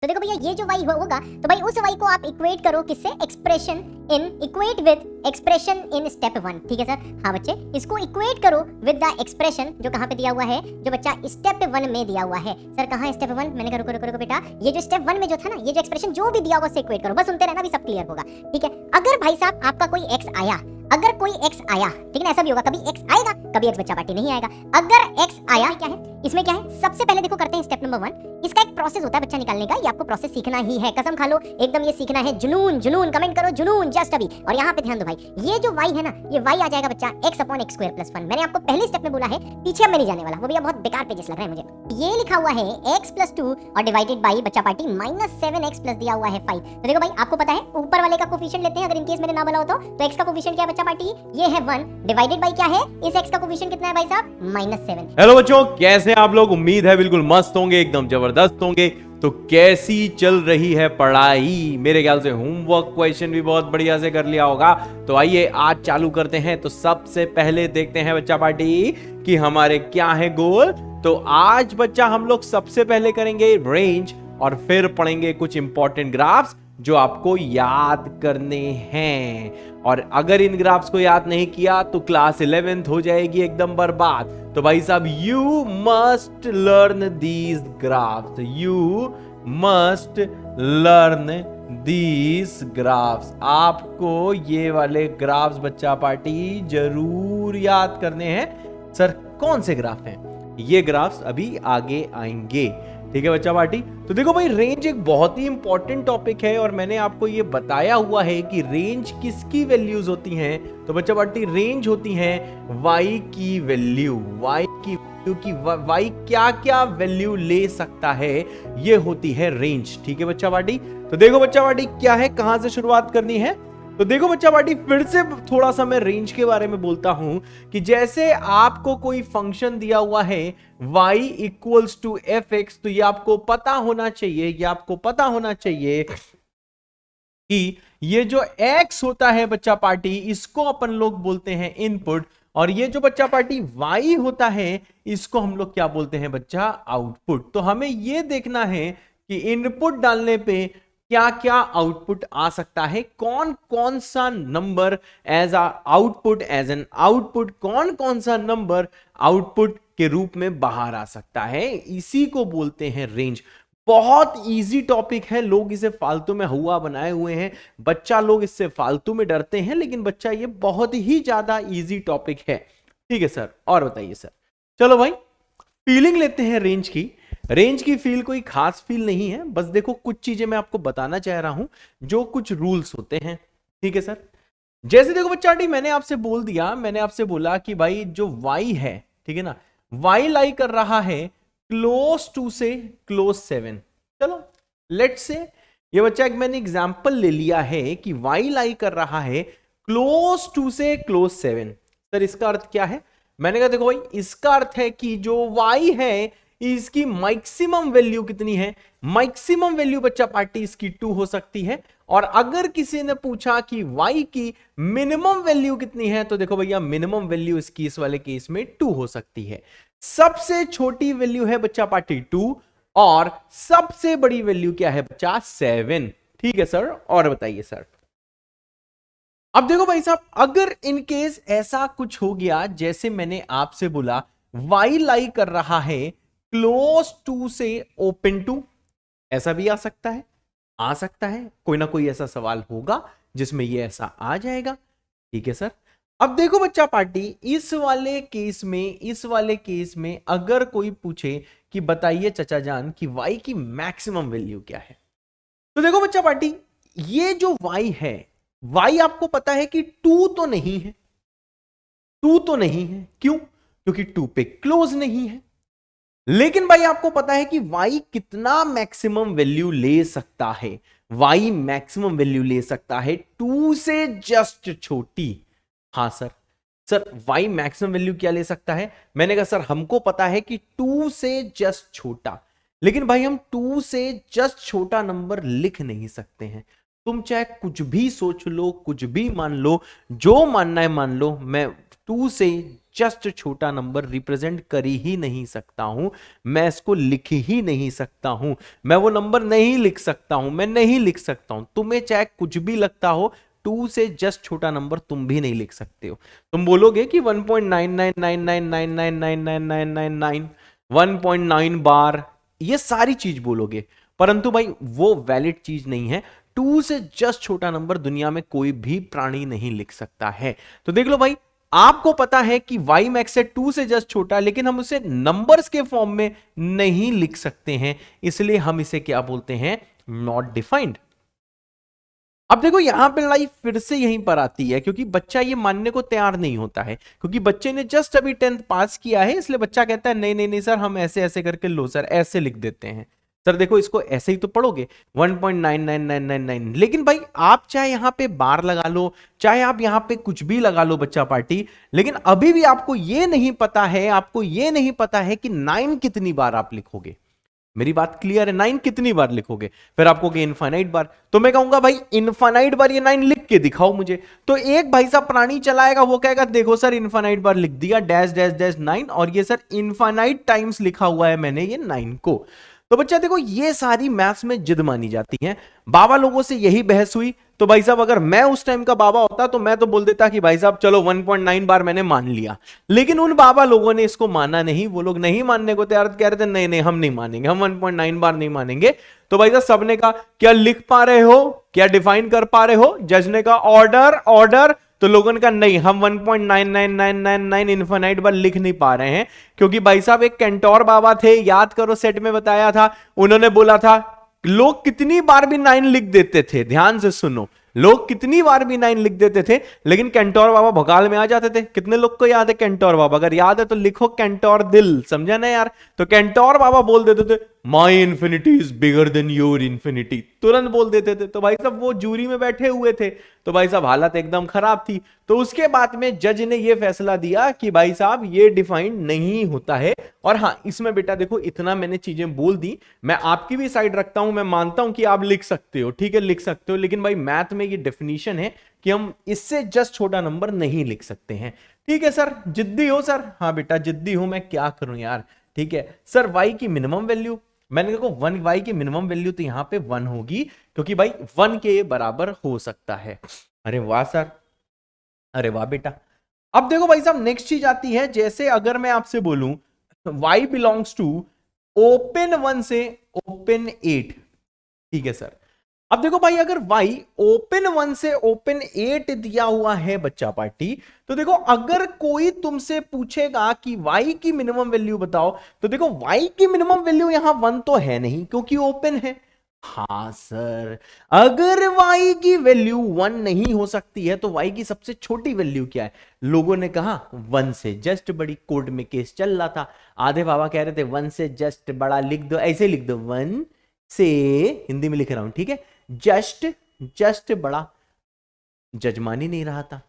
तो देखो भैया ये जो y होगा तो भाई उस y को आप इक्वेट करो किससे, expression in, equate with expression in step 1। ठीक है सर, हाँ बच्चे इसको इक्वेट करो विद द एक्सप्रेशन जो कहाँ पे दिया हुआ है, जो बच्चा स्टेप 1 में दिया हुआ है। सर कहाँ है स्टेप 1? मैंने कहा रुको रुको रुको बेटा, ये जो स्टेप 1 में जो था ना, ये जो एक्सप्रेशन जो भी दिया हुआ उससे इक्वेट करो, बस सुनते रहना, अभी सब क्लियर होगा। ठीक है, अगर भाई साहब आपका कोई x आया, अगर कोई x आया, ठीक है ना, ऐसा भी होगा कभी x आएगा कभी x बच्चा पार्टी नहीं आएगा। अगर x आया, क्या है इसमें, क्या है, सबसे पहले देखो करते हैं स्टेप नंबर 1, इसका एक प्रोसेस होता है बच्चा निकालने का, ये आपको प्रोसेस सीखना ही है, कसम खा लो एकदम ये सीखना है, जुनून जुनून, कमेंट करो जुनून जस्ट अभी। और यहाँ पे ध्यान दो भाई, ये जो y है ना, ये y आ जाएगा बच्चा x/x² + 1। मैंने आपको पहले स्टेप में बोला है, पीछे अब मैं नहीं जाने वाला, वो भैया बहुत बेकार पेजेस लग रहे हैं मुझे। ये लिखा हुआ है x + 2 और डिवाइडेड बाई बच्चा पार्टी -7x प्लस दिया हुआ है 5। तो देखो भाई आपको पता है ऊपर वाले का कोफिशिएंट लेते हैं, अगर इनकेस मैंने ना बोला हो तो x का कोफिशिएंट क्या है बच्चा पार्टी, ये है 1, डिवाइडेड बाई क्या है, इस x का कोफिशिएंट कितना है भाई साहब, -7। हेलो बच्चों, कैसे हैं आप लोग? उम्मीद है बिल्कुल मस्त होंगे, एकदम जबरदस्त होंगे। तो कैसी चल रही है पढ़ाई? मेरे ख्याल से होमवर्क क्वेश्चन भी बहुत बढ़िया से कर लिया होगा। तो आइए आज चालू करते हैं। तो सबसे पहले देखते हैं बच्चा पार्टी कि हमारे क्या है गोल। तो आज बच्चा हम लोग सबसे पहले करेंगे रेंज और फिर पढ़ेंगे कुछ इंपॉर्टेंट ग्राफ्स जो आपको याद करने हैं। और अगर इन ग्राफ्स को याद नहीं किया तो क्लास 11th हो जाएगी एकदम बर्बाद। तो भाई साहब you must learn these graphs, you must learn these graphs. आपको ये वाले ग्राफ्स बच्चा पार्टी जरूर याद करने हैं। सर कौन से ग्राफ हैं? ये ग्राफ्स अभी आगे आएंगे, ठीक है बच्चा पार्टी। तो देखो भाई, रेंज एक बहुत ही इंपॉर्टेंट टॉपिक है और मैंने आपको ये बताया हुआ है कि रेंज किसकी वैल्यूज होती हैं। तो बच्चा पार्टी रेंज होती हैं y की वैल्यू, y की वैल्यू की y क्या क्या वैल्यू ले सकता है, ये होती है रेंज। ठीक है बच्चा पार्टी। तो देखो बच्चा पार्टी क्या है, कहां से शुरुआत करनी है। तो देखो बच्चा पार्टी, फिर से थोड़ा सा मैं रेंज के बारे में बोलता हूं कि जैसे आपको कोई फंक्शन दिया हुआ है y = fx, तो ये आपको पता होना चाहिए, ये आपको पता होना चाहिए कि ये जो x होता है बच्चा पार्टी, इसको अपन लोग बोलते हैं इनपुट, और ये जो बच्चा पार्टी y होता है इसको हम लोग क्या बोलते हैं बच्चा, आउटपुट। तो हमें ये देखना है कि इनपुट डालने पे क्या क्या आउटपुट आ सकता है, कौन कौन सा number as output, as an output, कौन कौन सा नंबर आउटपुट के रूप में बाहर आ सकता है, इसी को बोलते हैं रेंज। बहुत इजी टॉपिक है, लोग इसे फालतू में हुआ बनाए हुए हैं, बच्चा लोग इससे फालतू में डरते हैं, लेकिन बच्चा ये बहुत ही ज्यादा इजी टॉपिक है। ठीक है सर, और बताइए सर। चलो भाई फीलिंग लेते हैं रेंज की। रेंज की फील कोई खास फील नहीं है, बस देखो कुछ चीजें मैं आपको बताना चाह रहा हूं, जो कुछ रूल्स होते हैं। ठीक है सर, जैसे देखो बच्चा, मैंने आपसे बोल दिया, मैंने आपसे बोला कि भाई जो y है, ठीक है ना, y लाई कर रहा है क्लोज टू से क्लोज 7। चलो लेट्स से ये बच्चा एक मैंने एग्जांपल ले लिया है कि y लाई कर रहा है क्लोज टू से क्लोज 7। सर इसका अर्थ क्या है? मैंने कहा देखो भाई, इसका अर्थ है कि जो y है इसकी मैक्सिमम वैल्यू कितनी है। मैक्सिमम वैल्यू बच्चा पार्टी इसकी 2 हो सकती है। और अगर किसी ने पूछा कि y की मिनिमम वैल्यू कितनी है, तो देखो भैया मिनिमम वैल्यू इसकी इस वाले केस में 2 हो सकती है। सबसे छोटी वैल्यू है बच्चा पार्टी 2 और सबसे बड़ी वैल्यू क्या है बच्चा, 7। ठीक है सर, और बताइए सर। अब देखो भाई साहब, अगर इन केस ऐसा कुछ हो गया जैसे मैंने आपसे बोला y लाई कर रहा है क्लोज टू से ओपन टू, ऐसा भी आ सकता है, आ सकता है, कोई ना कोई ऐसा सवाल होगा जिसमें ये ऐसा आ जाएगा। ठीक है सर। अब देखो बच्चा पार्टी, इस वाले केस में अगर कोई पूछे कि बताइए चचा जान कि y की मैक्सिमम वैल्यू क्या है, तो देखो बच्चा पार्टी, ये जो y है, y आपको पता है कि 2 तो नहीं है, 2 तो नहीं है। क्यों? क्योंकि 2 पे क्लोज नहीं है। लेकिन भाई आपको पता है कि y कितना मैक्सिमम वैल्यू ले सकता है, y मैक्सिमम वैल्यू ले सकता है 2 से जस्ट छोटी। हाँ sir, sir y maximum value क्या ले सकता है? मैंने कहा सर हमको पता है कि 2 से जस्ट छोटा, लेकिन भाई हम 2 से जस्ट छोटा नंबर लिख नहीं सकते हैं। तुम चाहे कुछ भी सोच लो, कुछ भी मान लो, जो मानना है मान लो, मैं 2 से जस्ट छोटा नंबर रिप्रेजेंट कर ही नहीं सकता हूं, मैं इसको लिख ही नहीं सकता हूं, मैं वो नंबर नहीं लिख सकता हूं, मैं नहीं लिख सकता हूं। तुम्हें चाहे कुछ भी लगता हो, 2 से जस्ट छोटा नंबर तुम भी नहीं लिख सकते हो। तुम बोलोगे कि 1.9999999999 1.9 बार, ये सारी चीज बोलोगे, परंतु भाई वो वैलिड चीज नहीं है। 2 से जस्ट छोटा नंबर दुनिया में कोई भी प्राणी नहीं लिख सकता है। तो देख लो भाई, आपको पता है कि y मैक्स है 2 से जस्ट छोटा, लेकिन हम उसे नंबर्स के फॉर्म में नहीं लिख सकते हैं, इसलिए हम इसे क्या बोलते हैं, नॉट डिफाइंड। अब देखो यहां पे लड़ाई फिर से यहीं पर आती है, क्योंकि बच्चा ये मानने को तैयार नहीं होता है, क्योंकि बच्चे ने जस्ट अभी 10th पास किया है, इसलिए बच्चा कहता है नहीं नहीं नहीं सर, हम ऐसे ऐसे करके, लो सर ऐसे लिख देते हैं। सर देखो इसको ऐसे ही तो पढ़ोगे 1.99999, लेकिन भाई आप चाहे यहां पे बार लगा लो, चाहे आप यहां पे कुछ भी लगा लो बच्चा पार्टी, लेकिन अभी भी आपको ये नहीं पता है, आपको ये नहीं पता है कि 9 कितनी बार आप लिखोगे। मेरी बात क्लियर है? 9 कितनी बार लिखोगे? फिर आपको इनफाइनाइट बार, तो मैं कहूंगा भाई इनफाइनाइट बार ये 9 लिख के दिखाओ मुझे। तो एक भाई साहब प्राणी चलाएगा, वो कहेगा देखो सर इनफाइनाइट बार लिख दिया, डैश डैश डैश 9, और ये सर इनफाइनाइट टाइम्स लिखा हुआ है मैंने ये 9 को। तो बच्चा देखो ये सारी मैथ्स में जिद मानी जाती है। बाबा लोगों से यही बहस हुई, तो भाई साहब अगर मैं उस टाइम का बाबा होता तो मैं तो बोल देता कि भाई साहब चलो 1.9 बार मैंने मान लिया, लेकिन उन बाबा लोगों ने इसको माना नहीं, वो लोग नहीं मानने को तैयार, कह रहे थे नहीं नहीं हम नहीं मानेंगे, हम 1.9 बार नहीं मानेंगे। तो भाई साहब सबने कहा क्या लिख पा रहे हो, क्या डिफाइन कर पा रहे हो? जज ने कहा ऑर्डर ऑर्डर, तो लोगों ने कहा नहीं हम 1.99999 इनफाइनाइट बार लिख नहीं पा रहे हैं, क्योंकि भाई साहब एक कैंटोर बाबा थे, याद करो सेट में बताया था, उन्होंने बोला था लोग कितनी बार भी 9 लिख देते थे, ध्यान से सुनो, लोग कितनी बार भी 9 लिख देते थे, लेकिन कैंटोर बाबा भोकाल में आ जाते थे। कितने लोग को याद है कैंटोर बाबा? अगर याद है तो लिखो कैंटोर दिल, समझा ना यार? तो कैंटोर बाबा बोल देते थे my infinity is bigger than your infinity, तुरंत बोल देते थे। तो भाई साहब वो जूरी में बैठे हुए थे, तो भाई साहब हालत एकदम खराब थी। तो उसके बाद में जज ने ये फैसला दिया कि भाई साहब ये डिफाइंड नहीं होता है। और हाँ इसमें बेटा देखो इतना मैंने चीजें बोल दी, मैं आपकी भी साइड रखता हूं, मैं मानता हूं कि आप लिख सकते हो, ठीक है लिख सकते हो, लेकिन भाई मैथ में ये डेफिनेशन है कि हम इससे जस्ट छोटा नंबर नहीं लिख सकते हैं। ठीक है सर, जिद्दी हो सर? हाँ बेटा जिद्दी हूं, मैं क्या करूं यार। ठीक है सर, वाई की मिनिमम वैल्यू, मैंने देखो 1 वाई की मिनिमम वैल्यू तो यहां पे 1 होगी, क्योंकि भाई 1 के बराबर हो सकता है। अरे वाह सर, अरे वाह बेटा। अब देखो भाई साहब नेक्स्ट चीज आती है, जैसे अगर मैं आपसे बोलूं y बिलोंग्स टू ओपन 1 से ओपन 8, ठीक है सर। अब देखो भाई अगर y ओपन 1 से ओपन 8 दिया हुआ है बच्चा पार्टी, तो देखो अगर कोई तुमसे पूछेगा कि y की मिनिमम वैल्यू बताओ, तो देखो y की मिनिमम वैल्यू यहां 1 तो है नहीं क्योंकि ओपन है। हाँ सर, अगर y की वैल्यू 1 नहीं हो सकती है तो y की सबसे छोटी वैल्यू क्या है? लोगों ने कहा 1 से जस्ट बड़ी, कोर्ट में केस चल रहा था, आधे बाबा कह रहे थे 1 से जस्ट बड़ा लिख दो, ऐसे लिख दो 1 से, हिंदी में लिख रहा हूं ठीक है, जस्ट बड़ा। जज मान ही नहीं रहा था।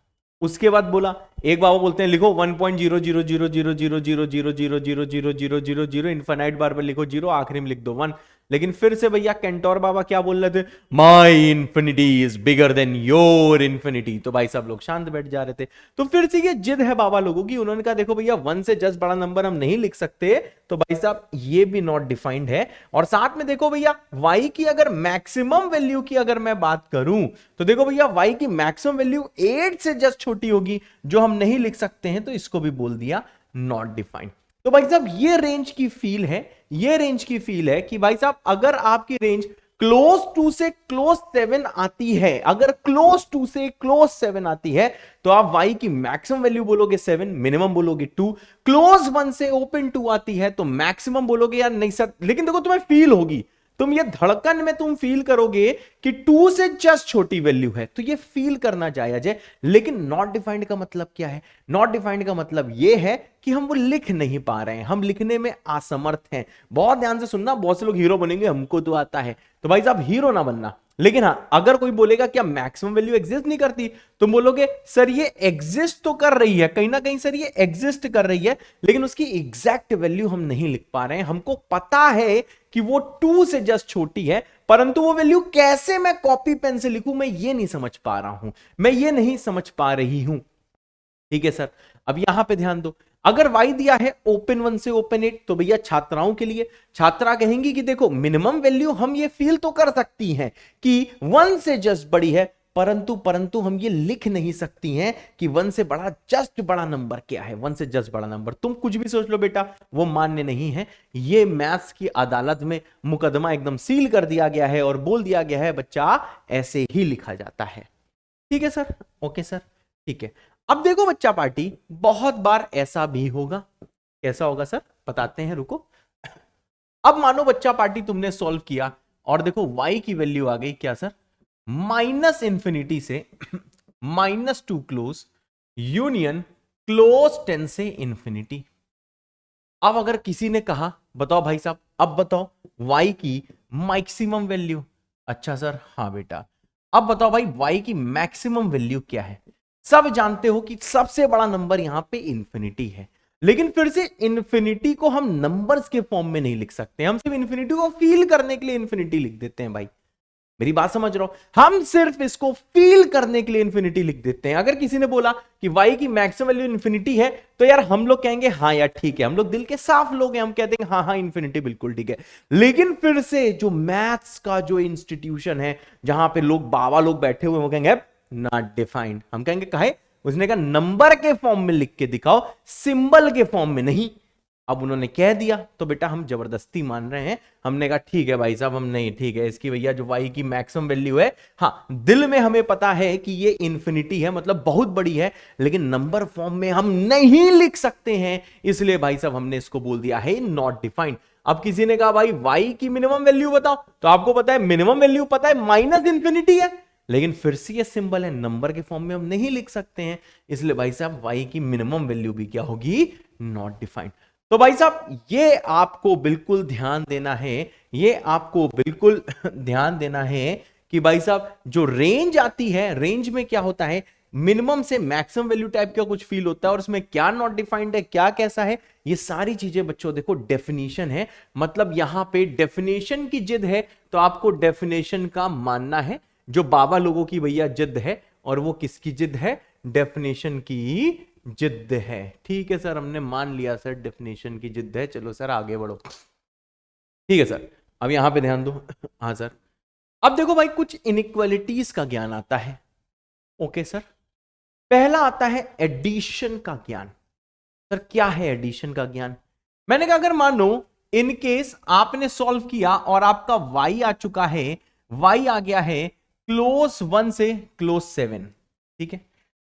उसके बाद बोला, एक बाबा बोलते हैं लिखो 1.000000000000000 इनफाइनाइट बार पर लिखो 0, आखिरी में लिख दो 1। लेकिन फिर से भैया कैंटोर बाबा क्या बोल रहे थे, my infinity is bigger than your infinity. तो भाई सब लोग शांत बैठ जा रहे थे। तो फिर से ये जिद है बाबा लोगों की, उन्होंने कहा देखो भैया 1 से जस्ट बड़ा नंबर हम नहीं लिख सकते, तो भाई साहब ये भी नॉट डिफाइंड है। और साथ में देखो भैया y की अगर मैक्सिमम वैल्यू की अगर मैं बात करूं, तो देखो भैया y की मैक्सिमम वैल्यू 8 से जस्ट छोटी होगी, जो हम नहीं लिख सकते हैं, तो इसको भी बोल दिया नॉट डिफाइंड। तो भाई साहब ये रेंज की फील है, ये रेंज की फील है कि भाई साहब अगर आपकी रेंज क्लोज 2 से क्लोज 7 आती है, अगर क्लोज 2 से क्लोज 7 आती है, तो आप y की मैक्सिमम वैल्यू बोलोगे 7, मिनिमम बोलोगे 2। क्लोज 1 से ओपन 2 आती है तो मैक्सिमम बोलोगे यार नहीं सर, लेकिन देखो तुम्हें फील होगी, तुम ये धड़कन में तुम फील करोगे कि 2 से जस्ट छोटी वैल्यू है, तो ये फील करना जायज है। लेकिन नॉट डिफाइंड का मतलब क्या है? नॉट डिफाइंड का मतलब ये है कि हम वो लिख नहीं पा रहे हैं, हम लिखने में असमर्थ हैं। बहुत ध्यान से सुनना, बहुत से लोग हीरो बनेंगे हमको तो आता है, तो भाई साहब हीरो ना बनना, लेकिन हाँ, अगर कोई बोलेगा क्या मैक्सिमम वैल्यू एग्जिस्ट नहीं करती, तुम बोलोगे सर ये एग्जिस्ट तो कर रही है कहीं ना कहीं, सर ये एग्जिस्ट कर रही है, लेकिन उसकी एग्जैक्ट वैल्यू हम नहीं लिख पा रहे हैं। हमको पता है कि वो 2 से जस्ट छोटी है, परंतु वो वैल्यू कैसे मैं कॉपी पेन से लिखूं, मैं ये नहीं समझ पा रहा हूं, मैं ये नहीं समझ पा रही हूं। ठीक है सर, अब यहां पे ध्यान दो, अगर y दिया है ओपन 1 से ओपन 8, तो भैया छात्राओं के लिए छात्रा कहेंगी कि देखो मिनिमम वैल्यू हम ये फील तो कर सकती हैं कि 1 से जस्ट बड़ी है, परंतु हम ये लिख नहीं सकती हैं कि 1 से बड़ा जस्ट बड़ा नंबर क्या है, 1 से जस्ट बड़ा नंबर। तुम कुछ भी सोच लो बेटा, वो मान्य नहीं है। ये मैथ्स की अदालत में मुकदमा एकदम सील कर दिया गया है और बोल दिया गया है बच्चा ऐसे ही लिखा जाता है। ठीक है सर, ओके सर, ठीक है। अब देखो बच्चा पार्टी, बहुत बार ऐसा भी होगा। कैसा होगा सर, बताते हैं, रुको। अब मानो बच्चा पार्टी तुमने सॉल्व किया और देखो y की वैल्यू आ गई क्या सर, -∞ से -2 क्लोज यूनियन क्लोज 10 से इंफिनिटी। अब अगर किसी ने कहा बताओ भाई साहब, अब बताओ y की मैक्सिमम वैल्यू। अच्छा सर, हाँ बेटा, अब बताओ भाई y की मैक्सिमम वैल्यू क्या है। सब जानते हो कि सबसे बड़ा नंबर यहां पे इंफिनिटी है, लेकिन फिर से इंफिनिटी को हम नंबर्स के फॉर्म में नहीं लिख सकते, हम सिर्फ इंफिनिटी को फील करने के लिए इंफिनिटी लिख देते हैं। भाई मेरी बात समझ रहे हो, हम सिर्फ इसको फील करने के लिए इंफिनिटी लिख देते हैं। अगर किसी ने बोला कि y की मैक्सिमम वैल्यू इंफिनिटी है, तो यार हम लोग कहेंगे हाँ यार ठीक है, हम लोग दिल के साफ लोग हैं, हम कहते हैं हाँ हाँ इंफिनिटी बिल्कुल ठीक है। लेकिन फिर से जो मैथ्स का जो इंस्टीट्यूशन है, जहां पे लोग बाबा लोग बैठे हुए, वो कहेंगे नॉट डिफाइंड। हम कहेंगे काहे, उसने कहा नंबर के फॉर्म में लिख के दिखाओ, सिंबल के फॉर्म में नहीं। अब उन्होंने कह दिया तो बेटा हम जबरदस्ती मान रहे हैं। हमने कहा ठीक है भाई साहब, हम नहीं, ठीक है इसकी भैया जो y की मैक्सिमम वैल्यू है, हाँ दिल में हमें पता है कि ये इंफिनिटी है, मतलब बहुत बड़ी है, लेकिन नंबर फॉर्म में हम नहीं लिख सकते हैं, इसलिए भाई साहब हमने इसको बोल दिया है नॉट डिफाइंड। अब किसी ने कहा भाई y की मिनिमम वैल्यू बताओ, तो आपको पता है मिनिमम वैल्यू पता है -∞ है, लेकिन फिर से ये सिंबल है, नंबर के फॉर्म में हम नहीं लिख सकते हैं, इसलिए भाई साहब y की मिनिमम वैल्यू भी क्या होगी, नॉट डिफाइंड। तो भाई साहब ये आपको बिल्कुल ध्यान देना है, ये आपको बिल्कुल ध्यान देना है कि भाई साहब जो रेंज आती है, रेंज में क्या होता है, मिनिमम से मैक्सिमम वैल्यू टाइप का कुछ फील होता है, और उसमें क्या नॉट डिफाइंड है, क्या कैसा है, ये सारी चीजें बच्चों देखो डेफिनेशन है, मतलब यहां पे डेफिनेशन की जिद है, तो आपको डेफिनेशन का मानना है। जो बाबा लोगों की भैया जिद है, और वो किसकी जिद है, डेफिनेशन की जिद है। ठीक है सर, हमने मान लिया सर डेफिनेशन की जिद है, चलो सर आगे बढ़ो। ठीक है सर, अब यहां पे ध्यान दो। हाँ सर, अब देखो भाई कुछ इनइक्वालिटीज का ज्ञान आता है। ओके सर, पहला आता है एडिशन का ज्ञान। सर क्या है एडिशन का ज्ञान? मैंने कहा अगर मान लो इन केस आपने सॉल्व किया और आपका y आ चुका है, y आ गया है क्लोज 1 से क्लोज 7। ठीक है,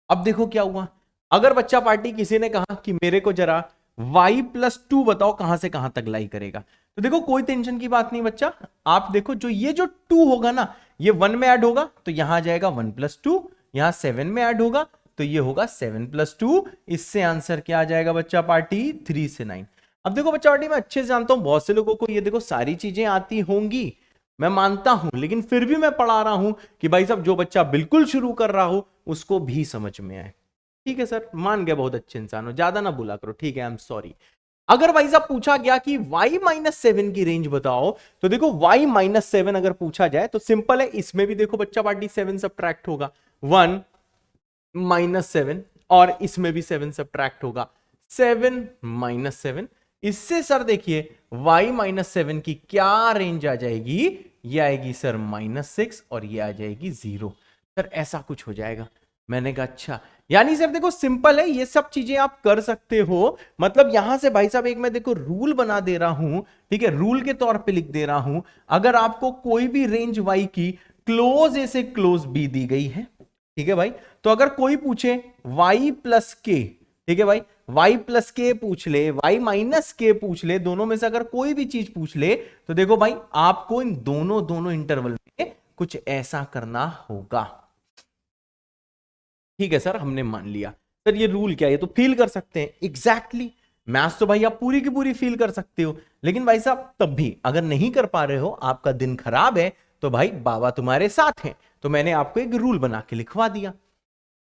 अब देखो क्या हुआ, अगर बच्चा पार्टी किसी ने कहा कि मेरे को जरा y+2 बताओ कहां से कहां तक लाई करेगा, तो देखो कोई टेंशन की बात नहीं बच्चा, आप देखो जो ये जो 2 होगा ना, ये 1 में ऐड होगा तो यहां आ जाएगा 1+2, यहां 7 में ऐड होगा तो ये होगा 7+2, इससे आंसर क्या आ जाएगा बच्चा पार्टी, 3 से 9। अब देखो बच्चा पार्टी, मैं अच्छे से जानता हूं बहुत से लोगों को ये देखो सारी चीजें आती होंगी, मैं मानता हूं, लेकिन फिर भी मैं पढ़ा रहा हूं कि भाई साहब जो बच्चा बिल्कुल शुरू कर रहा हो उसको भी समझ में आए। ठीक है सर, मान गया, बहुत अच्छे इंसान हो, ज्यादा ना बोला करो, ठीक है, आई एम सॉरी। अगर भाई साहब पूछा गया कि y-7 की रेंज बताओ, तो देखो y-7 अगर पूछा जाए तो सिंपल है, इसमें भी देखो बच्चा पार्टी 7 सब्ट्रैक्ट होगा, 1 -7, और इसमें भी 7 सब्ट्रैक्ट होगा, 7 -7। इससे सर देखिए y-7 की क्या रेंज आ जाएगी, ये आएगी सर -6 और ये आ जाएगी 0। सर ऐसा कुछ हो जाएगा। मैंने कहा अच्छा, यानी सर देखो सिंपल है, ये सब चीजें आप कर सकते हो, मतलब यहां से भाई साहब एक मैं देखो रूल बना दे रहा हूं, ठीक है, रूल के तौर पे लिख दे रहा हूं, अगर आपको कोई भी रेंज y की क्लोज ए से क्लोज b दी गई है, ठीक है भाई, तो अगर कोई पूछे y+k, ठीक है भाई, y+k पूछ ले, y-k पूछ ले, दोनों में से अगर कोई भी चीज पूछ ले, तो देखो भाई आपको इन दोनों इंटरवल में कुछ ऐसा करना होगा। ठीक है सर, हमने मान लिया। सर ये रूल क्या है, ये तो फील कर सकते हैं, एग्जैक्टली मैथ्स तो भाई आप पूरी की पूरी फील कर सकते हो, लेकिन भाई साहब तब भी अगर नहीं कर पा रहे हो, आपका दिन खराब है, तो भाई बाबा तुम्हारे साथ हैं, तो मैंने आपको एक रूल बना के लिखवा दिया।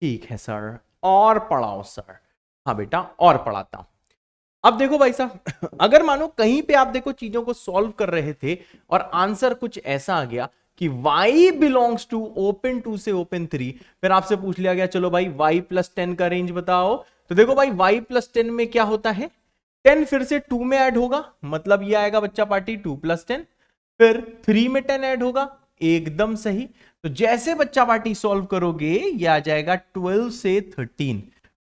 ठीक है सर, और पढ़ाओ सर। हाँ बेटा और पढ़ाता हूं। अब देखो भाई साहब, अगर मानो कहीं पे आप देखो चीजों को सॉल्व कर रहे थे और आंसर कुछ ऐसा आ गया कि y बिलोंग्स टू ओपन 2 से ओपन 3, फिर आपसे पूछ लिया गया चलो भाई y प्लस 10 का रेंज बताओ, तो देखो भाई y प्लस 10 में क्या होता है, 10 फिर से 2 में ऐड होगा, मतलब ये आएगा बच्चा पार्टी 2 प्लस 10, फिर 3 में 10 ऐड होगा, एकदम सही। तो जैसे बच्चा पार्टी सॉल्व करोगे ये आ जाएगा 12 से 13।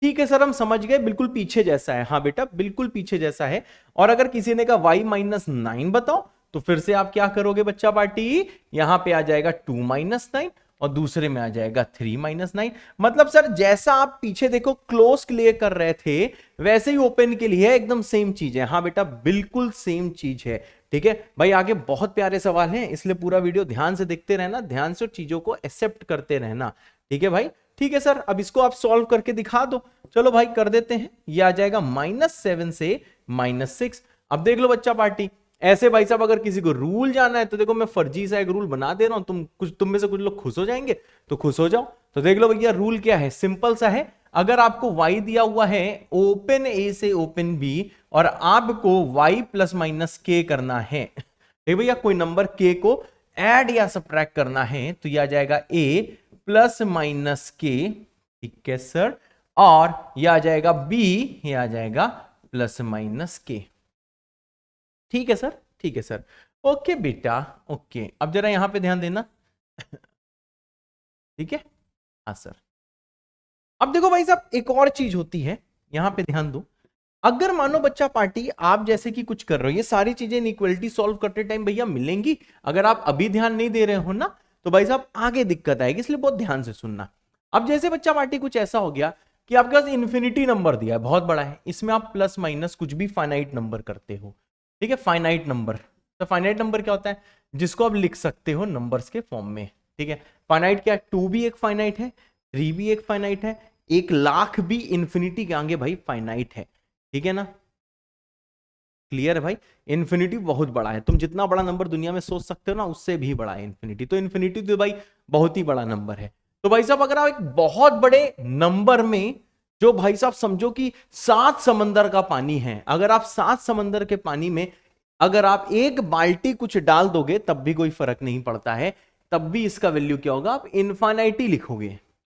ठीक है सर हम समझ गए, बिल्कुल पीछे जैसा है। हाँ बेटा बिल्कुल पीछे जैसा है। और अगर किसी ने कहा y माइनस 9 बताओ, तो फिर से आप क्या करोगे बच्चा पार्टी, यहां पे आ जाएगा 2 माइनस 9 और दूसरे में आ जाएगा 3 माइनस 9। मतलब सर जैसा आप पीछे देखो क्लोज क्लियर कर रहे थे वैसे ही ओपन के लिए एकदम सेम चीज है। हाँ बेटा बिल्कुल सेम चीज है। ठीक है भाई, आगे बहुत प्यारे सवाल हैं, इसलिए पूरा वीडियो ध्यान से देखते रहना, ध्यान से चीजों को एक्सेप्ट करते रहना। ठीक है भाई, ठीक है सर। अब इसको आप सॉल्व करके दिखा दो। चलो भाई कर देते हैं। ये आ जाएगा -7 से -6। अब देख लो बच्चा पार्टी, ऐसे भाई साहब अगर किसी को रूल जाना है तो देखो मैं फर्जी सा एक रूल बना दे रहा हूं, तुम में से कुछ लोग खुश हो जाएंगे तो खुश हो जाओ। तो देख लो भैया रूल क्या है, सिंपल सा है। अगर आपको y दिया हुआ है ओपन a से ओपन b और आपको y प्लस माइनस k करना है, ठीक भैया, कोई नंबर k को ऐड या सब्ट्रैक्ट करना है, तो यह आ जाएगा a प्लस माइनस k, ठीक है सर, और यह आ जाएगा b, यह आ जाएगा प्लस माइनस k। ठीक है सर, ठीक है सर, ओके बेटा ओके। अब जरा यहां पे ध्यान देना। ठीक है, हाँ सर। अब देखो भाई साहब एक और चीज होती है, यहां पे ध्यान दो। अगर मानो बच्चा पार्टी आप जैसे कि कुछ कर रहे हो, ये सारी चीजें इनइक्वालिटी सॉल्व करते टाइम भैया मिलेंगी, अगर आप अभी ध्यान नहीं दे रहे हो ना तो भाई साहब आगे दिक्कत आएगी, इसलिए बहुत ध्यान से सुनना। अब जैसे बच्चा पार्टी कुछ ऐसा हो गया कि आपके पास इन्फिनिटी नंबर दिया है, बहुत बड़ा है, इसमें आप प्लस माइनस कुछ भी फाइनाइट नंबर करते हो। ठीक है, फाइनाइट नंबर। तो फाइनाइट नंबर क्या होता है, जिसको आप लिख सकते हो नंबर्स के फॉर्म में। ठीक है, फाइनाइट क्या है, 2 भी एक फाइनाइट है, 3 भी एक फाइनाइट है, 1,00,000 भी इन्फिनिटी के आगे भाई फाइनाइट है। ठीक है ना, क्लियर है भाई। इन्फिनिटी बहुत बड़ा है, तुम जितना बड़ा नंबर दुनिया में सोच सकते हो ना उससे भी बड़ा है इन्फिनिटी। तो इन्फिनिटी तो भाई बहुत ही बड़ा नंबर है। तो भाई साहब अगर आप एक बहुत बड़े नंबर में, जो भाई साहब समझो कि 7 समंदर का पानी है, अगर आप 7 समंदर के पानी में अगर आप एक बाल्टी कुछ डाल दोगे तब भी कोई फर्क नहीं पड़ता है, तब भी इसका वैल्यू क्या होगा, आप इनफाइनाइटी लिखोगे।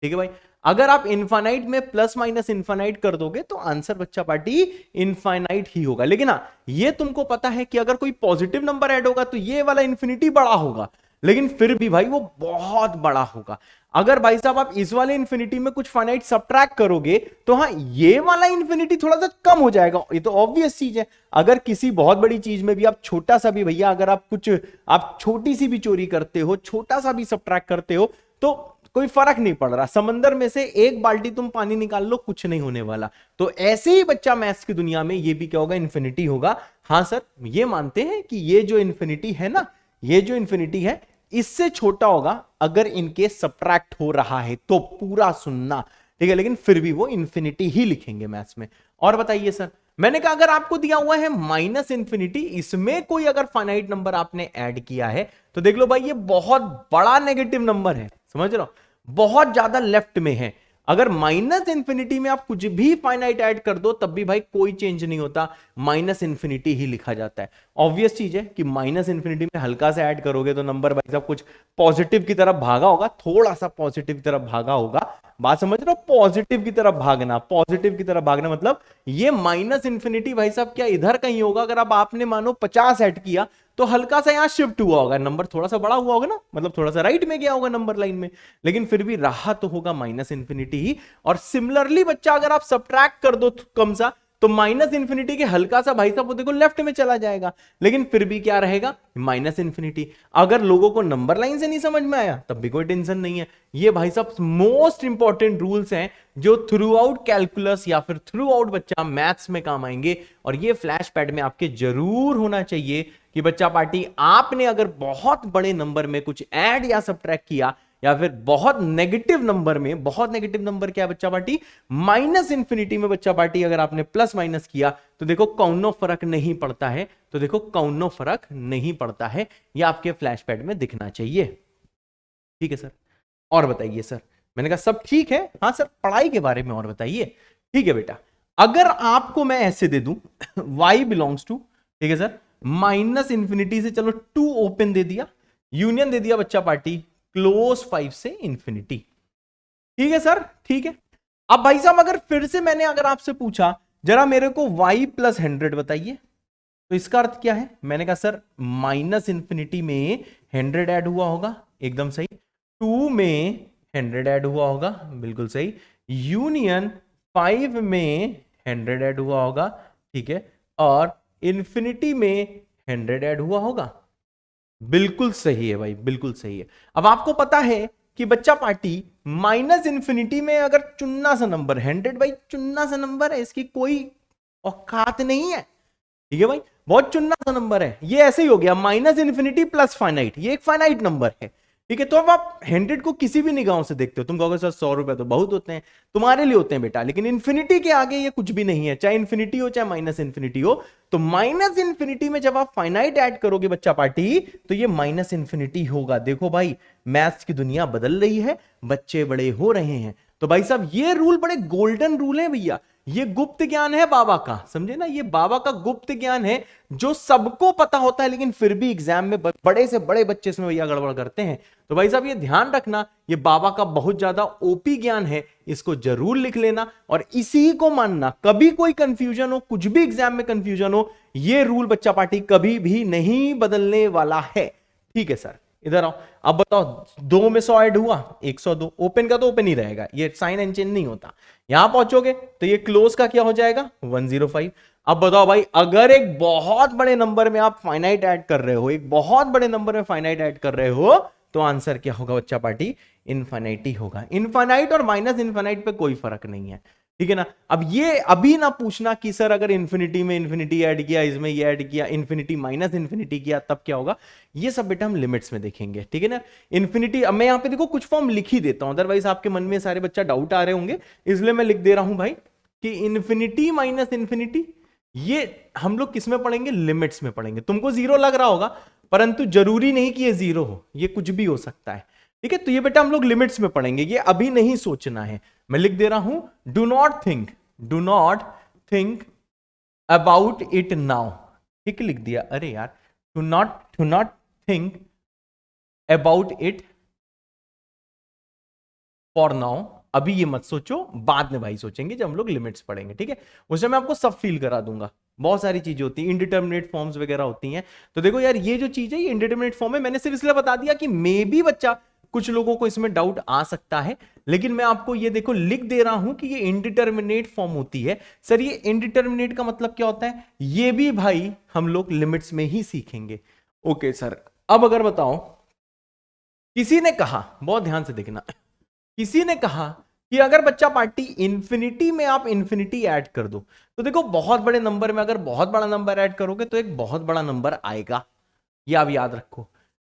ठीक है भाई, अगर आप इनफाइनाइट में प्लस माइनस इनफाइनाइट कर दोगे तो आंसर बच्चा पार्टी इनफाइनाइट ही होगा। लेकिन हाँ ये तुमको पता है कि अगर कोई पॉजिटिव नंबर ऐड होगा तो ये वाला इन्फिनिटी बड़ा होगा, लेकिन फिर भी भाई वो बहुत बड़ा होगा। अगर भाई साहब आप इस वाले इन्फिनिटी में कुछ फाइनाइट सब्ट्रैक्ट करोगे तो हाँ ये वाला इन्फिनिटी थोड़ा सा कम हो जाएगा, ये तो ऑब्वियस चीज है। अगर किसी बहुत बड़ी चीज में भी आप छोटा सा भी भैया, अगर आप कुछ आप छोटी सी भी चोरी करते हो, छोटा सा भी सब्ट्रैक्ट करते हो तो कोई फर्क नहीं पड़ रहा, समंदर में से एक बाल्टी तुम पानी निकाल लो कुछ नहीं होने वाला। तो ऐसे ही बच्चा मैथ्स की दुनिया में ये भी क्या होगा, इन्फिनिटी होगा। हाँ सर ये मानते हैं कि ये जो इन्फिनिटी है ना, ये जो इन्फिनिटी है इससे छोटा होगा अगर इनके सब्ट्रैक्ट हो रहा है तो, पूरा सुनना। ठीक है, लेकिन फिर भी वो इन्फिनिटी ही लिखेंगे मैथ्स में। और बताइए सर, मैंने कहा अगर आपको दिया हुआ है माइनस इन्फिनिटी, इसमें कोई अगर फाइनाइट नंबर आपने ऐड किया है तो देख लो भाई ये बहुत बड़ा नेगेटिव नंबर है, समझ रहे हो, बहुत ज्यादा लेफ्ट में है। अगर माइनस इंफिनिटी में आप कुछ भी फाइनाइट ऐड कर दो तब भी भाई कोई चेंज नहीं होता, माइनस इंफिनिटी ही लिखा जाता है। ऑब्वियस चीज है कि माइनस इंफिनिटी में हल्का सा ऐड करोगे तो नंबर भाई साहब कुछ पॉजिटिव की तरफ भागा होगा, थोड़ा सा पॉजिटिव की तरफ भागा होगा। बात समझ रहे हो, पॉजिटिव की तरफ भागना, पॉजिटिव की तरफ भागना मतलब ये माइनस इंफिनिटी भाई साहब क्या इधर कहीं होगा। अगर अब आपने मानो 50 ऐड किया तो हल्का सा यहां शिफ्ट हुआ होगा, नंबर थोड़ा सा बड़ा हुआ होगा ना, मतलब थोड़ा सा राइट में गया होगा नंबर लाइन में, लेकिन फिर भी रहा तो होगा माइनस इंफिनिटी ही। और सिमिलरली बच्चा अगर आप सब्ट्रैक्ट कर दो कम सा तो माइनस इंफिनिटी के हल्का सा भाई साहब वो देखो लेफ्ट में चला जाएगा, लेकिन फिर भी क्या रहेगा, माइनस इंफिनिटी। अगर लोगों को नंबर लाइन से नहीं समझ में आया तब भी कोई टेंशन नहीं है, ये भाई साहब मोस्ट इंपॉर्टेंट रूल्स हैं जो थ्रू आउट कैलकुलस या फिर थ्रू आउट बच्चा मैथ्स में काम आएंगे। और ये फ्लैश पैड में आपके जरूर होना चाहिए कि बच्चा पार्टी आपने अगर बहुत बड़े नंबर में कुछ ऐड या सब्ट्रैक्ट किया या फिर बहुत नेगेटिव नंबर में, बहुत नेगेटिव नंबर क्या है बच्चा पार्टी, माइनस इंफिनिटी में बच्चा पार्टी अगर आपने प्लस माइनस किया तो देखो कौनो फर्क नहीं पड़ता है, तो देखो कौनो फर्क नहीं पड़ता है, ये आपके फ्लैश पैड में दिखना चाहिए। ठीक है सर, और बताइए सर। मैंने कहा सब ठीक है, हाँ सर पढ़ाई के बारे में और बताइए। ठीक है बेटा, अगर आपको मैं ऐसे दे दूं y बिलोंग्स टू, ठीक है सर, माइनस इंफिनिटी से चलो 2 ओपन दे दिया, यूनियन दे दिया बच्चा पार्टी क्लोज 5 से इंफिनिटी। ठीक है सर, ठीक है। अब भाई साहब अगर फिर से मैंने अगर आपसे पूछा जरा मेरे को y प्लस 100 बताइए, तो इसका अर्थ क्या है? मैंने कहा सर माइनस इंफिनिटी में 100 ऐड हुआ होगा, एकदम सही। 2 में 100 ऐड हुआ होगा, बिल्कुल सही। यूनियन 5 में 100 ऐड हुआ होगा, ठीक है। और इंफिनिटी में 100 ऐड हुआ होगा, बिल्कुल सही है भाई, बिल्कुल सही है। अब आपको पता है कि बच्चा पार्टी माइनस इंफिनिटी में अगर चुन्ना सा नंबर 100 भाई चुन्ना सा नंबर है, इसकी कोई औकात नहीं है। ठीक है भाई, बहुत चुन्ना सा नंबर है। ये ऐसे ही हो गया माइनस इंफिनिटी प्लस फाइनाइट, ये एक फाइनाइट नंबर है। ठीक है, तो अब आप 100 को किसी भी निगाहों से देखते हो, तुम कहोगे सर 100 रुपए तो बहुत होते हैं, तुम्हारे लिए होते हैं बेटा, लेकिन इंफिनिटी के आगे ये कुछ भी नहीं है, चाहे इंफिनिटी हो चाहे माइनस इंफिनिटी हो। तो माइनस इंफिनिटी में जब आप फाइनाइट ऐड करोगे बच्चा पार्टी, तो ये माइनस इंफिनिटी होगा। देखो भाई, मैथ्स की दुनिया बदल रही है, बच्चे बड़े हो रहे हैं। तो भाई साहब ये रूल बड़े गोल्डन रूल है भैया, ये गुप्त ज्ञान है बाबा का, समझे ना, ये बाबा का गुप्त ज्ञान है जो सबको पता होता है, लेकिन फिर भी एग्जाम में बड़े से बड़े बच्चे इसमें भैया गड़बड़ करते हैं। तो भाई साहब ये ध्यान रखना, ये बाबा का बहुत ज्यादा ओपी ज्ञान है, इसको जरूर लिख लेना और इसी को मानना। कभी कोई कंफ्यूजन हो, कुछ भी एग्जाम में कंफ्यूजन हो, ये रूल बच्चा पार्टी कभी भी नहीं बदलने वाला है। ठीक है सर, इधर आओ। अब बताओ 2 में 100 ऐड हुआ, 102। ओपन का तो ओपन ही रहेगा, ये साइन एंड चेन नहीं होता। यहां पहुंचोगे तो ये क्लोज का क्या हो जाएगा, 105। अब बताओ भाई, अगर एक बहुत बड़े नंबर में आप फाइनाइट ऐड कर रहे हो, एक बहुत बड़े नंबर में फाइनाइट ऐड कर रहे हो, तो आंसर क्या होगा बच्चा पार्टी, इनफाइनाइट होगा। इनफाइनाइट और माइनस इनफाइनाइट पे कोई फर्क नहीं है, ठीक है ना। अब ये अभी ना पूछना कि सर अगर इंफिनिटी में इंफिनिटी ऐड किया, इसमें ये ऐड किया, इंफिनिटी माइनस इंफिनिटी किया, तब क्या होगा, ये सब बेटा हम लिमिट्स में देखेंगे, ठीक है ना। इंफिनिटी, अब मैं यहां पे देखो कुछ फॉर्म लिख ही देता हूं, अदरवाइज आपके मन में सारे बच्चा डाउट आ रहे होंगे, इसलिए मैं लिख दे रहा हूं भाई कि इंफिनिटी माइनस इंफिनिटी, ये हम लोग किस में पढ़ेंगे, लिमिट्स में पढ़ेंगे। तुमको जीरो लग रहा होगा, परंतु जरूरी नहीं कि ये जीरो हो, ये कुछ भी हो सकता है, ठीक है। तो ये बेटा हम लोग लिमिट्स में पढ़ेंगे, ये अभी नहीं सोचना है। मैं लिख दे रहा हूं, do not think about it now, ठीक लिख दिया। अरे यार, do not think about it for now, अभी ये मत सोचो, बाद में भाई सोचेंगे जब हम लोग लिमिट्स पढ़ेंगे, ठीक है। उससे मैं आपको सब फील करा दूंगा, बहुत सारी चीजें होती हैं, इंडिटर्मिनेट फॉर्म्स वगैरह होती हैं। तो देखो यार, ये जो चीज है ये इंडिटर्मिनेट फॉर्म है, मैंने सिर्फ इसलिए बता दिया कि मे बी बच्चा कुछ लोगों को इसमें डाउट आ सकता है, लेकिन मैं आपको ये देखो लिख दे रहा हूं कि ये इंडिटर्मिनेट फॉर्म होती है। सर ये इंडिटर्मिनेट का मतलब क्या होता है, ये भी भाई हम लोग लिमिट्स में ही सीखेंगे। ओके सर, अब अगर बताओ, किसी ने कहा, बहुत ध्यान से देखना, किसी ने कहा कि अगर बच्चा पार्टी इंफिनिटी में आप इंफिनिटी ऐड कर दो, तो देखो बहुत बड़े नंबर में अगर बहुत बड़ा नंबर ऐड करोगे तो एक बहुत बड़ा नंबर आएगा, ये आप याद रखो।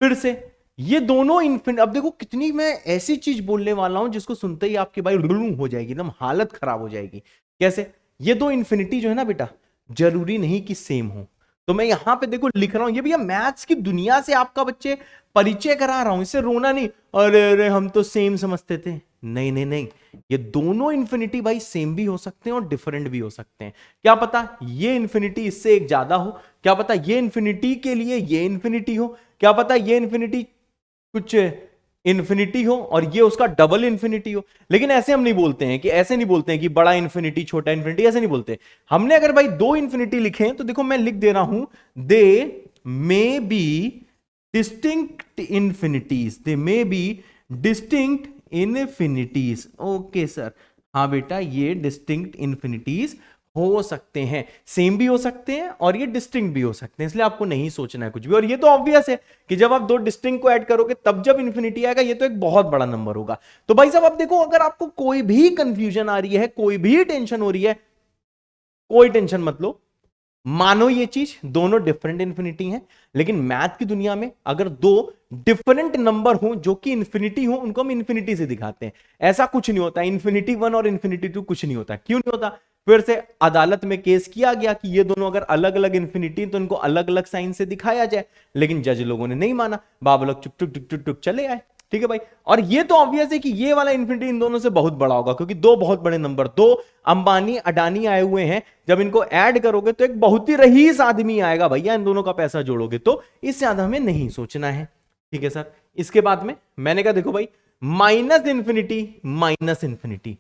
फिर से ये दोनों इंफिनिटी, अब देखो कितनी मैं ऐसी चीज बोलने वाला हूं जिसको सुनते ही आपकी भाई हो जाएगी, एकदम हालत खराब हो जाएगी। कैसे, ये दो इंफिनिटी जो है ना बेटा, जरूरी नहीं कि सेम हो। तो मैं यहां पे देखो लिख रहा हूं, ये भैया मैथ्स की दुनिया से आपका बच्चे परिचय करा रहा हूं, इससे रोना नहीं, अरे अरे हम तो सेम समझते थे। नहीं नहीं नहीं, ये दोनों इंफिनिटी भाई सेम भी हो सकते हैं और डिफरेंट भी हो सकते हैं। क्या पता ये इंफिनिटी इससे एक ज्यादा हो, क्या पता ये इंफिनिटी के लिए ये इंफिनिटी हो, क्या पता ये इंफिनिटी कुछ इंफिनिटी हो और ये उसका डबल इंफिनिटी हो। लेकिन ऐसे हम नहीं बोलते हैं, कि ऐसे नहीं बोलते हैं कि बड़ा इंफिनिटी छोटा इंफिनिटी, ऐसे नहीं बोलते। हमने अगर भाई दो इंफिनिटी लिखे हैं तो देखो मैं लिख दे रहा हूं, they may be distinct infinities, they may be distinct infinities. Okay sir, हाँ बेटा ये डिस्टिंक्ट इनफिनिटीज हो सकते हैं, सेम भी हो सकते हैं और ये डिस्टिंक्ट भी हो सकते हैं, इसलिए आपको नहीं सोचना है कुछ भी। और ये तो ऑब्वियस है कि जब आप दो डिस्टिंक्ट को ऐड करोगे तब जब इन्फिनिटी आएगा, ये तो एक बहुत बड़ा नंबर होगा। तो भाई साहब अब देखो, अगर आपको कोई भी कंफ्यूजन आ रही है, कोई भी टेंशन हो रही है, कोई टेंशन मत लो, मानो ये चीज दोनों डिफरेंट इंफिनिटी हैं, लेकिन मैथ की दुनिया में अगर दो डिफरेंट नंबर हो जो कि इंफिनिटी हो, उनको हम इंफिनिटी से दिखाते हैं। ऐसा कुछ नहीं होता, इंफिनिटी 1 और इंफिनिटी 2 कुछ नहीं होता। क्यों नहीं होता? फिर से अदालत में केस किया गया कि ये दोनों अगर अलग अलग इंफिनिटी तो इनको अलग अलग साइन से दिखाया जाए, लेकिन जज लोगों ने नहीं माना, बाबा लोग चुप चुप चुप चुप चले आए। ठीक है भाई, और ये तो ऑब्वियस है कि ये वाला इंफिनिटी इन दोनों से बहुत बड़ा होगा, क्योंकि दो बहुत बड़े नंबर, दो अंबानी अडानी आए हुए हैं, जब इनको ऐड करोगे तो एक बहुत ही रईस आदमी आएगा भैया, इन दोनों का पैसा जोड़ोगे तो। इससे ज्यादा हमें नहीं सोचना है। ठीक है सर, इसके बाद में मैंने कहा देखो भाई माइनस इंफिनिटी माइनस इंफिनिटी।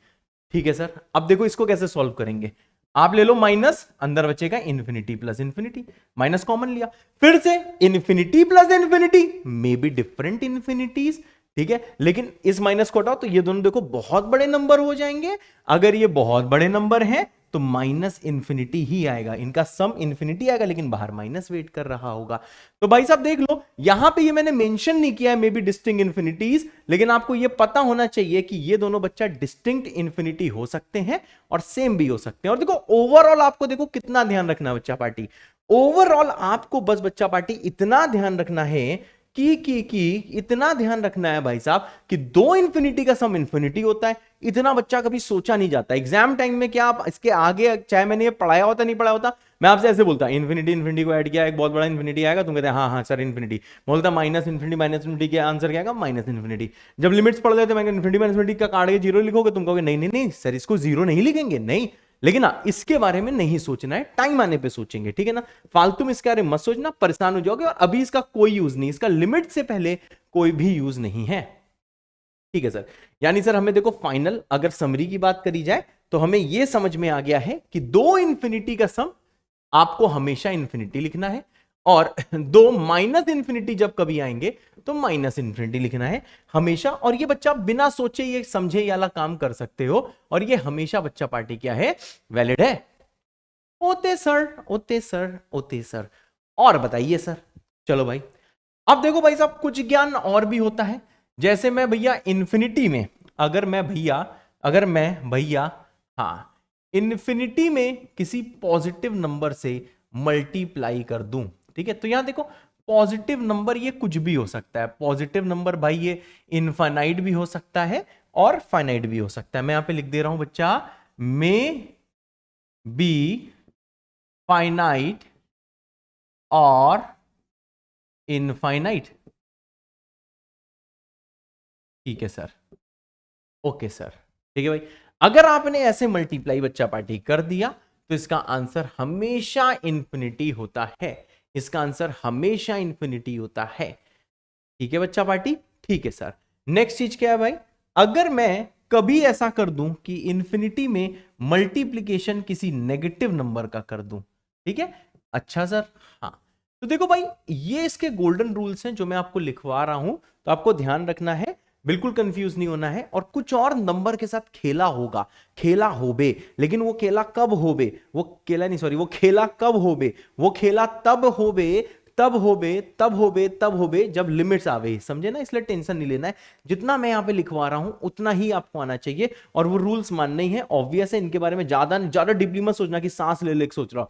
ठीक है सर, अब देखो इसको कैसे सॉल्व करेंगे। आप ले लो माइनस, अंदर बचेगा infinity plus infinity, minus common लिया, फिर से infinity plus infinity, may be different infinities. ठीक है, लेकिन इस माइनस को हटाओ तो ये दोनों देखो बहुत बड़े नंबर हो जाएंगे। अगर ये बहुत बड़े नंबर हैं तो माइनस इंफिनिटी ही आएगा, इनका सम इंफिनिटी आएगा, लेकिन बाहर माइनस वेट कर रहा होगा। तो भाई साहब देख लो, यहां पे ये मैंने मेंशन नहीं किया है मे बी डिस्टिंक्ट इंफिनिटीज, लेकिन आपको ये पता होना चाहिए कि ये दोनों बच्चा डिस्टिंक्ट इंफिनिटी हो सकते हैं और सेम भी हो सकते हैं। और देखो ओवरऑल आपको देखो कितना ध्यान रखना है बच्चा पार्टी, ओवरऑल आपको बस बच्चा पार्टी इतना ध्यान रखना है कि इतना ध्यान रखना है भाई साहब कि दो इंफिनिटी का सम इंफिनिटी होता है। इतना बच्चा कभी सोचा नहीं जाता एग्जाम टाइम में। क्या आप इसके आगे चाहे मैंने ये पढ़ाया होता नहीं पढ़ाया होता, मैं आपसे ऐसे बोलता इंफिनिटी इंफिनिटी को ऐड किया एक बहुत बड़ा इंफिनिटी आएगा, तुम कहते हैं हाँ हाँ सर इंफिनिटी, बोलता माइनस इंफिनिटी के आंसर क्या आएगा माइनस इंफिनिटी। जब लिमिट्स पढ़ लेते मैं इंफिनिटी माइनस इंफिनिटी का काट के जीरो लिखोगे, तुम कहोगे नहीं नहीं नहीं सर इसको जीरो नहीं लिखेंगे, नहीं, लेकिन ना इसके बारे में नहीं सोचना है, टाइम आने पे सोचेंगे। ठीक है ना, फालतू में इसके बारे में मत सोचना, परेशान हो जाओगे। और अभी इसका कोई यूज नहीं, इसका लिमिट से पहले कोई भी यूज नहीं है। ठीक है सर, यानी सर हमें देखो फाइनल अगर समरी की बात करी जाए तो हमें यह समझ में आ गया है कि दो इंफिनिटी का सम आपको हमेशा इंफिनिटी लिखना है, और दो माइनस इंफिनिटी जब कभी आएंगे तो माइनस इंफिनिटी लिखना है हमेशा। और ये बच्चा बिना सोचे ये समझे ये वाला काम कर सकते हो, और ये हमेशा बच्चा पार्टी क्या है, वैलिड है। ओते सर ओते सर ओते सर, और बताइए सर। चलो भाई, अब देखो भाई साहब कुछ ज्ञान और भी होता है। जैसे मैं भैया इंफिनिटी में अगर मैं भैया हाँ इंफिनिटी में किसी पॉजिटिव नंबर से मल्टीप्लाई कर दूं, ठीक है, तो यहां देखो पॉजिटिव नंबर ये कुछ भी हो सकता है। पॉजिटिव नंबर भाई ये इनफाइनाइट भी हो सकता है और फाइनाइट भी हो सकता है। मैं यहां पे लिख दे रहा हूं बच्चा, मे बी फाइनाइट और इनफाइनाइट। ठीक है सर, ओके सर, ठीक है भाई। अगर आपने ऐसे मल्टीप्लाई बच्चा पार्टी कर दिया तो इसका आंसर हमेशा इंफिनिटी होता है, इसका आंसर हमेशा इंफिनिटी होता है। ठीक है बच्चा पार्टी, ठीक है सर। नेक्स्ट चीज क्या है भाई, अगर मैं कभी ऐसा कर दूं कि इंफिनिटी में मल्टीप्लिकेशन किसी नेगेटिव नंबर का कर दूं, ठीक है, अच्छा सर, हाँ, तो देखो भाई ये इसके गोल्डन रूल्स हैं जो मैं आपको लिखवा रहा हूं, तो आपको ध्यान रखना है, बिल्कुल कंफ्यूज नहीं होना है। और कुछ और नंबर के साथ खेला होगा, खेला होबे, लेकिन वो खेला कब होबे, वो खेला नहीं सॉरी वो खेला कब होबे, वो खेला तब होबे जब लिमिट्स आवे, समझे ना, इसलिए टेंशन नहीं लेना है। जितना मैं यहां पे लिखवा रहा हूं उतना ही आपको आना चाहिए, और वो रूल्स मानने ही है। ऑब्वियस है, इनके बारे में ज्यादा डीपली मत सोचना कि सांस ले ले सोच रहा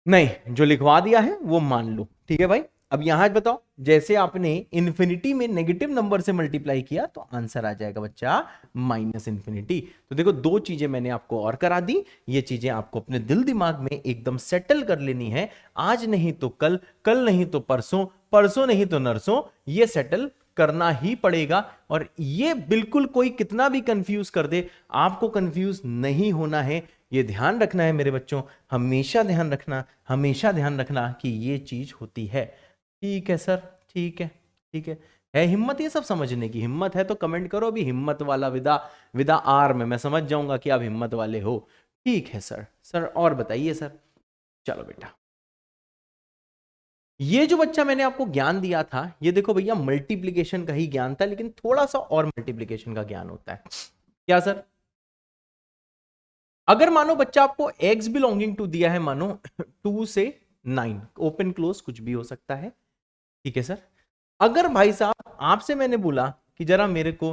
नहीं, जो लिखवा दिया है वो मान लो। ठीक है भाई, अब यहां बताओ, जैसे आपने इंफिनिटी में नेगेटिव नंबर से मल्टीप्लाई किया तो आंसर आ जाएगा बच्चा माइनस इंफिनिटी। तो देखो दो चीजें मैंने आपको और करा दी, ये चीजें आपको अपने दिल दिमाग में एकदम सेटल कर लेनी है। आज नहीं तो कल, कल नहीं तो परसों, परसों नहीं तो नरसों, ये सेटल करना ही पड़ेगा। और ये बिल्कुल कोई कितना भी कंफ्यूज कर दे, आपको कंफ्यूज नहीं होना है, ये ध्यान रखना है मेरे बच्चों, हमेशा ध्यान रखना, हमेशा ध्यान रखना कि ये चीज होती है। ठीक है सर, ठीक है, ठीक है हिम्मत, ये सब समझने की हिम्मत है तो कमेंट करो अभी, हिम्मत वाला विदा आर में मैं समझ जाऊंगा कि आप हिम्मत वाले हो। ठीक है सर, सर और बताइए सर। चलो बेटा, ये जो बच्चा मैंने आपको ज्ञान दिया था, ये देखो भैया मल्टीप्लिकेशन का ही ज्ञान था, लेकिन थोड़ा सा और मल्टीप्लिकेशन का ज्ञान होता है। क्या सर, अगर मानो बच्चा आपको x बिलोंगिंग टू दिया है, मानो 2 से 9, ओपन क्लोज कुछ भी हो सकता है, ठीक है सर। अगर भाई साहब आपसे मैंने बोला कि जरा मेरे को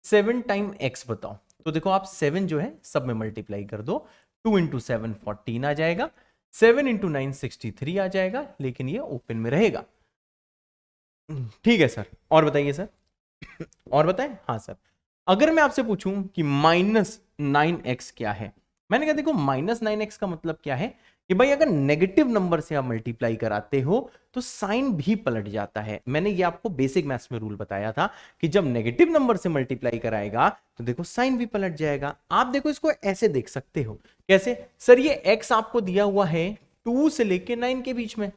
7 टाइम x बताओ, तो देखो आप 7 जो है सब में मल्टीप्लाई कर दो, 2 इंटू 7 14 आ जाएगा, 7 इंटू 9 63 आ जाएगा, लेकिन ये ओपन में रहेगा। ठीक है सर, और बताइए सर, और बताएं। हाँ सर, अगर मैं आपसे पूछूं कि -9x क्या है, मैंने कहा देखो -9x का मतलब क्या है कि भाई अगर नेगेटिव नंबर से आप मल्टीप्लाई कराते हो तो साइन भी पलट जाता है। मैंने ये आपको बेसिक मैथ्स में रूल बताया था कि जब नेगेटिव नंबर से मल्टीप्लाई कराएगा तो देखो साइन भी पलट जाएगा। आप देखो इसको ऐसे देख सकते हो, कैसे सर, ये x आपको दिया हुआ है 2 से लेके 9 के बीच में।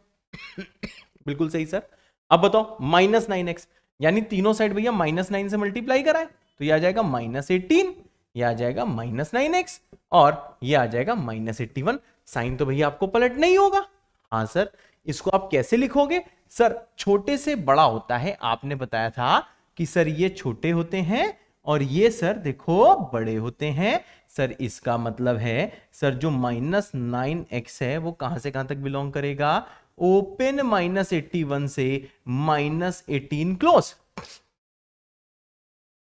बिल्कुल सही सर। अब बताओ -9x, यानी तीनों साइड भैया -9 से मल्टीप्लाई कराए तो ये आ जाएगा -18, ये आ जाएगा -9x और ये आ जाएगा -81। साइन तो भैया आपको पलट नहीं होगा। हाँ सर, इसको आप कैसे लिखोगे? सर छोटे से बड़ा होता है, आपने बताया था कि सर ये छोटे होते हैं और ये सर देखो बड़े होते हैं। सर इसका मतलब है सर जो -9x है वो कहां से कहां तक बिलोंग करेगा? ओपन -81 से -18 क्लोज।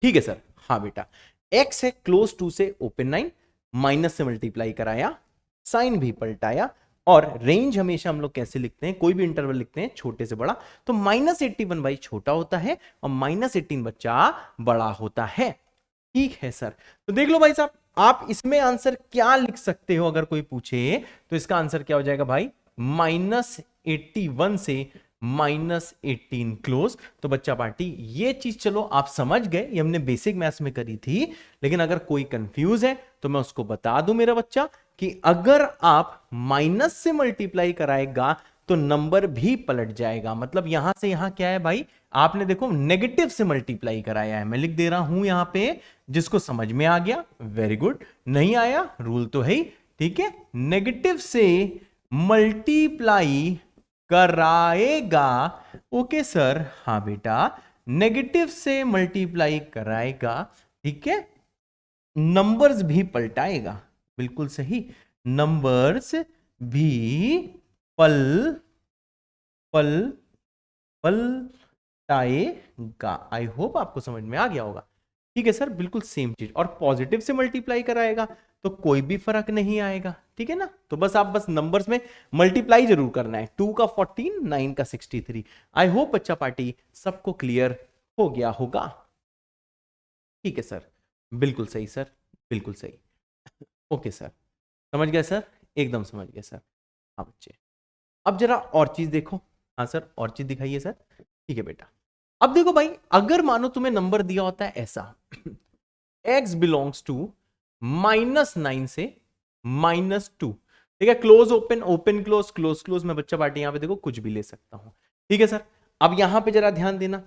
ठीक है सर। हाँ बेटा, x है क्लोज टू से ओपन 9, माइनस से मल्टीप्लाई कराया, साइन भी पलटाया, और रेंज हमेशा हम लोग कैसे लिखते हैं, कोई भी इंटरवल लिखते हैं छोटे से बड़ा, तो -81 भाई छोटा होता है और -18 बच्चा बड़ा होता है। ठीक है सर, तो देख लो भाई साहब, आप इसमें आंसर क्या लिख सकते हो? अगर कोई पूछे तो इसका आंसर क्या हो जाएगा भाई? -81 से -18 क्लोज। तो बच्चा पार्टी ये चीज चलो आप समझ गए, ये हमने बेसिक मैथ्स में करी थी, लेकिन अगर कोई कंफ्यूज है तो मैं उसको बता दूं मेरा बच्चा कि अगर आप माइनस से मल्टीप्लाई कराएगा तो नंबर भी पलट जाएगा। मतलब यहां से यहां क्या है भाई, आपने देखो नेगेटिव से मल्टीप्लाई कराया है, मैं लिख दे रहा हूं यहां पे, जिसको समझ में आ गया वेरी गुड, नहीं आया रूल तो है ही। ठीक है, नेगेटिव से मल्टीप्लाई कराएगा। ओके सर, हाँ बेटा, नेगेटिव से मल्टीप्लाई कराएगा। ठीक है, नंबर्स भी पलटाएगा, बिल्कुल सही, नंबर्स भी पल पल पलटाएगा। आई होप आपको समझ में आ गया होगा। ठीक है सर, बिल्कुल सेम चीज। और पॉजिटिव से मल्टीप्लाई कराएगा तो कोई भी फर्क नहीं आएगा। ठीक है ना, तो बस आप बस नंबर्स में मल्टीप्लाई जरूर करना है, 2 का 14, 9 का 63। आई होप बच्चा पार्टी सबको क्लियर हो गया होगा। ठीक है सर, बिल्कुल सही सर, बिल्कुल सही। ओके सर, समझ गए सर, एकदम समझ गए सर। हाँ बच्चे, अब जरा और चीज देखो। हाँ सर, और चीज दिखाइए सर। ठीक है बेटा, अब देखो भाई, अगर मानो तुम्हें नंबर दिया होता है ऐसा x बिलोंग्स टू -9 से -2। ठीक है, close open, open close, close close, मैं बच्चा पार्टी यहां पे देखो कुछ भी ले सकता हूं। ठीक है सर, अब यहां पे जरा ध्यान देना,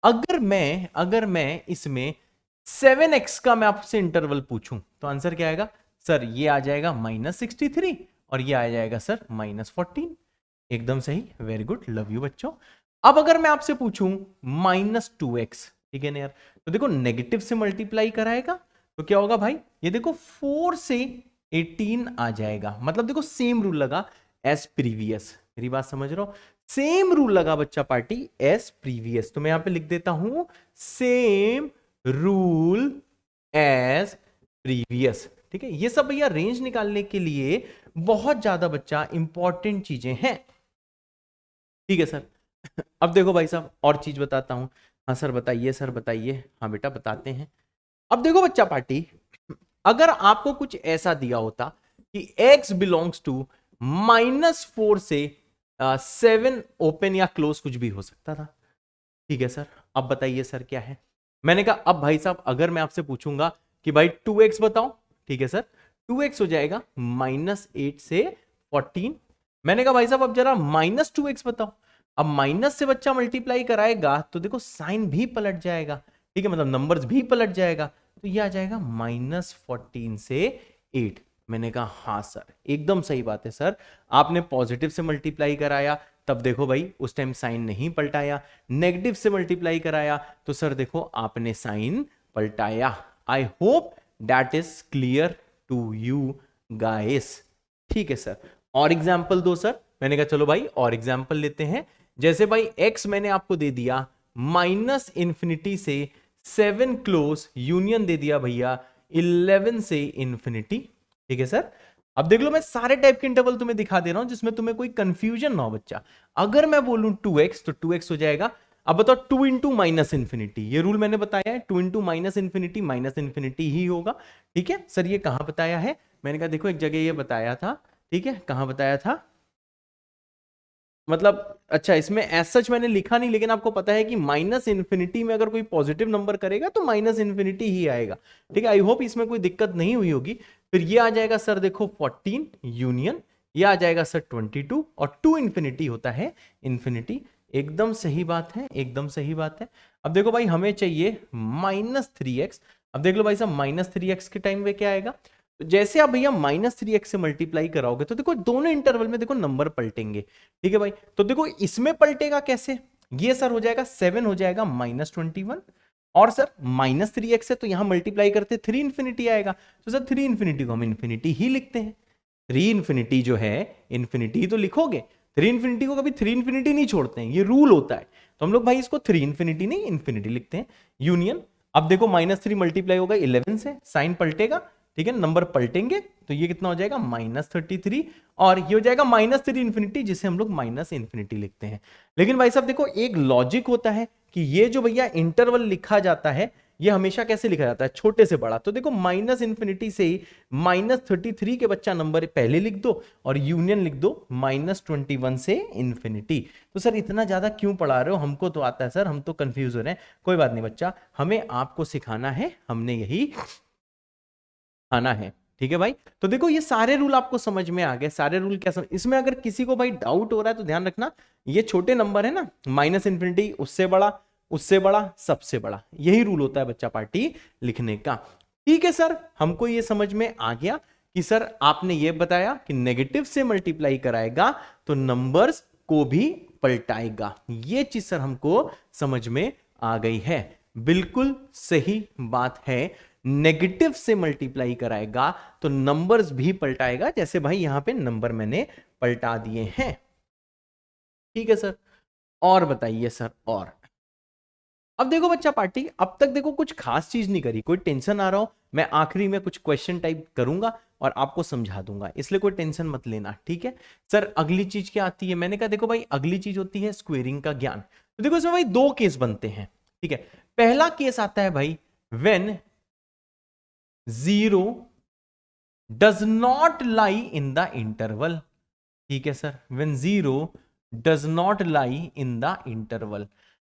अगर मैं इसमें 7x का मैं आपसे इंटरवल पूछूं तो आंसर क्या आएगा? सर ये आ जाएगा -63 और ये आ जाएगा सर -14। एकदम सही, वेरी गुड, लव यू बच्चों। अब अगर मैं आपसे पूछूं -2x, ठीक है ना यार, तो देखो नेगेटिव से मल्टीप्लाई कराएगा तो क्या होगा भाई? ये देखो 4 से 18 आ जाएगा। मतलब देखो सेम रूल लगा एज प्रीवियस, मेरी बात समझ रहे हो? सेम रूल लगा बच्चा पार्टी एज प्रीवियस। तो मैं यहां पे लिख देता हूं सेम रूल एज प्रीवियस। ठीक है, ये सब भैया रेंज निकालने के लिए बहुत ज्यादा बच्चा इंपॉर्टेंट चीजें हैं। ठीक है सर, अब देखो भाई साहब और चीज बताता हूं। हाँ सर बताइए, सर बताइए। हाँ बेटा बताते हैं। अब देखो बच्चा पार्टी, अगर आपको कुछ ऐसा दिया होता कि x बिलोंग्स टू -4 से 7 ओपन या क्लोज, कुछ भी हो सकता था। ठीक है सर, अब बताइए सर क्या है? मैंने कहा अब भाई साहब अगर मैं आपसे पूछूंगा कि भाई 2x बताओ, ठीक है सर, 2x हो जाएगा -8 से 14। मैंने कहा भाई साहब अब जरा -2x बताओ। अब माइनस से बच्चा मल्टीप्लाई कराएगा तो देखो साइन भी पलट जाएगा। ठीक है, मतलब नंबर्स भी पलट जाएगा, तो ये आ जाएगा -14 से 8। मैंने कहा हाँ सर, एकदम सही बात है सर, आपने पॉजिटिव से मल्टीप्लाई कराया तब देखो भाई उस टाइम साइन नहीं पलटाया, नेगेटिव से मल्टीप्लाई कराया तो सर देखो आपने साइन पलटाया। I hope that is clear to you guys. ठीक है सर, और एग्जाम्पल दो सर। मैंने कहा चलो भाई और एग्जाम्पल लेते हैं। जैसे भाई x मैंने आपको दे दिया -∞ से 7 क्लोज, यूनियन दे दिया भैया 11 से इन्फिनिटी। ठीक है सर, अब देख लो मैं सारे टाइप के इंटरवल तुम्हें दिखा दे रहा हूं जिसमें तुम्हें कोई कंफ्यूजन ना हो बच्चा। अगर मैं बोलूं 2x तो 2x हो जाएगा। अब बताओ 2 इंटू माइनस इंफिनिटी, ये रूल मैंने बताया है, 2 इंटू माइनस इंफिनिटी ही होगा। ठीक है सर, ये कहां बताया है? मैंने कहा देखो एक जगह ये बताया था। ठीक है, कहां बताया था? मतलब अच्छा, इसमें एज सच मैंने लिखा नहीं, लेकिन आपको पता है कि माइनस इंफिनिटी में अगर कोई पॉजिटिव नंबर करेगा तो माइनस इंफिनिटी ही आएगा। ठीक है, आई होप इसमें कोई दिक्कत नहीं हुई होगी। फिर ये आ जाएगा सर देखो 14 यूनियन, ये आ जाएगा सर 22 और 2 इंफिनिटी होता है इंफिनिटी। एकदम सही बात है, एकदम सही बात है। अब देखो भाई हमें चाहिए -3x। अब देख लो भाई साहब -3x के टाइम पे क्या आएगा? तो जैसे आप भैया -3x से मल्टीप्लाई कराओगे तो देखो दोनों इंटरवल में देखो नंबर पलटेंगे। ठीक है भाई, तो देखो इसमें पलटेगा कैसे? ये सर हो जाएगा 7 हो जाएगा -21 और सर -3x है तो यहां मल्टीप्लाई करते 3 इंफिनिटी आएगा। तो सर 3 इंफिनिटी को हम इंफिनिटी ही लिखते हैं। 3 इंफिनिटी जो है इंफिनिटी तो लिखोगे, 3 इंफिनिटी को कभी 3 इंफिनिटी नहीं छोड़ते हैं, ये रूल होता है। तो हम लोग भाई इसको 3 इंफिनिटी नहीं इंफिनिटी लिखते हैं। यूनियन, अब देखो -3 मल्टीप्लाई होगा 11 से, साइन पलटेगा। ठीक है, नंबर पलटेंगे तो ये कितना हो जाएगा -33 और ये हो जाएगा -3 इंफिनिटी, जिसे हम लोग माइनस इंफिनिटी लिखते हैं। लेकिन भाई साहब देखो एक लॉजिक होता है कि ये जो भैया इंटरवल लिखा जाता है ये हमेशा कैसे लिखा जाता है? छोटे से बड़ा। तो देखो माइनस इंफिनिटी से ही -33 के बच्चा नंबर पहले लिख दो और यूनियन लिख दो -21 से इंफिनिटी। तो सर इतना ज्यादा क्यों पढ़ा रहे हो? हमको तो आता है सर, हम तो कंफ्यूज हो रहे हैं। कोई बात नहीं बच्चा, हमें आपको सिखाना है, हमने यही आना है। ठीक है भाई, तो देखो ये सारे रूल आपको समझ में आ गए। सारे रूल क्या समझ, इसमें अगर किसी को भाई डाउट हो रहा है तो ध्यान रखना, ये छोटे नंबर है ना, माइनस इंफिनिटी, उससे बड़ा, उससे बड़ा, सबसे बड़ा, यही रूल होता है बच्चा पार्टी लिखने का। ठीक है सर, हमको ये समझ में आ गया कि सर आपने ये बताया कि नेगेटिव से मल्टीप्लाई कराएगा तो नंबर्स को भी पलटाएगा। ये चीज सर हमको समझ में आ गई है। बिल्कुल सही बात है, नेगेटिव से मल्टीप्लाई कराएगा तो नंबर्स भी पलटाएगा। जैसे भाई यहां पे नंबर मैंने पलटा दिए हैं। ठीक है सर, और बताइए सर। और अब देखो बच्चा पार्टी, अब तक देखो कुछ खास चीज नहीं करी, कोई टेंशन आ रहा हो, मैं आखिरी में कुछ क्वेश्चन टाइप करूंगा और आपको समझा दूंगा, इसलिए कोई टेंशन मत लेना। ठीक है सर, अगली चीज क्या आती है? मैंने कहा देखो भाई अगली चीज होती है स्क्वेयरिंग का ज्ञान। तो देखो इसमें भाई दो केस बनते हैं। ठीक है, पहला केस आता है भाई when 0 does not lie in the interval। ठीक है sir, when 0 does not lie in the interval।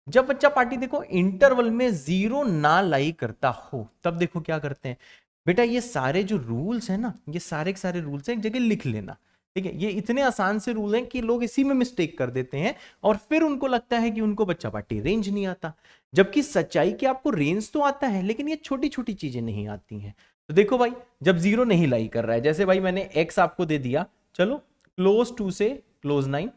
जब बच्चा पार्टी देखो इंटरवल में 0 ना लाई करता हो तब देखो क्या करते हैं बेटा, ये सारे जो रूल्स हैं ना, ये सारे के सारे रूल्स हैं एक जगह लिख लेना। ठीक है, ये इतने आसान से रूल हैं कि लोग इसी में मिस्टेक कर देते हैं और फिर उनको लगता है कि उनको बच्चा पार्टी रेंज नहीं आता, जबकि सच्चाई कि आपको रेंज तो आता है लेकिन ये छोटी छोटी चीजें नहीं आती हैं। तो देखो भाई जब 0 नहीं लाई कर रहा है, जैसे भाई मैंने x आपको दे दिया, चलो क्लोज 2 से क्लोज 9,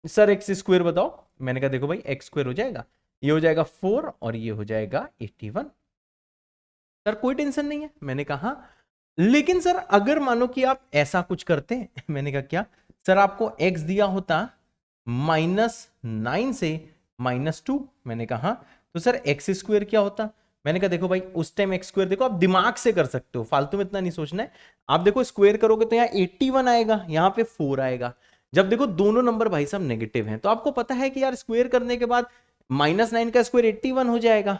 सर एक्स स्क्वायर बताओ। मैंने कहा देखो भाई एक्स स्क्वायर हो जाएगा, ये हो जाएगा 4 और ये हो जाएगा 81। सर कोई टेंशन नहीं है, मैंने कहा। लेकिन सर अगर मानो कि आप ऐसा कुछ करते हैं मैंने कहा क्या सर, आपको x दिया होता -9 से -2, मैंने कहा तो सर एक्स स्क्वायर क्या होता? मैंने कहा देखो भाई उस टाइम एक्स स्क्वायर देखो आप दिमाग से कर सकते हो, फालतू में इतना नहीं सोचना है। आप देखो स्क्वायर करोगे तो यहाँ 81 आएगा, यहाँ पे 4 आएगा। जब देखो दोनों नंबर भाई साहब नेगेटिव हैं तो आपको पता है कि यार स्क्वायर करने के बाद -9 का स्क्वायर 81 हो जाएगा।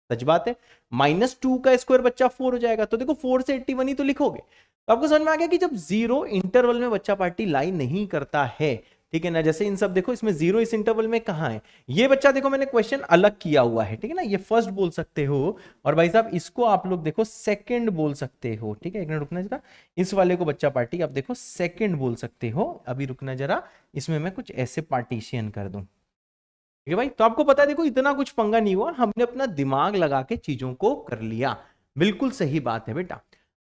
सच बात है, -2 का स्क्वायर बच्चा 4 हो जाएगा। तो देखो 4 से 81 ही तो लिखोगे। तो आपको समझ में आ गया कि जब 0 इंटरवल में बच्चा पार्टी लाई नहीं करता है, ठीक है ना, जैसे इन सब देखो इसमें 0 इस इंटरवल में कहां है, ये बच्चा देखो मैंने क्वेश्चन अलग किया हुआ है। ठीक है ना, ये फर्स्ट बोल सकते हो और भाई साहब इसको आप लोग देखो सेकंड बोल सकते हो। ठीक है, एक मिनट रुकना जरा, इस वाले को बच्चा पार्टी आप देखो सेकंड बोल सकते हो। अभी रुकना जरा, इसमें मैं कुछ ऐसे पार्टीशन कर दूं। ठीक है भाई, तो आपको पता है देखो इतना कुछ पंगा नहीं हुआ, हमने अपना दिमाग लगा के चीजों को कर लिया। बिल्कुल सही बात है बेटा।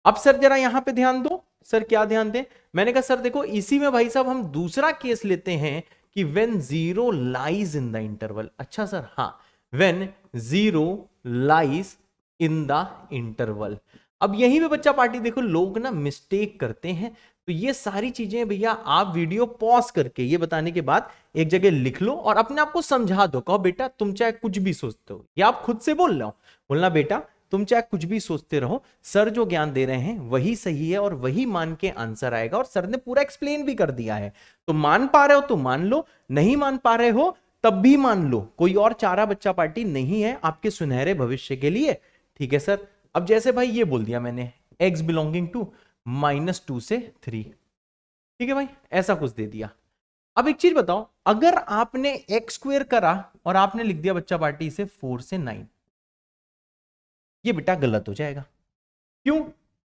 अब सर जरा यहां पे ध्यान दो। सर क्या ध्यान दें? मैंने कहा सर देखो इसी में भाई साहब हम दूसरा केस लेते हैं कि when 0 lies in the interval. अच्छा सर, हाँ, when 0 lies in the interval. अब यहीं पे बच्चा पार्टी देखो लोग ना मिस्टेक करते हैं। तो ये सारी चीजें भैया आप वीडियो पॉज करके ये बताने के बाद एक जगह लिख लो और अपने आप को समझा दो। कहो बेटा तुम चाहे कुछ भी सोचते हो, या आप खुद से बोल रहे हो, बोलना बेटा तुम चाहे कुछ भी सोचते रहो, सर जो ज्ञान दे रहे हैं वही सही है और वही मान के आंसर आएगा, और सर ने पूरा एक्सप्लेन भी कर दिया है। तो मान पा रहे हो तो मान लो, नहीं मान पा रहे हो तब भी मान लो, कोई और चारा बच्चा पार्टी नहीं है आपके सुनहरे भविष्य के लिए। ठीक है सर। अब जैसे भाई ये बोल दिया मैंने x बिलोंगिंग टू -2 से 3, ठीक है भाई, ऐसा कुछ दे दिया। अब एक चीज बताओ, अगर आपने x² करा और आपने लिख दिया बच्चा पार्टी इसे 4 से 9, ये बेटा गलत हो जाएगा। क्यों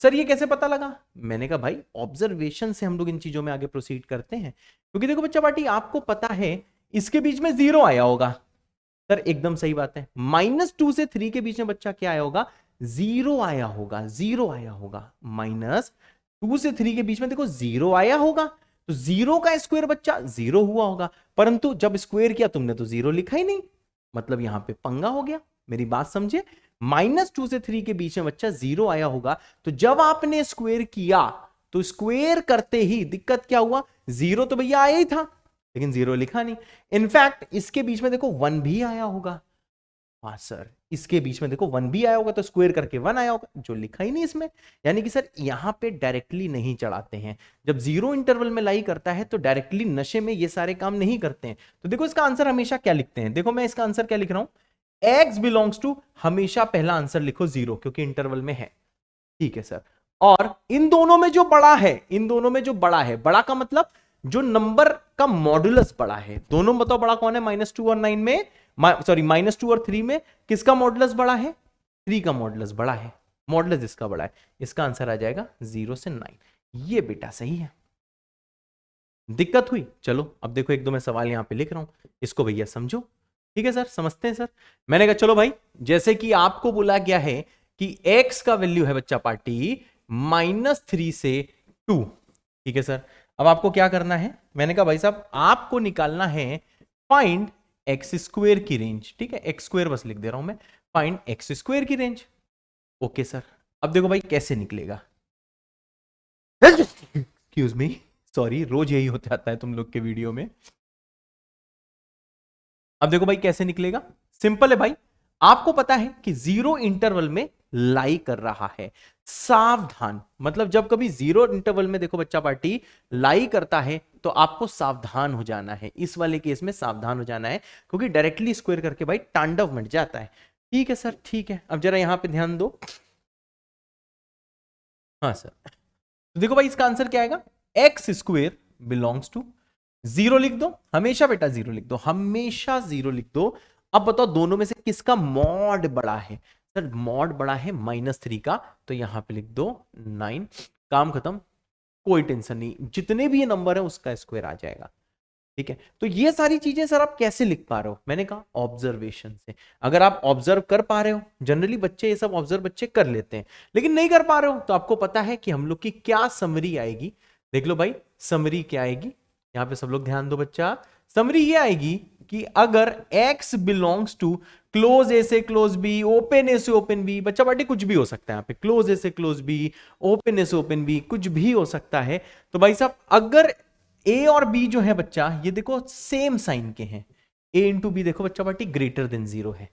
सर, ये कैसे पता लगा? मैंने कहा भाई ऑब्जर्वेशन से हम लोग इन चीजों में आगे प्रोसीड करते हैं, क्योंकि देखो बच्चा पार्टी आपको पता है इसके बीच में 0 आया होगा। सर एकदम सही बात है, -2 से 3 के बीच में बच्चा क्या आया होगा? 0 आया होगा, 0 आया होगा। -2 से 3 के बीच में देखो 0 आया होगा, तो 0 का स्क्वायर बच्चा 0 हुआ होगा, परंतु जब स्क्वायर किया तुमने तो 0 लिखा ही नहीं, मतलब यहां पे पंगा हो गया। मेरी बात समझे, -2 से 3 के बीच में बच्चा 0 आया होगा, तो जब आपने स्क्वायर किया तो स्क्वायर करते ही दिक्कत क्या हुआ? 0 तो भैया आया ही था, लेकिन 0 लिखा नहीं। इनफैक्ट इसके बीच में देखो 1 भी आया होगा। हाँ सर, इसके बीच में देखो 1 भी आया होगा, तो स्क्वायर करके 1 आया होगा, जो लिखा ही नहीं इसमें। यानी कि सर यहां पे डायरेक्टली नहीं चढ़ाते हैं। जब 0 इंटरवल में लाई करता है तो डायरेक्टली नशे में ये सारे काम नहीं करते हैं। तो देखो इसका आंसर हमेशा क्या लिखते हैं, देखो मैं इसका आंसर क्या लिख रहा हूं, x बिलोंग्स टू, हमेशा पहला आंसर लिखो 0, क्योंकि इंटरवल में है। ठीक है सर। और इन दोनों में जो बड़ा है, इन दोनों में जो बड़ा है, बड़ा का मतलब जो नंबर का मॉडुलस बड़ा है, दोनों बताओ बड़ा कौन है? -2 और 9 में, सॉरी -2 और 3 में किसका मॉडुलस बड़ा है? 3 का मॉडुलस बड़ा है, मॉडुलस इसका बड़ा है। इसका आंसर आ जाएगा 0 से 9। ये बेटा सही है। दिक्कत हुई? चलो अब देखो एक दो मैं सवाल यहां पे लिख रहा हूं, इसको भैया समझो। ठीक है सर, समझते हैं सर। मैंने कहा चलो भाई, जैसे कि आपको बोला गया है कि x का वैल्यू है बच्चा पार्टी -3 से 2। ठीक है सर। अब आपको क्या करना है? मैंने कहा भाई साहब आपको निकालना है फाइंड x² की रेंज। ठीक है, x² बस लिख दे रहा हूं मैं, फाइंड x² की रेंज। Okay sir. अब देखो भाई कैसे निकलेगा, एक्सक्यूज मी, सॉरी, रोज यही होता आता है तुम लोग के वीडियो में। अब देखो भाई कैसे निकलेगा, सिंपल है भाई। आपको पता है कि 0 इंटरवल में लाई कर रहा है, सावधान, मतलब जब कभी 0 इंटरवल में देखो बच्चा पार्टी लाई करता है तो आपको सावधान हो जाना है। इस वाले केस में सावधान हो जाना है, क्योंकि डायरेक्टली स्क्वायर करके भाई तांडव मच जाता है। ठीक है सर, ठीक है। अब जरा यहां पे ध्यान दो। हाँ सर, तो देखो भाई इसका आंसर क्या आएगा? x² बिलोंग्स टू 0 लिख दो, हमेशा बेटा 0 लिख दो, हमेशा 0 लिख दो। अब बताओ दोनों में से किसका मॉड बड़ा है? सर मॉड बड़ा है -3 का, तो यहां पे लिख दो 9, काम खत्म, कोई टेंशन नहीं, जितने भी ये नंबर है उसका स्क्वायर आ जाएगा। ठीक है, तो ये सारी चीजें सर आप कैसे लिख पा रहे हो? मैंने कहा ऑब्जर्वेशन से। अगर आप ऑब्जर्व कर पा रहे हो, जनरली बच्चे ये सब ऑब्जर्व बच्चे कर लेते हैं, लेकिन नहीं कर पा रहे हो तो आपको पता है कि हम लोग की क्या समरी आएगी। देख लो भाई समरी क्या आएगी, यहां पे सब लोग ध्यान दो बच्चा। समरी ये आएगी कि अगर x बिलोंग्स टू क्लोज ए से क्लोज बी, ओपन ए से ओपन बी, बच्चा पार्टी कुछ भी हो सकता है यहाँ पे, क्लोज ए से क्लोज बी, ओपन ए से ओपन बी, कुछ भी हो सकता है। तो भाई साहब अगर ए और बी जो है बच्चा, ये देखो सेम साइन के हैं, a इंटू बी देखो बच्चा पार्टी ग्रेटर देन 0 है।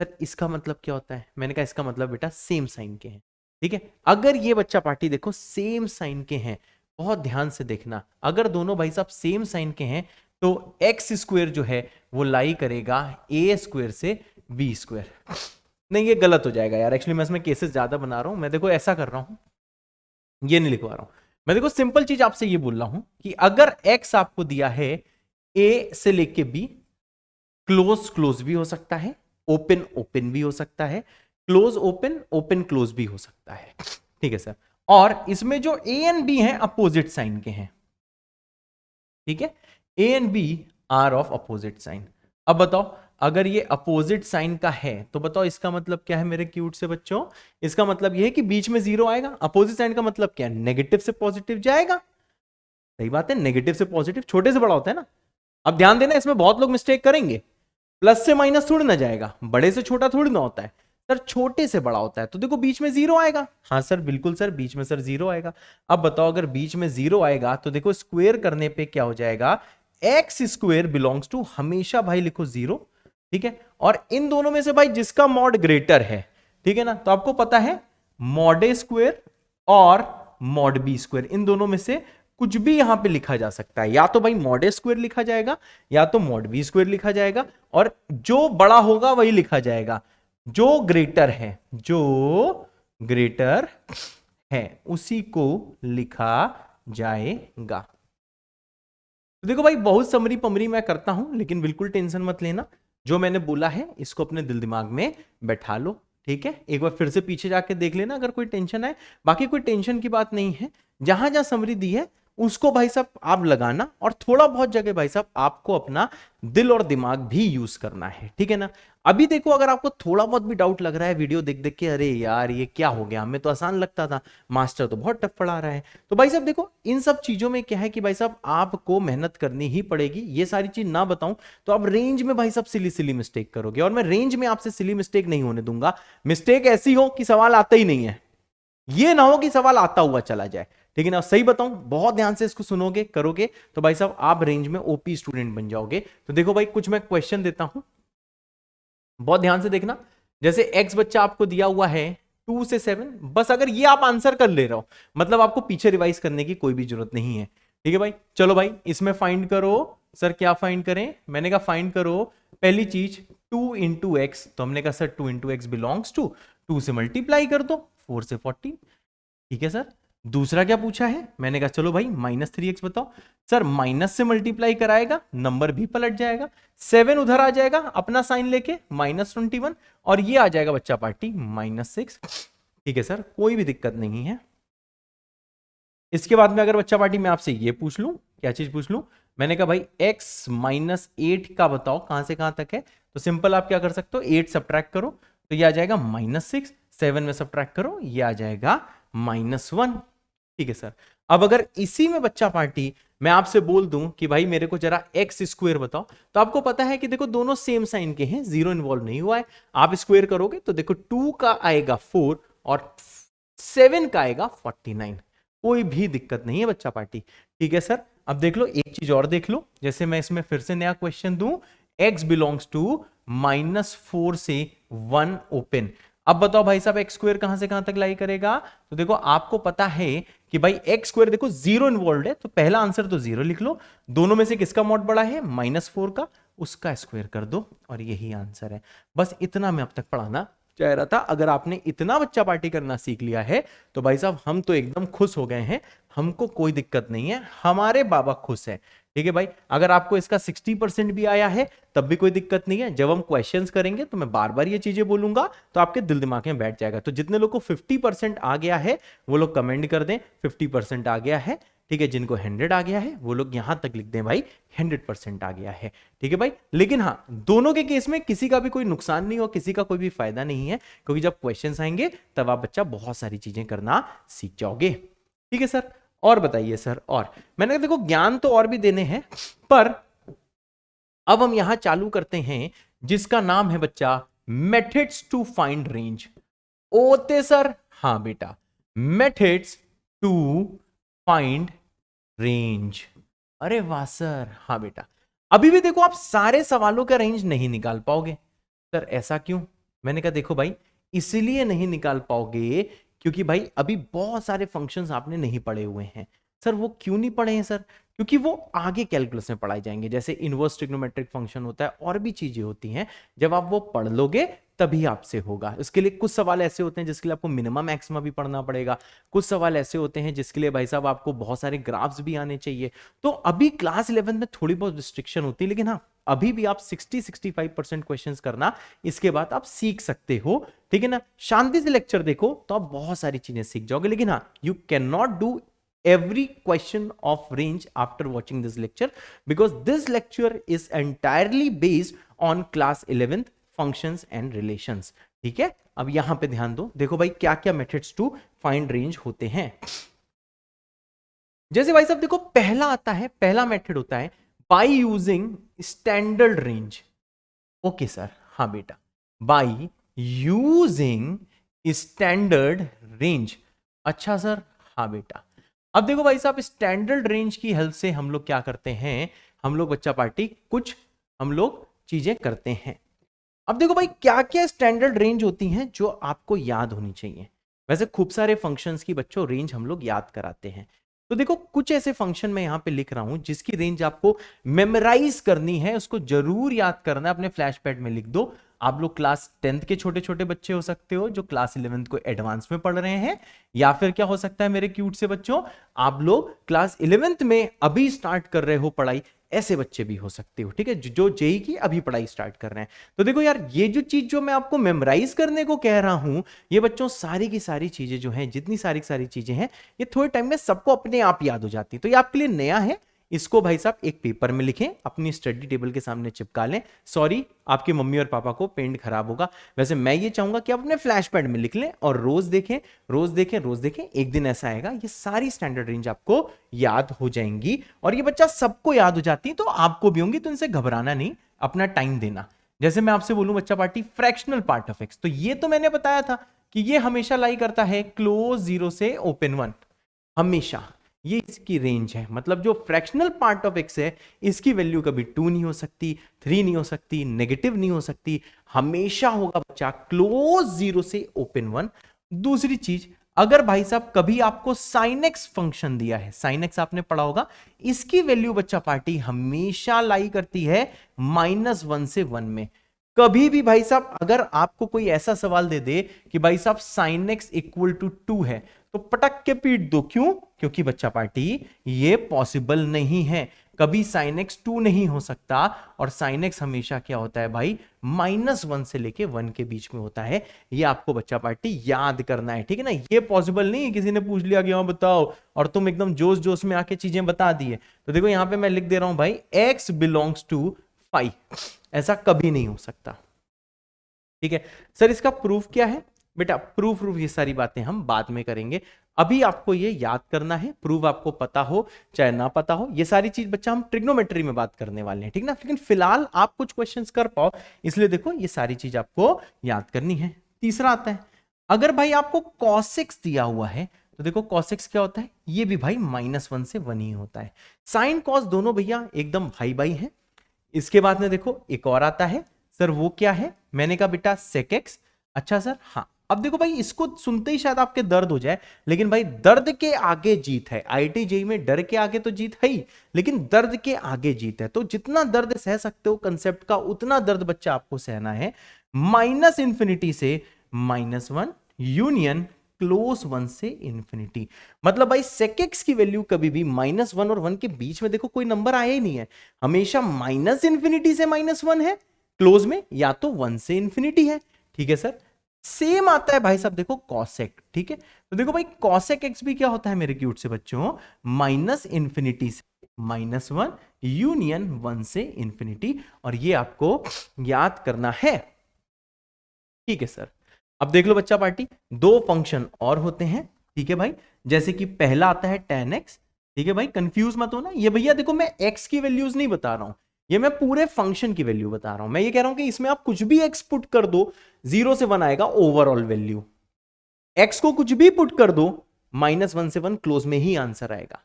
सर इसका मतलब क्या होता है? मैंने कहा इसका मतलब बेटा सेम साइन के हैं। ठीक है, अगर ये बच्चा पार्टी देखो सेम साइन के हैं, बहुत ध्यान से देखना, अगर दोनों भाई साहब सेम साइन के हैं तो x² जो है वो लाई करेगा a² से b²। नहीं ये गलत हो जाएगा यार, एक्चुअली मैं इसमें केसेस ज्यादा बना रहा हूं, मैं देखो ऐसा कर रहा हूं, ये नहीं लिखवा रहा हूं मैं। देखो सिंपल चीज आपसे ये बोल रहा हूं कि अगर x आपको दिया है a से लेके b, क्लोज क्लोज भी हो सकता है, ओपन ओपन भी हो सकता है, क्लोज ओपन ओपन क्लोज भी हो सकता है। ठीक है सर, और इसमें जो a एंड b हैं अपोजिट साइन के हैं। ठीक है, a and b are of opposite sign. अब बताओ अगर ये अपोजिट साइन का है तो बताओ इसका मतलब क्या है मेरे क्यूट से बच्चों? इसका मतलब ये है कि बीच में 0 आएगा। अपोजिट साइन का मतलब क्या है? नेगेटिव से पॉजिटिव जाएगा। सही बात है, नेगेटिव से पॉजिटिव छोटे से बड़ा होता है ना। अब ध्यान देना, इसमें बहुत लोग मिस्टेक करेंगे, प्लस से माइनस थोड़ी ना जाएगा, बड़े से छोटा थोड़ी ना होता है सर, छोटे से बड़ा होता है। तो देखो बीच में 0 आएगा। हाँ सर बिल्कुल सर, बीच में सर 0 आएगा। अब बताओ अगर बीच में 0 आएगा तो देखो स्क्वायर करने पे क्या हो जाएगा? x² बिलोंग्स टू, हमेशा भाई लिखो 0। ठीक है, और इन दोनों में से भाई जिसका मॉड ग्रेटर है, ठीक है ना। तो आपको पता है मॉड ए स्क्वायर और मॉड बी स्क्वायर, इन दोनों में से कुछ भी यहां पे लिखा जा सकता है, या तो भाई मॉड ए स्क्वायर लिखा जाएगा या तो मॉड बी स्क्वायर लिखा जाएगा, और जो बड़ा होगा वही लिखा जाएगा, जो ग्रेटर है, जो ग्रेटर है उसी को लिखा जाएगा। तो देखो भाई बहुत समरी पमरी मैं करता हूं, लेकिन बिल्कुल टेंशन मत लेना, जो मैंने बोला है इसको अपने दिल दिमाग में बैठा लो, ठीक है। एक बार फिर से पीछे जाके देख लेना अगर कोई टेंशन आए, बाकी कोई टेंशन की बात नहीं है। जहां जहां समरी दी है उसको भाई साहब आप लगाना, और थोड़ा बहुत जगह भाई साहब आपको अपना दिल और दिमाग भी यूज करना है, ठीक है ना। अभी देखो अगर आपको थोड़ा बहुत भी डाउट लग रहा है वीडियो देख देख के, अरे यार ये क्या हो गया, हमें तो आसान लगता था, मास्टर तो बहुत टफ पढ़ा रहा है, तो भाई साहब देखो इन सब चीजों में क्या है कि भाई साहब आपको मेहनत करनी ही पड़ेगी। ये सारी चीज ना बताऊं तो आप रेंज में भाई साहब सिली सिली मिस्टेक करोगे, और मैं रेंज में आपसे सिली मिस्टेक नहीं होने दूंगा। मिस्टेक ऐसी हो कि सवाल आता ही नहीं है, ये ना हो कि सवाल आता हुआ चला जाए, ठीक है ना। सही बताऊं, बहुत ध्यान से इसको सुनोगे करोगे तो भाई साहब आप रेंज में ओपी स्टूडेंट बन जाओगे। तो देखो भाई कुछ मैं क्वेश्चन देता हूं, बहुत ध्यान से देखना। जैसे एक्स बच्चा आपको दिया हुआ है 2 से 7, बस अगर ये आप आंसर कर ले रहे हो मतलब आपको पीछे रिवाइज करने की कोई भी जरूरत नहीं है, ठीक है भाई। चलो भाई इसमें फाइंड करो। सर क्या फाइंड करें, मैंने कहा फाइंड करो पहली चीज 2 इंटू एक्स, तो हमने कहा sir 2 into X belongs to 2 से मल्टीप्लाई कर दो 4 से 40, ठीक है सर। दूसरा क्या पूछा है, मैंने कहा चलो भाई -3x बताओ, सर माइनस से मल्टीप्लाई कराएगा नंबर भी पलट जाएगा, 7 उधर आ जाएगा अपना साइन लेके -21, और ये आ जाएगा बच्चा पार्टी -6, ठीक है सर कोई भी दिक्कत नहीं है। इसके बाद में अगर बच्चा पार्टी मैं आपसे ये पूछ लूं, क्या चीज पूछ लूं, मैंने कहा भाई x -8 का बताओ कहां से कहां तक है, तो सिंपल आप क्या कर सकते हो 8 सब्ट्रैक्ट करो तो ये आ जाएगा -6, 7 में सब्ट्रैक्ट करो ये आ जाएगा -1, ठीक है सर। अब अगर इसी में बच्चा पार्टी मैं आपसे बोल दूं कि भाई मेरे को जरा एक्स स्क्वायर बताओ, तो आपको पता है कि देखो दोनों सेम साइन के हैं, जीरो इन्वॉल्व नहीं हुआ है, आप स्क्वायर करोगे तो देखो 2 का आएगा 4 और 7 का आएगा 49, कोई भी दिक्कत नहीं है बच्चा पार्टी, ठीक है सर। अब देख लो एक चीज और देख लो, जैसे मैं इसमें फिर से नया क्वेश्चन दूं, x बिलोंग्स टू -4 से 1 ओपन, अब बताओ भाई साहब एक्स स्क्वायर कहां से कहां तक लाई करेगा, तो देखो आपको पता है कि भाई एक्स स्क्वायर देखो जीरो इन्वॉल्व है, तो पहला आंसर तो जीरो लिख लो, दोनों में से किसका मॉड बड़ा है -4 का, उसका स्क्वायर कर दो और यही आंसर है। बस इतना मैं अब तक पढ़ाना चाह रहा था। अगर आपने इतना बच्चा पार्टी करना सीख लिया है तो भाई साहब हम तो एकदम खुश हो गए हैं, हमको कोई दिक्कत नहीं है, हमारे बाबा खुश है, ठीक है भाई। अगर आपको इसका 60% भी आया है तब भी कोई दिक्कत नहीं है, जब हम क्वेश्चंस करेंगे तो मैं बार बार ये चीजें बोलूंगा तो आपके दिल दिमाग में बैठ जाएगा। तो जितने लोग को 50% आ गया है वो लोग कमेंट कर दें 50% आ गया है, ठीक है। जिनको 100 आ गया है वो लोग यहां तक लिख दें भाई 100% आ गया है, ठीक है भाई। लेकिन हाँ दोनों के केस में किसी का भी कोई नुकसान नहीं हो, किसी का कोई भी फायदा नहीं है, क्योंकि जब क्वेश्चंस आएंगे तब आप बच्चा बहुत सारी चीजें करना सीख जाओगे, ठीक है सर। और बताइए सर, और मैंने कहा देखो ज्ञान तो और भी देने हैं, पर अब हम यहां चालू करते हैं जिसका नाम है बच्चा मेथड्स टू फाइंड रेंज। ओते सर, हाँ बेटा, मेथड्स टू फाइंड रेंज। अरे वाह सर, हाँ बेटा। अभी भी देखो आप सारे सवालों का रेंज नहीं निकाल पाओगे, सर ऐसा क्यों, मैंने कहा देखो भाई इसलिए नहीं निकाल पाओगे क्योंकि भाई अभी बहुत सारे फंक्शंस आपने नहीं पढ़े हुए हैं। सर वो क्यों नहीं पढ़े हैं सर, क्योंकि वो आगे कैलकुलस में पढ़ाए जाएंगे, जैसे इनवर्स ट्रिग्नोमेट्रिक फंक्शन होता है और भी चीजें होती हैं, जब आप वो पढ़ लोगे तभी आपसे होगा। उसके लिए कुछ सवाल ऐसे होते हैं जिसके लिए आपको मिनिमम मैक्सिमम भी पढ़ना पड़ेगा, कुछ सवाल ऐसे होते हैं जिसके लिए भाई साहब आपको बहुत सारे ग्राफ्स भी आने चाहिए। तो अभी क्लास 11 में थोड़ी बहुत रिस्ट्रिक्शन होती है, लेकिन हाँ अभी भी आप 60-65% क्वेश्चंस करना, इसके बाद आप सीख सकते हो, ठीक है ना। शांति से लेक्चर देखो तो आप बहुत सारी चीजें सीख जाओगे, लेकिन हाँ you can not do every question of range after watching this lecture, because this lecture is entirely based on class 11th functions and relations, ठीक है। अब यहां पे ध्यान दो, देखो भाई क्या क्या मेथड्स टू फाइंड रेंज होते हैं। जैसे भाई साहब देखो पहला आता है, पहला मेथड होता है by using standard range. Okay sir, हाँ बेटा, बाय यूजिंग स्टैंडर्ड रेंज। अच्छा सर, हाँ बेटा। अब देखो भाई साहब स्टैंडर्ड रेंज की हेल्प से हम लोग क्या करते हैं, हम लोग बच्चा पार्टी कुछ हम लोग चीजें करते हैं। अब देखो भाई क्या क्या स्टैंडर्ड रेंज होती हैं जो आपको याद होनी चाहिए। वैसे खूब सारे फंक्शंस की बच्चों रेंज हम लोग याद कराते हैं। तो देखो कुछ ऐसे फंक्शन मैं यहां पे लिख रहा हूं जिसकी रेंज आपको मेमोराइज करनी है, उसको जरूर याद करना है, अपने फ्लैश पैड में लिख दो। आप लोग क्लास 10th के छोटे छोटे बच्चे हो सकते हो जो क्लास 11th को एडवांस में पढ़ रहे हैं, या फिर क्या हो सकता है मेरे क्यूट से बच्चों, आप लोग क्लास 11th में अभी स्टार्ट कर रहे हो पढ़ाई, ऐसे बच्चे भी हो सकते हो। ठीक है, जो जेई की अभी पढ़ाई स्टार्ट कर रहे हैं। तो देखो यार ये जो चीज जो मैं आपको मेमोराइज करने को कह रहा हूं, ये बच्चों सारी की सारी चीजें जो हैं, जितनी सारी की सारी चीजें हैं, ये थोड़े टाइम में सबको अपने आप याद हो जाती है। तो ये आपके लिए नया है, इसको भाई साहब एक पेपर में लिखें, अपनी स्टडी टेबल के सामने चिपका लें। सॉरी आपके मम्मी और पापा को पेंट खराब होगा। वैसे मैं ये चाहूंगा कि आप अपने फ्लैश पैड में लिख लें और रोज देखें, रोज देखें, रोज देखें। एक दिन ऐसा आएगा ये सारी स्टैंडर्ड रेंज आपको याद हो जाएंगी, और ये बच्चा सबको याद हो जाती है तो आपको भी होंगी, तो इनसे घबराना नहीं, अपना टाइम देना। जैसे मैं आपसे बोलूं बच्चा party fractional part of x, तो ये तो मैंने बताया था कि ये हमेशा लाई करता है क्लोज 0 से ओपन 1, हमेशा। ये इसकी रेंज है, मतलब जो फ्रैक्शनल पार्ट ऑफ एक्स है इसकी वैल्यू कभी 2 नहीं हो सकती, 3 नहीं हो सकती, नेगेटिव नहीं हो सकती, हमेशा होगा बच्चा क्लोज 0 से ओपन 1। दूसरी चीज, अगर भाई साहब कभी आपको साइन एक्स फंक्शन दिया है, साइन एक्स आपने पढ़ा होगा, इसकी वैल्यू बच्चा पार्टी हमेशा लाई करती है -1 से 1 में। कभी भी भाई साहब अगर आपको कोई ऐसा सवाल दे दे कि भाई साहब साइन एक्स इक्वल टू 2 है, तो पटक के पीट दो। क्यों? क्योंकि बच्चा पार्टी ये पॉसिबल नहीं है, कभी साइन एक्स 2 नहीं हो सकता, और साइन एक्स हमेशा क्या होता है भाई, -1 से लेके 1 के बीच में होता है। ये आपको बच्चा पार्टी याद करना है, ठीक है ना। ये पॉसिबल नहीं है किसी ने पूछ लिया कि हाँ बताओ, और तुम एकदम जोश जोश में आके चीजें बता दिए। तो देखो यहां पे मैं लिख दे रहा हूं भाई x बिलोंग्स टू 5, ऐसा कभी नहीं हो सकता। ठीक है सर, इसका प्रूफ क्या है? बेटा प्रूफ ये सारी बातें हम बाद में करेंगे, अभी आपको ये याद करना है। प्रूफ आपको पता हो चाहे ना पता हो, ये सारी चीज बच्चा हम ट्रिग्नोमेट्री में बात करने वाले हैं, ठीक ना। लेकिन फिलहाल आप कुछ क्वेश्चंस कर पाओ, इसलिए देखो ये सारी चीज आपको याद करनी है। तीसरा आता है, अगर भाई आपको cos x दिया हुआ है, तो देखो cos x क्या होता है, ये भी भाई -1 से 1 ही होता है। साइन कॉस दोनों भैया एकदम भाई भाई है। इसके बाद में देखो एक और आता है, सर वो क्या है? मैंने कहा बेटा sec x। अच्छा सर, हाँ। अब देखो भाई इसको सुनते ही शायद आपके दर्द हो जाए, लेकिन भाई दर्द के आगे जीत है। आईआईटी जेईई में डर के आगे तो जीत है ही, लेकिन दर्द के आगे जीत है। तो जितना दर्द सह सकते हो कंसेप्ट का, उतना दर्द बच्चा आपको सहना है। -∞ से -1 यूनियन क्लोज 1 से इंफिनिटी। मतलब भाई sec x की वैल्यू कभी भी -1 और 1 के बीच में देखो कोई नंबर आया ही नहीं है, हमेशा -∞ से -1 है क्लोज में, या तो 1 से इंफिनिटी है। ठीक है सर, सेम आता है भाई साहब देखो cosec। ठीक है, तो देखो भाई cosec x भी क्या होता है मेरे क्यूट से बच्चों, -∞ से -1 यूनियन 1 से इंफिनिटी, और ये आपको याद करना है। ठीक है सर, अब देख लो बच्चा पार्टी, दो फंक्शन और होते हैं। ठीक है भाई, जैसे कि पहला आता है tan x। ठीक है भाई, कंफ्यूज मत होना, ये भैया देखो मैं x की वैल्यूज नहीं बता रहा हूं, ये मैं पूरे फंक्शन की वैल्यू बता रहा हूं। मैं ये कह रहा हूं कि इसमें आप कुछ भी x पुट कर दो, 0 से 1 आएगा ओवरऑल वैल्यू। x को कुछ भी पुट कर दो, -1 से 1 क्लोज में ही आंसर आएगा।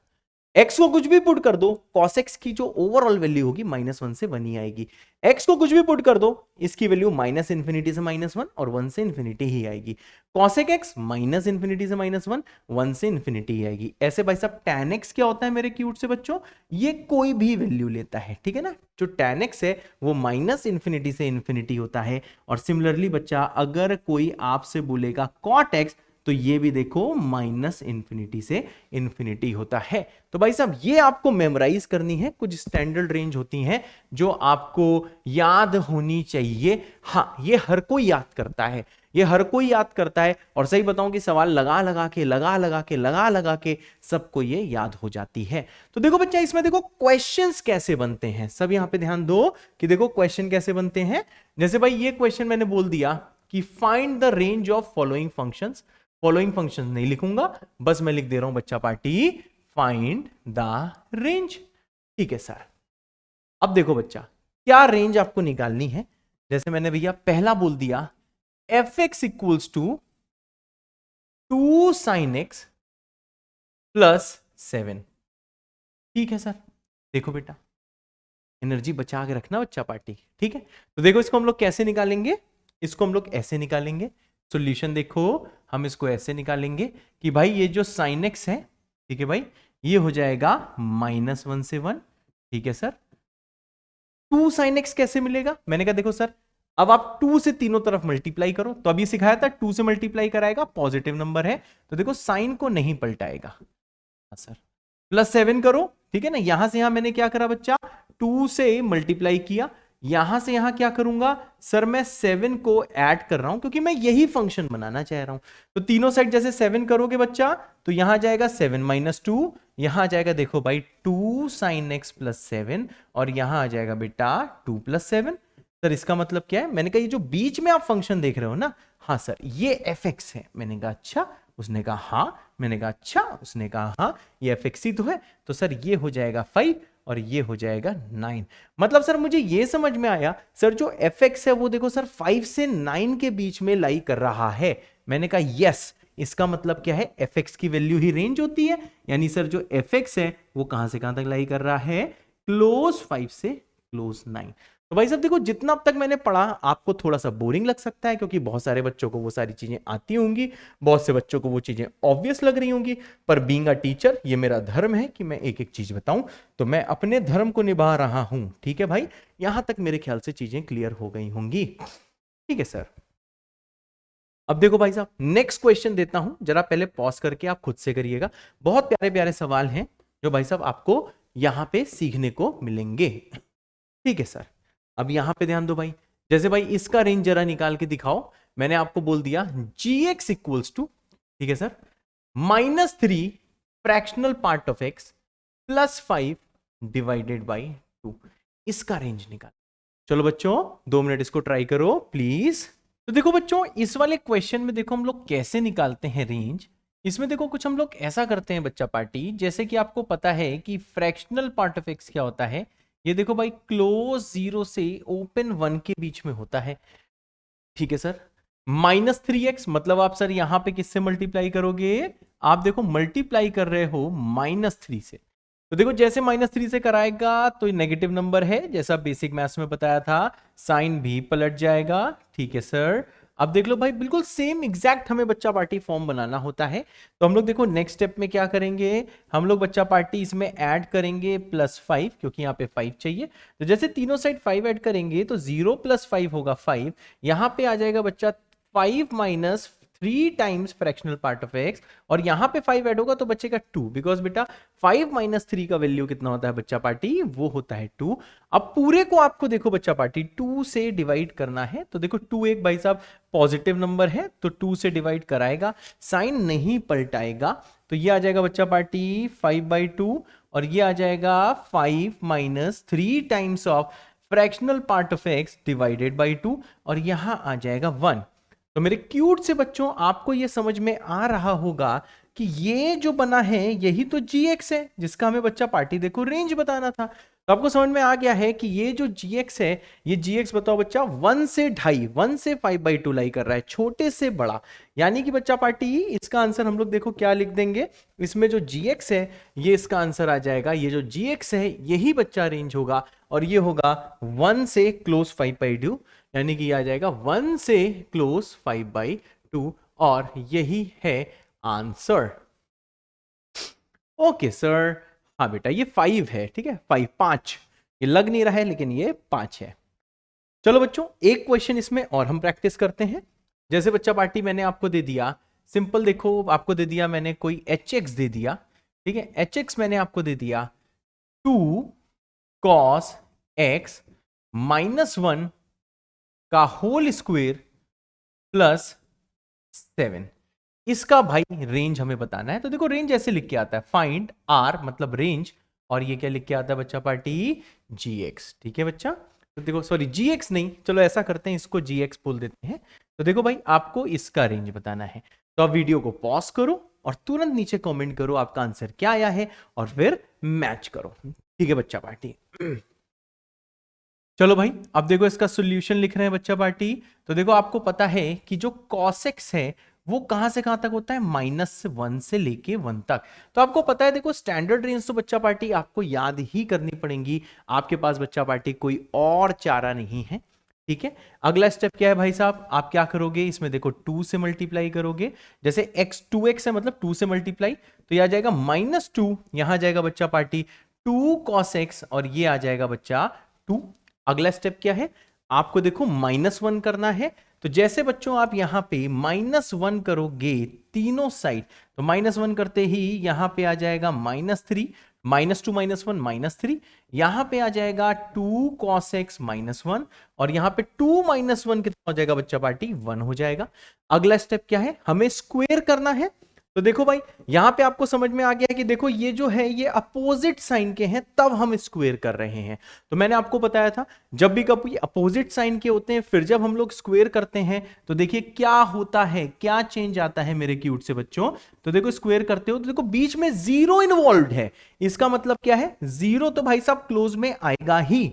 x को कुछ भी पुट कर दो, cos x की जो ओवरऑल वैल्यू होगी -1 से 1 ही आएगी। x को कुछ भी पुट कर दो, इसकी वैल्यू -∞ से -1 और 1 से इंफिनिटी ही आएगी। cosec x -∞ से -1, 1 से इंफिनिटी ही आएगी। ऐसे भाई साहब tan x क्या होता है मेरे क्यूट से बच्चों, ये कोई भी वैल्यू लेता है। ठीक है ना, जो tan x है वो -∞ से इंफिनिटी होता है। और सिमिलरली बच्चा अगर कोई आपसे बोलेगा cot x, तो ये भी देखो -∞ से इंफिनिटी होता है। तो भाई साहब ये आपको मेमोराइज करनी है, कुछ स्टैंडर्ड रेंज होती हैं जो आपको याद होनी चाहिए। हाँ, ये हर कोई याद करता है, ये हर कोई याद करता है, और सही बताऊं कि सवाल लगा लगा के सबको ये याद हो जाती है। तो देखो बच्चा, इसमें देखो क्वेश्चंस कैसे बनते हैं, सब यहां पे ध्यान दो कि देखो क्वेश्चन कैसे बनते हैं। जैसे भाई ये क्वेश्चन मैंने बोल दिया कि find the range of following functions. Following functions नहीं लिखूंगा, बस मैं लिख दे रहा हूं बच्चा पार्टी फाइंड द रेंज। ठीक है सर, अब देखो बच्चा क्या रेंज आपको निकालनी है। जैसे मैंने भैया पहला बोल दिया f(x) equals to 2 sin x + 7। ठीक है सर, देखो बेटा एनर्जी बचा के रखना बच्चा पार्टी, ठीक है। तो देखो इसको हम लोग कैसे निकालेंगे, इसको हम लोग ऐसे निकालेंगे। सॉल्यूशन देखो, हम इसको ऐसे निकालेंगे कि भाई ये जो साइन एक्स है, ठीक है भाई, ये हो जाएगा -1 से 1, ठीक है सर। 2 sin x कैसे मिलेगा, मैंने कहा देखो सर, अब आप 2 से तीनों तरफ मल्टीप्लाई करो, तो अभी सिखाया था 2 से मल्टीप्लाई कराएगा, पॉजिटिव नंबर है तो देखो साइन को नहीं पलटाएगा सर। +7 करो, ठीक है ना, यहां से यहां मैंने क्या करा बच्चा, 2 से मल्टीप्लाई किया, यहां से यहां क्या करूंगा सर, मैं 7 को ऐड कर रहा हूं क्योंकि मैं यही फंक्शन बनाना चाह रहा हूं। तो तीनों साइड जैसे 7 करोगे बच्चा, तो यहां जाएगा 7 - 2, यहां आ जाएगा देखो भाई 2 sin x + 7, और यहां आ जाएगा बेटा 2 + 7। सर इसका मतलब क्या है, मैंने कहा ये जो बीच में आप फंक्शन देख रहे हो ना, हाँ सर ये fx है। मैंने कहा अच्छा, उसने कहा हाँ, मैंने कहा अच्छा, उसने कहा हाँ, ये fx ही तो है। तो सर ये हो जाएगा 5 और ये हो जाएगा 9। मतलब सर मुझे ये समझ में आया सर, जो fx है वो देखो सर 5 से 9 के बीच में लाई कर रहा है। मैंने कहा यस, इसका मतलब क्या है, fx की वैल्यू ही रेंज होती है, यानी सर जो fx है वो कहां से कहां तक लाई कर रहा है, क्लोज 5 से क्लोज 9। तो भाई साहब देखो, जितना अब तक मैंने पढ़ा आपको थोड़ा सा बोरिंग लग सकता है क्योंकि बहुत सारे बच्चों को वो सारी चीजें आती होंगी, बहुत से बच्चों को वो चीजें ऑब्वियस लग रही होंगी, पर बीइंग अ टीचर ये मेरा धर्म है कि मैं एक एक चीज बताऊं, तो मैं अपने धर्म को निभा रहा हूं, ठीक है भाई। यहां तक मेरे ख्याल से चीजें क्लियर हो गई होंगी, ठीक है सर। अब देखो भाई साहब, नेक्स्ट क्वेश्चन देता हूं, जरा पहले पॉज करके आप खुद से करिएगा। बहुत प्यारे प्यारे सवाल हैं जो भाई साहब आपको यहां पे सीखने को मिलेंगे, ठीक है सर। अब यहां पे ध्यान दो भाई, जैसे भाई इसका रेंज जरा निकाल के दिखाओ। मैंने आपको बोल दिया gx इक्वल्स टू, ठीक है sir, -3 fractional part of x +5 divided by 2। इसका रेंज निकाल। चलो बच्चों 2 मिनट इसको ट्राई करो प्लीज। तो देखो बच्चों, इस वाले क्वेश्चन में देखो हम लोग कैसे निकालते हैं रेंज। इसमें देखो कुछ हम लोग ऐसा करते हैं बच्चा पार्टी, जैसे कि आपको पता है कि फ्रैक्शनल पार्ट ऑफ x क्या होता है, ये देखो भाई क्लोज 0 से ओपन 1 के बीच में होता है, ठीक है सर। -3x मतलब आप सर यहां पे किससे मल्टीप्लाई करोगे, आप देखो मल्टीप्लाई कर रहे हो -3 से, तो देखो जैसे -3 से कराएगा तो ये नेगेटिव नंबर है, जैसा बेसिक मैथ्स में बताया था, साइन भी पलट जाएगा, ठीक है सर। अब देख लो भाई, बिल्कुल सेम एग्जैक्ट हमें बच्चा पार्टी फॉर्म बनाना होता है। तो हम लोग देखो नेक्स्ट स्टेप में क्या करेंगे, हम लोग बच्चा पार्टी इसमें ऐड करेंगे +5, क्योंकि यहाँ पे 5 चाहिए। तो जैसे तीनों साइड 5 ऐड करेंगे तो 0 + 5 होगा 5, यहां पे आ जाएगा बच्चा 5 - 3 times fractional part of x, और यहां पे 5 ऐड होगा तो बचेगा 2, बिकॉज बेटा 5 - 3 का वैल्यू कितना होता है बच्चा पार्टी, वो होता है 2। अब पूरे को आपको देखो बच्चा पार्टी 2 से डिवाइड करना है, तो देखो 2 एक भाई साहब पॉजिटिव नंबर है तो 2 से डिवाइड कराएगा, साइन नहीं पलटाएगा, तो ये आ जाएगा बच्चा पार्टी 5/2, और ये आ जाएगा 5 - 3 times of fractional part of x divided by 2, और यहां आ जाएगा 1। तो मेरे क्यूट से बच्चों, आपको यह समझ में आ रहा होगा कि ये जो बना है यही तो gx है, जिसका हमें बच्चा पार्टी देखो रेंज बताना था। तो आपको समझ में आ गया है कि ये जो gx है, ये gx बताओ बच्चा 1 से 2.5, 1 से 5/2 लाई कर रहा है, छोटे से बड़ा, यानी कि बच्चा पार्टी इसका आंसर हम लोग देखो क्या लिख देंगे, इसमें जो gx है ये इसका आंसर आ जाएगा, ये जो gx है यही बच्चा रेंज होगा, और ये होगा 1 से क्लोज 5/2, यानी कि आ जाएगा 1 से क्लोज 5/2, और यही है आंसर। ओके सर, हाँ बेटा ये 5 है, ठीक है, 5, ये लग नहीं रहा है लेकिन ये 5 है। चलो बच्चों एक क्वेश्चन इसमें और हम प्रैक्टिस करते हैं। जैसे बच्चा पार्टी मैंने आपको दे दिया सिंपल, देखो आपको दे दिया मैंने कोई hx दे दिया, ठीक है, hx मैंने आपको दे दिया 2 cos x -1 का होल स्क्वायर +7, इसका भाई रेंज हमें बताना है। तो देखो रेंज ऐसे लिख के आता है, फाइंड r मतलब रेंज, और ये क्या लिख के आता है बच्चा पार्टी, gx, ठीक है बच्चा। तो देखो सॉरी gx नहीं, चलो ऐसा करते हैं इसको gx बोल देते हैं। तो देखो भाई आपको इसका रेंज बताना है, तो आप वीडियो को पॉज करो और तुरंत नीचे कमेंट करो आपका आंसर क्या आया है, और फिर मैच करो, ठीक है बच्चा पार्टी। चलो भाई अब देखो इसका सॉल्यूशन लिख रहे हैं बच्चा पार्टी। तो देखो आपको पता है कि जो cos x है वो कहां से कहां तक होता है, -1 से लेके 1 तक। तो आपको पता है देखो स्टैंडर्ड रेंज तो बच्चा पार्टी आपको याद ही करनी पड़ेगी, आपके पास बच्चा पार्टी कोई और चारा नहीं है, ठीक है। अगला स्टेप क्या है भाई साहब, आप क्या करोगे, इसमें देखो 2 से मल्टीप्लाई करोगे, जैसे x 2x है मतलब 2 से मल्टीप्लाई, तो यह आ जाएगा -2, यहां आ जाएगा बच्चा पार्टी 2 cos x और ये आ जाएगा बच्चा 2। अगला स्टेप क्या है, आपको देखो -1 करना है, तो जैसे बच्चों आप यहां पे -1 करोगे तीनों साइड, तो -1 करते ही यहां पे आ जाएगा -3, -2 -1 -3, यहां पे आ जाएगा 2 cos x -1 और यहां पे 2 -1 कितना हो जाएगा बच्चा पार्टी, 1 हो जाएगा। अगला स्टेप क्या है, हमें स्क्वायर करना है, तो देखो भाई यहां पे आपको समझ में आ गया कि देखो ये जो है ये अपोजिट साइन के हैं तब हम स्क्वायर कर रहे हैं। तो मैंने आपको बताया था जब भी कभी अपोजिट साइन के होते हैं फिर जब हम लोग स्क्वायर करते हैं तो देखिए क्या होता है, क्या चेंज आता है मेरे क्यूट से बच्चों। तो देखो स्क्वायर करते हो तो देखो बीच में जीरो इन्वॉल्व है, इसका मतलब क्या है, जीरो तो भाई साहब क्लोज में आएगा ही,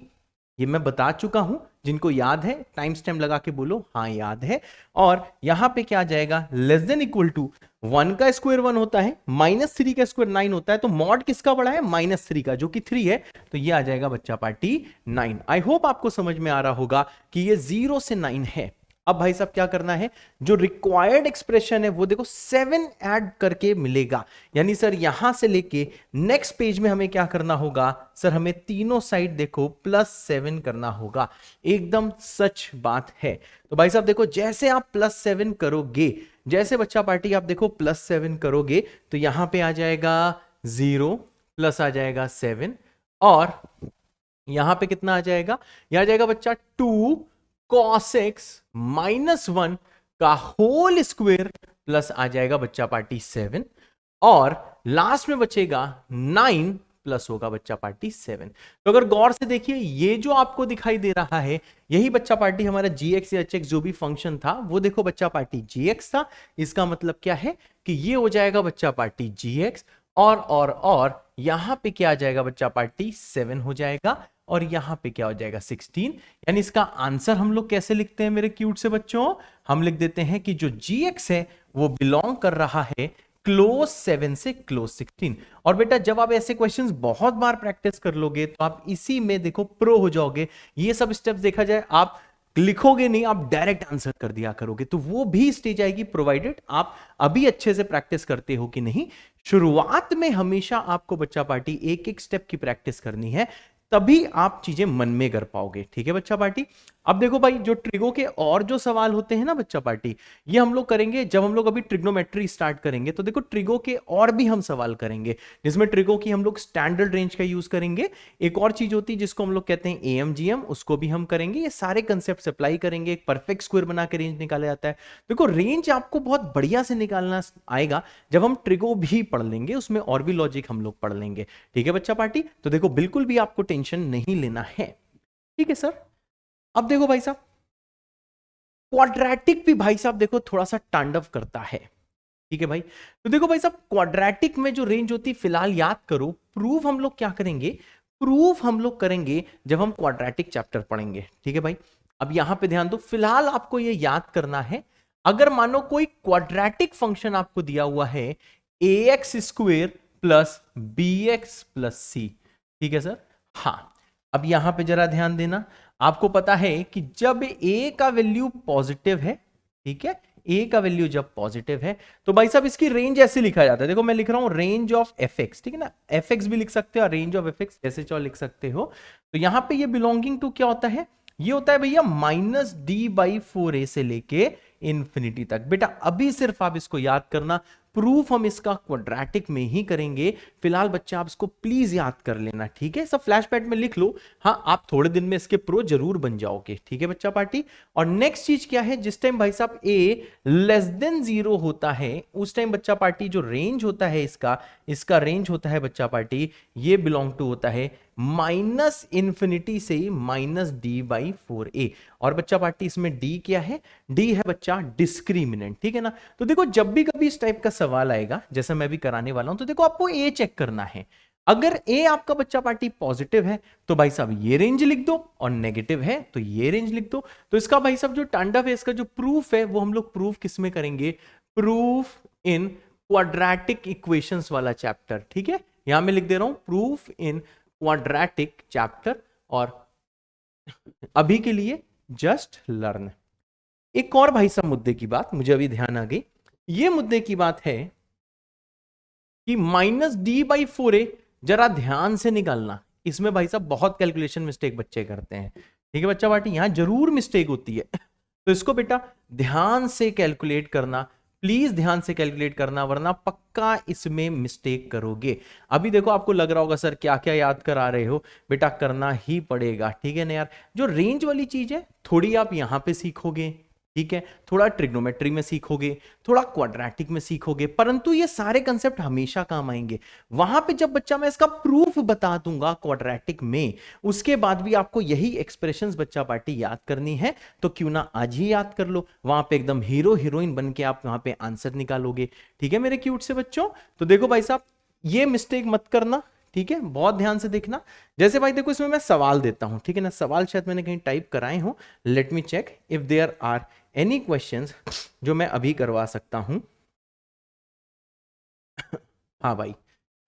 ये मैं बता चुका हूं, जिनको याद है टाइम स्टैम्प लगा के बोलो हाँ याद है। और यहां पे क्या आ जाएगा, लेस देन इक्वल टू 1 का स्क्वायर 1 होता है, -3 का स्क्वायर 9 होता है, तो मॉड किसका बड़ा है, -3 का जो कि 3 है, तो ये आ जाएगा बच्चा पार्टी 9। आई होप आपको समझ में आ रहा होगा कि ये 0 से 9 है। अब भाई साहब क्या करना है, जो रिक्वायर्ड एक्सप्रेशन है वो देखो 7 ऐड करके मिलेगा, यानी सर यहां से लेके नेक्स्ट पेज में हमें क्या करना होगा, सर हमें तीनों साइड देखो +7 करना होगा, एकदम सच बात है। तो भाई साहब देखो जैसे आप +7 करोगे, जैसे बच्चा पार्टी आप देखो +7 करोगे तो यहां पे आ जाएगा 0 प्लस आ जाएगा 7 और यहां पे कितना आ जाएगा, यहां आ जाएगा बच्चा 2 cos x -1 का होल स्क्वायर प्लस आ जाएगा बच्चा पार्टी 7 और लास्ट में बचेगा 9 प्लस होगा बच्चा पार्टी 7। तो अगर गौर से देखिए ये जो आपको दिखाई दे रहा है यही बच्चा पार्टी हमारा gx या hx जो भी फंक्शन था वो देखो बच्चा पार्टी gx था, इसका मतलब क्या है कि ये हो जाएगा बच्चा पार्टी gx और यहां पे क्या आ जाएगा बच्चा पार्टी 7 हो जाएगा और यहां पे क्या हो जाएगा 16। यानी इसका आंसर हम लोग कैसे लिखते हैं मेरे क्यूट से बच्चों, हम लिख देते हैं कि जो gx है वो बिलोंग कर रहा है क्लोज 7 से क्लोज 16। और बेटा जब आप ऐसे क्वेश्चंस बहुत बार प्रैक्टिस कर लोगे तो आप इसी में देखो प्रो हो जाओगे। ये सब स्टेप्स देखा जाए आप लिखोगे नहीं, आप डायरेक्ट आंसर कर दिया करोगे, तो वो भी स्टेज आएगी प्रोवाइडेड आप अभी अच्छे से प्रैक्टिस करते हो कि नहीं। शुरुआत में हमेशा आपको बच्चा पार्टी एक एक स्टेप की प्रैक्टिस करनी है, तभी आप चीजें मन में कर पाओगे, ठीक है बच्चा पार्टी। अब देखो भाई जो ट्रिगो के और जो सवाल होते हैं ना बच्चा पार्टी, ये हम लोग करेंगे जब हम लोग अभी ट्रिग्नोमेट्री स्टार्ट करेंगे, तो देखो ट्रिगो के और भी हम सवाल करेंगे जिसमें ट्रिगो की हम लोग स्टैंडर्ड रेंज का यूज करेंगे। एक और चीज होती है जिसको हम लोग कहते हैं AMGM, उसको भी हम करेंगे। ये सारे कंसेप्ट अप्लाई करेंगे, एक परफेक्ट स्क्वायर बना के रेंज निकाला जाता है। देखो रेंज आपको बहुत बढ़िया से निकालना आएगा जब हम ट्रिगो भी पढ़ लेंगे, उसमें और भी लॉजिक हम लोग पढ़ लेंगे, ठीक है बच्चा पार्टी। तो देखो बिल्कुल भी आपको टेंशन नहीं लेना है, ठीक है सर। अब देखो भाई साहब क्वाड्रेटिक भी भाई साहब देखो थोड़ा सा तांडव करता है, ठीक है भाई। तो देखो भाई साहब क्वाड्रेटिक में जो रेंज होती है फिलहाल याद करो, प्रूफ हम लोग क्या करेंगे, प्रूफ हम लोग करेंगे जब हम क्वाड्रेटिक चैप्टर पढ़ेंगे, ठीक है भाई। अब यहां पे ध्यान दो, फिलहाल आपको ये याद करना है, अगर मानो कोई क्वाड्रेटिक फंक्शन आपको दिया हुआ है ax² plus bx plus c, ठीक है सर। हाँ अब यहां पे जरा ध्यान देना, आपको पता है कि जब a का वैल्यू पॉजिटिव है, ठीक है, a का वैल्यू जब पॉजिटिव है तो भाई साहब इसकी रेंज ऐसे लिखा जाता है, देखो मैं लिख रहा हूं रेंज ऑफ fx, ठीक है ना, fx भी लिख सकते हो और रेंज ऑफ fx ऐसे चाहो लिख सकते हो। तो यहां पे ये बिलोंगिंग टू क्या होता है, ये होता है भैया -d/4a से लेके इंफिनिटी तक। बेटा अभी सिर्फ आप इसको याद करना, प्रूफ हम इसका क्वाड्रेटिक में ही करेंगे, फिलहाल बच्चा आप इसको प्लीज याद कर लेना, ठीक है। सब फ्लैश पैड में लिख लो, हाँ आप थोड़े दिन में इसके प्रो जरूर बन जाओगे, ठीक है बच्चा पार्टी। और नेक्स्ट चीज क्या है, जिस टाइम भाई साहब a लेस देन 0 होता है उस टाइम बच्चा पार्टी जो रेंज होता है इसका रेंज होता है बच्चा पार्टी, ये बिलोंग टू होता है -∞ से -d/4a। और बच्चा पार्टी इसमें d क्या है, d है बच्चा डिस्क्रिमिनेंट, ठीक है ना। तो देखो जब भी कभी इस टाइप का सवाल आएगा जैसा मैं भी कराने वाला हूं, तो देखो आपको a चेक करना है। अगर ए आपका बच्चा पार्टी पॉजिटिव है तो भाई साहब ये रेंज लिख दो, और नेगेटिव है तो ये रेंज लिख दो। तो इसका भाई साहब जो तांडव है, इसका जो प्रूफ है वो हम लोग प्रूफ किस में करेंगे? प्रूफ इन क्वाड्रेटिक इक्वेशंस वाला चैप्टर। ठीक है, यहां मैं लिख दे रहा हूं प्रूफ इन क्वाड्रेटिक चैप्टर, और अभी के लिए जस्ट लर्न। एक और भाई साहब मुद्दे की बात मुझे अभी ध्यान आ गई, ये मुद्दे की बात है कि -d/4a जरा ध्यान से निकालना। इसमें भाई साहब बहुत कैलकुलेशन मिस्टेक बच्चे करते हैं। ठीक है बच्चा पार्टी, यहां जरूर मिस्टेक होती है, तो इसको बेटा ध्यान से कैलकुलेट करना, प्लीज ध्यान से कैलकुलेट करना, वरना पक्का इसमें मिस्टेक करोगे। अभी देखो आपको लग रहा होगा सर क्या क्या याद करा रहे हो, बेटा करना ही पड़ेगा। ठीक है ना यार, जो रेंज वाली चीज है थोड़ी आप यहां पे सीखोगे, ठीक है, थोड़ा ट्रिग्नोमेट्री में सीखोगे, थोड़ा क्वाड्रेटिक में सीखोगे, परंतु ये सारे कंसेप्ट हमेशा काम आएंगे। वहां पे जब बच्चा मैं इसका प्रूफ बता दूंगा क्वाड्रेटिक में, उसके बाद भी आपको यही एक्सप्रेशंस बच्चा पार्टी याद करनी है, तो क्यों ना आज ही याद कर लो। वहां पे एकदम हीरो हीरोइन बन के आप वहां पे आंसर निकालोगे। ठीक है मेरे क्यूट से बच्चों, तो देखो भाई साहब ये मिस्टेक मत करना। ठीक है, बहुत ध्यान से देखना। जैसे भाई देखो इसमें मैं सवाल देता हूं, ठीक है ना, सवाल शायद मैंने कहीं टाइप कराए हो, let me check if there are any questions जो मैं अभी करवा सकता हूं। हाँ भाई,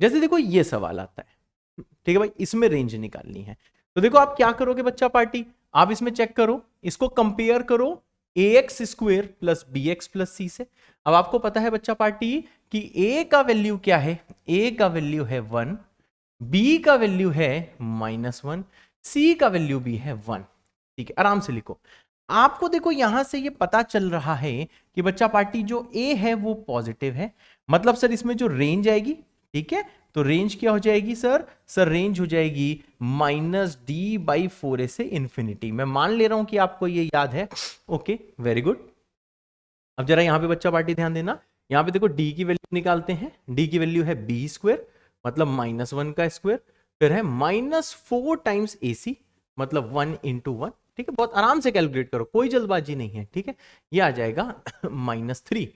जैसे देखो ये सवाल आता है, ठीक है भाई, इसमें रेंज निकालनी है। तो देखो आप क्या करोगे बच्चा पार्टी, आप इसमें चेक करो, इसको कंपेयर करो ax² plus bx plus c से। अब आपको पता है बच्चा पार्टी कि a का वैल्यू क्या है, a का वैल्यू है 1, b का वैल्यू है -1, c का वैल्यू भी है 1। ठीक है, आराम से लिखो। आपको देखो यहां से ये पता चल रहा है कि बच्चा पार्टी जो a है वो पॉजिटिव है, मतलब सर इसमें जो रेंज आएगी, ठीक है, तो रेंज क्या हो जाएगी सर? सर रेंज हो जाएगी -d/4a से इंफिनिटी। मैं मान ले रहा हूं कि आपको ये याद है। Okay, very good. अब जरा यहां पे बच्चा पार्टी ध्यान देना, यहां पे देखो d की वैल्यू निकालते हैं। d की वैल्यू है b² मतलब -1 का स्क्वायर, फिर है -4 टाइम्स ac मतलब 1 × 1। ठीक है, बहुत आराम से कैलकुलेट करो, कोई जल्दबाजी नहीं है। ठीक है, ये आ जाएगा -3।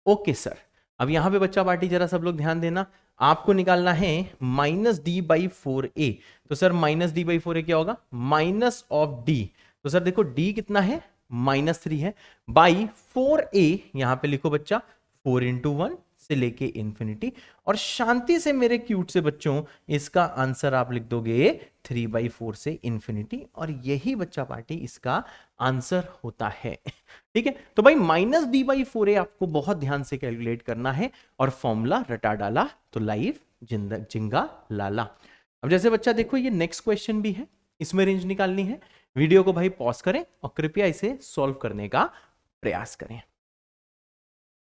ओके सर, अब यहां पे बच्चा पार्टी जरा सब लोग ध्यान देना, आपको निकालना है -d/4a। तो सर -d/4a क्या होगा? Minus of d। तो सर देखो d कितना है? -3 है, बाई 4a, यहां पे लिखो बच्चा 4 × 1 से लेके इंफिनिटी। और शांति से मेरे क्यूट से बच्चों इसका आंसर आप लिख दोगे 3/4 से इंफिनिटी, और यही बच्चा पार्टी इसका आंसर होता है। ठीक है, तो भाई -d/4a आपको बहुत ध्यान से कैलकुलेट करना है, और फॉर्मूला रटा डाला तो लाइव जिंगा लाला। अब जैसे बच्चा देखो ये नेक्स्ट क्वेश्चन भी है, इसमें रेंज निकालनी है। वीडियो को भाई पॉज करें और कृपया इसे सॉल्व करने का प्रयास करें।